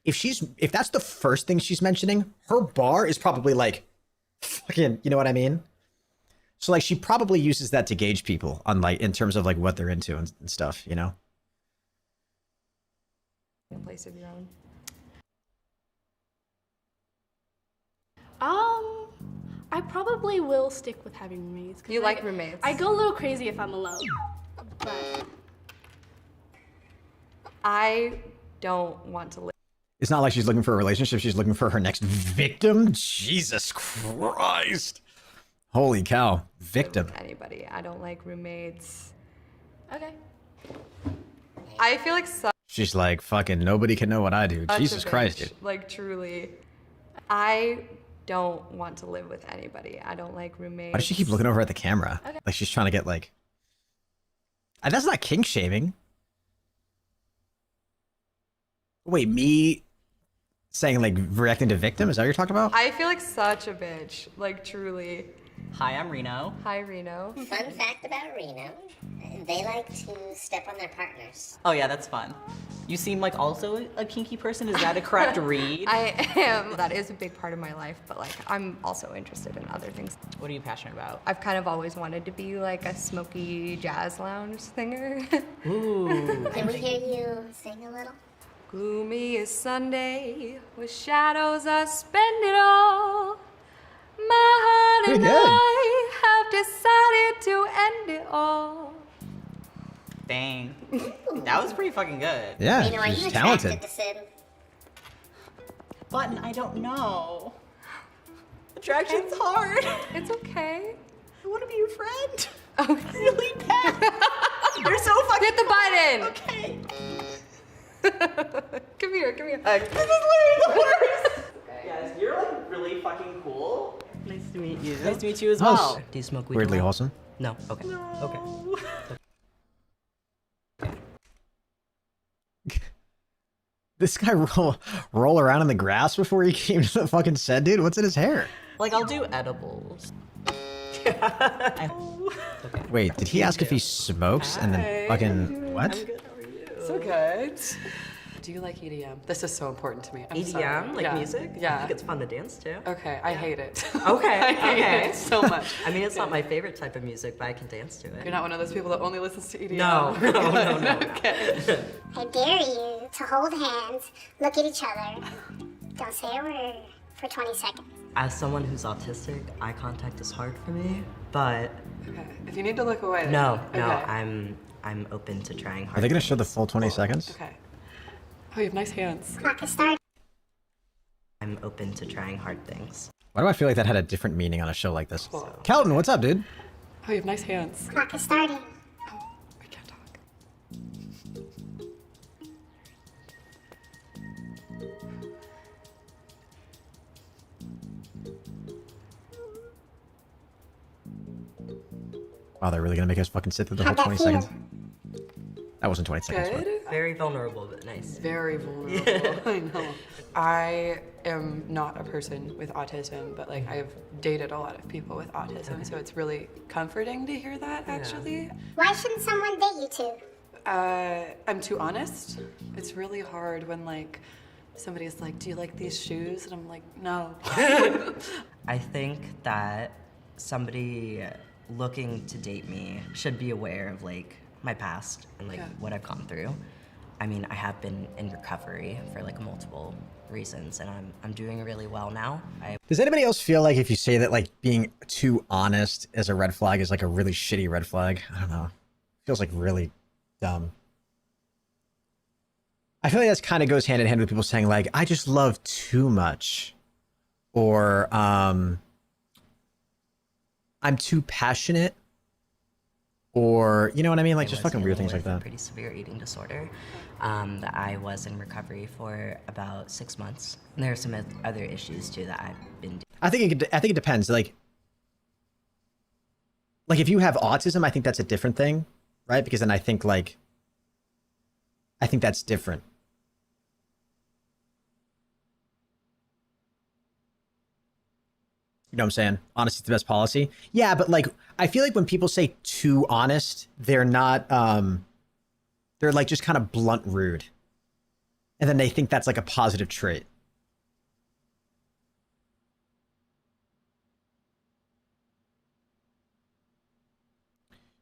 If that's the first thing she's mentioning, her bar is probably like fucking, you know what I mean? So like she probably uses that to gauge people on like in terms of like what they're into and stuff, you know? A place of your own. I probably will stick with having roommates. You like roommates? I go a little crazy if I'm alone. But I don't want to live. It's not like she's looking for a relationship. She's looking for her next victim. Jesus Christ. Holy cow. Victim. With anybody. I don't like roommates. okay. I feel like She's like, fucking nobody can know what I do. such Jesus a Christ, bitch. dude. Like truly. I don't want to live with anybody. I don't like roommates. Why does she keep looking over at the camera? Okay. Like she's trying to get like... That's not kink shaming. Wait, me saying like reacting to victim? Is that what you're talking about? I feel like such a bitch. Like truly. Hi, I'm Reno. Hi, Reno. Fun fact about Reno, they like to step on their partners. Oh yeah, that's fun. You seem like also a kinky person. Is that a correct read? I am. That is a big part of my life, but like I'm also interested in other things. What are you passionate about? I've kind of always wanted to be like a smoky jazz lounge singer. Ooh. Can we hear you sing a little? Gloomy is Sunday, with shadows I spend it all. My heart Pretty and good. I have decided to end it all. Dang. That was pretty fucking good. Yeah, Reno, are you she's attracted talented. to Sid? Button, I don't know. Attraction's hard. It's okay. I want to be your friend. Okay. Really bad. You're so fucking Hit the button. Okay. Come here, give me a hug. This is literally the worst. Guys, you're like really fucking cool. Nice to meet you. Nice to meet you as Oh, well. Do you smoke weed? Weirdly a lot? wholesome. No. Okay. Okay. This guy roll around in the grass before he came to the fucking set, dude. What's in his hair? Like, I'll do edibles. Wait, did he ask if he smokes and then fucking what? I'm good. How are you? So good. Do you like EDM? This is so important to me. I'm sorry. EDM, like Yeah. music? I Yeah. think it's fun to dance to. Okay, I hate it. Okay, I hate okay. it so much. I mean, it's not my favorite type of music, but I can dance to it. You're not one of those people that only listens to EDM. No, no. I Okay. dare you to hold hands, look at each other, don't say a word for 20 seconds. As someone who's autistic, eye contact is hard for me, but Okay. If you need to look away. no, then- okay. I'm open to trying hard. Are they gonna show the full 20 seconds? Okay. Oh, you have nice hands. Clock has started. I'm open to trying hard things. Why do I feel like that had a different meaning on a show like this? Cool. Kelton, what's up, dude? Oh, you have nice hands. Clock is starting. I can't talk. Wow, they're really gonna make us fucking sit through the whole How'd 20 that feel? seconds. That wasn't 20 seconds. Good. Very vulnerable, but nice. Very vulnerable. I know. I am not a person with autism, but like I've dated a lot of people with autism, so it's really comforting to hear that actually. Why shouldn't someone date you two? I'm too honest. It's really hard when like somebody's like, "Do you like these shoes?" and I'm like, "No." I think that somebody looking to date me should be aware of like my past and like what I've gone through. I mean, I have been in recovery for like multiple reasons, and I'm doing really well now. Does anybody else feel like if you say that like being too honest as a red flag is like a really shitty red flag? I don't know. Feels like really dumb. I feel like that kind of goes hand in hand with people saying like, I just love too much. Or I'm too passionate. Or, you know what I mean? Like just fucking weird things like that. Pretty severe eating disorder that I was in recovery for about 6 months. And there are some other issues too that I've been doing. I think it depends. Like if you have autism, I think that's a different thing, right? Because then I think that's different. You know what I'm saying? Honesty's the best policy. Yeah, but like, I feel like when people say too honest, they're not, they're like just kind of blunt rude. And then they think that's like a positive trait.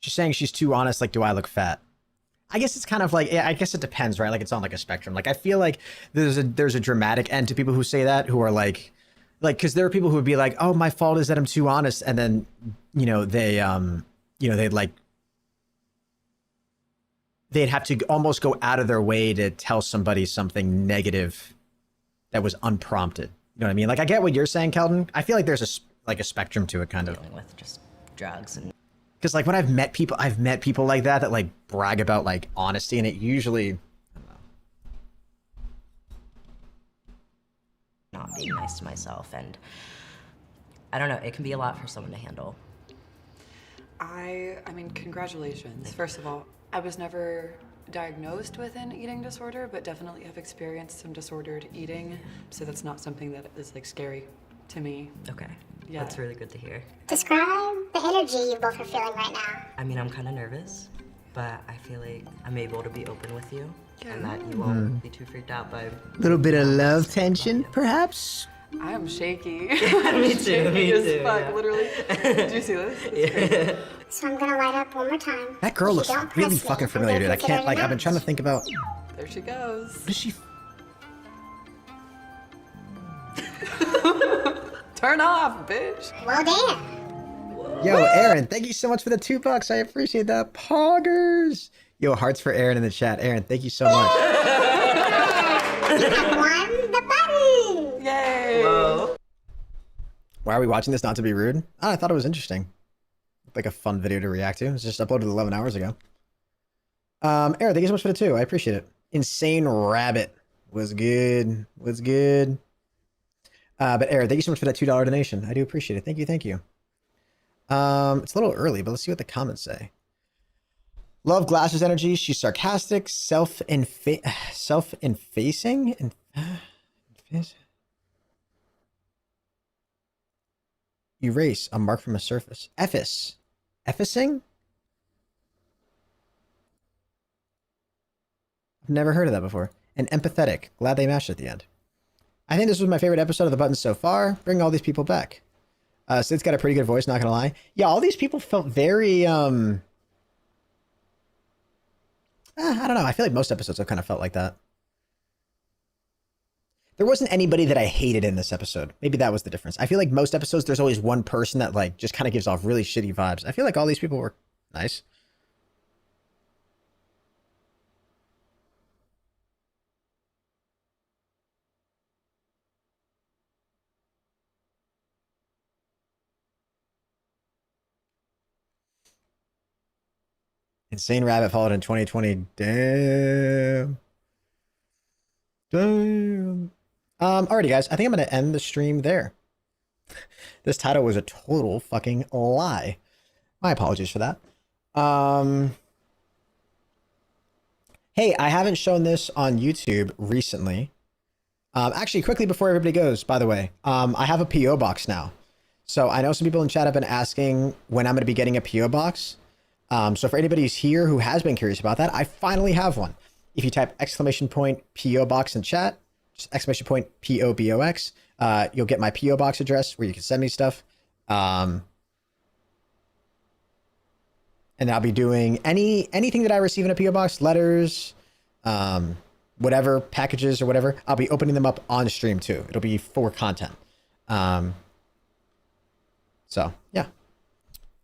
She's saying she's too honest, like, do I look fat? I guess it's kind of like, I guess it depends, right? Like it's on like a spectrum. Like I feel like there's a dramatic end to people who say that, who are like, because there are people who would be like, oh, my fault is that I'm too honest. And then, they'd have to almost go out of their way to tell somebody something negative that was unprompted. You know what I mean? Like, I get what you're saying, Kelton. I feel like there's a spectrum to it, kind of. Dealing with just drugs and. Because like when I've met people like that like brag about like honesty, and it usually. Not being nice to myself, and I don't know, it can be a lot for someone to handle. I mean, congratulations. First of all, I was never diagnosed with an eating disorder, but definitely have experienced some disordered eating, so that's not something that is like scary to me. Okay, yeah. That's really good to hear. Describe the energy you both are feeling right now. I mean, I'm kind of nervous, but I feel like I'm able to be open with you. And that you won't be too freaked out by... A little bit of love tension, perhaps? I am shaky. Me too, me as too. fuck, Yeah. Literally. Did you see this? It's So I'm gonna light up one more time. That girl If you looks don't really press me, fucking I'm familiar, gonna dude. I consider can't, it like, a I've been trying to match. think about... There she goes. What is she... Turn off, bitch. Well, damn. Yo, Aaron, thank you so much for the $2. I appreciate that. Poggers. Yo, hearts for Aaron in the chat. Aaron, thank you so much. You have won the button. Yay. Whoa. Why are we watching this? Not to be rude. Oh, I thought it was interesting. Like a fun video to react to. It was just uploaded 11 hours ago. Aaron, thank you so much for the 2. I appreciate it. Insane Rabbit was good. Was good. But Aaron, thank you so much for that $2 donation. I do appreciate it. Thank you. Thank you. It's a little early, but let's see what the comments say. Love Glasses energy. She's sarcastic, self-effacing, and erase a mark from a surface. Effacing? I've never heard of that before. And empathetic. Glad they mashed at the end. I think this was my favorite episode of the button so far. Bring all these people back. Sid's got a pretty good voice, not gonna lie. Yeah, all these people felt very I don't know. I feel like most episodes have kind of felt like that. There wasn't anybody that I hated in this episode. Maybe that was the difference. I feel like most episodes, there's always one person that like just kind of gives off really shitty vibes. I feel like all these people were nice. Insane Rabbit followed in 2020. Damn. Damn. Alrighty, guys. I think I'm going to end the stream there. This title was a total fucking lie. My apologies for that. Hey, I haven't shown this on YouTube recently. Actually, quickly before everybody goes, by the way, I have a PO box now. So I know some people in chat have been asking when I'm going to be getting a PO box. So for anybody who's here who has been curious about that, I finally have one. If you type exclamation point PO box in chat, just exclamation point POBOX, you'll get my PO box address where you can send me stuff. And I'll be doing anything that I receive in a PO box, letters, whatever, packages or whatever, I'll be opening them up on stream too. It'll be for content. So yeah.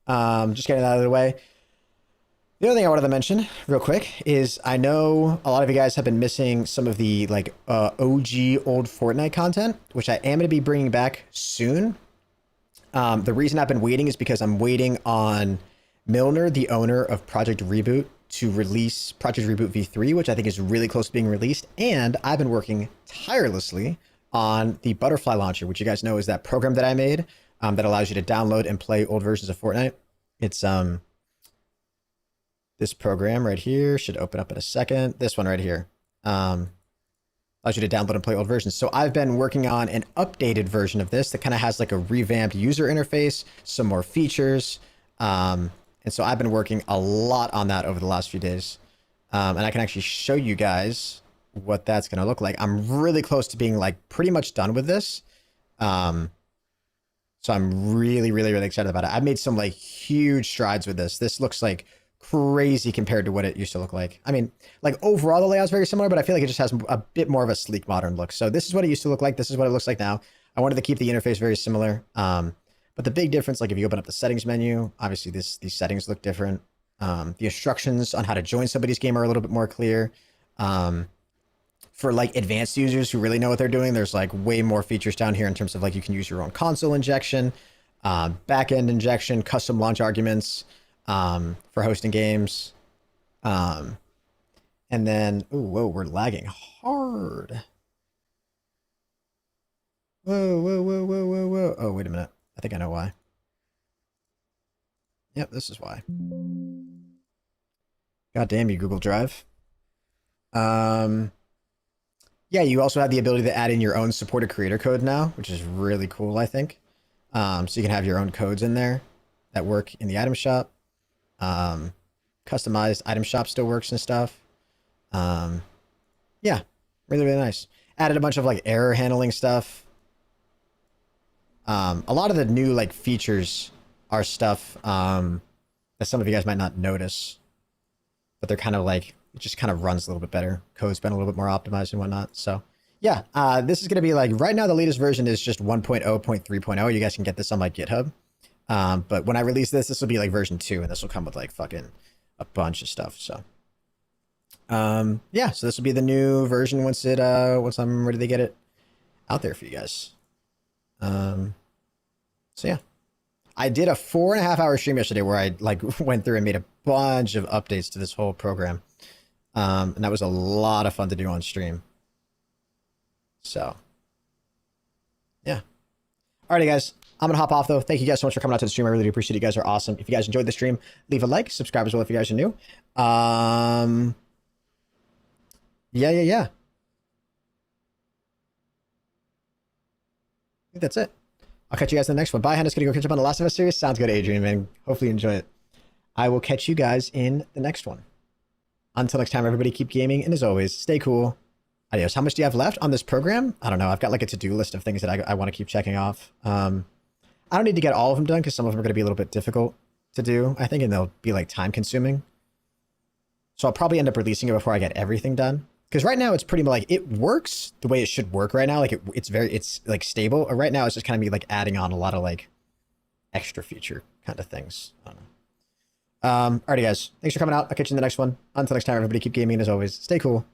Just getting that out of the way. The other thing I wanted to mention real quick is I know a lot of you guys have been missing some of the like OG old Fortnite content, which I am going to be bringing back soon. The reason I've been waiting is because I'm waiting on Milner, the owner of Project Reboot, to release Project Reboot V3, which I think is really close to being released. And I've been working tirelessly on the Butterfly Launcher, which you guys know is that program that I made that allows you to download and play old versions of Fortnite. It's this program right here should open up in a second. This one right here allows you to download and play old versions. So I've been working on an updated version of this that kind of has like a revamped user interface, some more features. And so I've been working a lot on that over the last few days. And I can actually show you guys what that's going to look like. I'm really close to being like pretty much done with this. So I'm really, really, really excited about it. I've made some like huge strides with this. This looks like crazy compared to what it used to look like. I mean, like overall the layout's very similar, but I feel like it just has a bit more of a sleek modern look. So this is what it used to look like. This is what it looks like now. I wanted to keep the interface very similar. But the big difference, like if you open up the settings menu, obviously these settings look different. The instructions on how to join somebody's game are a little bit more clear. For like advanced users who really know what they're doing, there's like way more features down here in terms of like you can use your own console injection, backend injection, custom launch arguments for hosting games. And then, ooh, whoa, we're lagging hard. Whoa, whoa, whoa, whoa, whoa, whoa. Oh, wait a minute. I think I know why. Yep, this is why. God damn you, Google Drive. Yeah, you also have the ability to add in your own supported creator code now, which is really cool, I think. So you can have your own codes in there that work in the item shop. Customized item shop still works and stuff. Yeah, really, really nice. Added a bunch of like error handling stuff. A lot of the new like features are stuff that some of you guys might not notice, but they're kind of like, it just kind of runs a little bit better. Code's been a little bit more optimized and whatnot. So yeah, this is going to be like, right now the latest version is just 1.0.3.0. You guys can get this on my GitHub. But when I release this, this will be like version 2, and this will come with like fucking a bunch of stuff. So yeah, so this will be the new version once I'm ready to get it out there for you guys. So yeah, I did a 4.5-hour stream yesterday where I like went through and made a bunch of updates to this whole program. And that was a lot of fun to do on stream. So yeah. Alrighty guys, I'm gonna hop off though. Thank you guys so much for coming out to the stream. I really do appreciate it. You guys are awesome. If you guys enjoyed the stream, leave a like, subscribe as well if you guys are new. Yeah. I think that's it. I'll catch you guys in the next one. Bye, Hannah's gonna go catch up on The Last of Us series. Sounds good, Adrian, man. Hopefully you enjoy it. I will catch you guys in the next one. Until next time, everybody keep gaming, and as always, stay cool. Adios. How much do you have left on this program? I don't know. I've got like a to-do list of things that I want to keep checking off. I don't need to get all of them done because some of them are going to be a little bit difficult to do, I think, and they'll be like time consuming. So I'll probably end up releasing it before I get everything done. Because right now it's pretty much like, it works the way it should work right now. Like it's like stable. Right now it's just kind of me like adding on a lot of like extra feature kind of things. I don't know. Alrighty guys, thanks for coming out. I'll catch you in the next one. Until next time, everybody keep gaming, and as always, stay cool.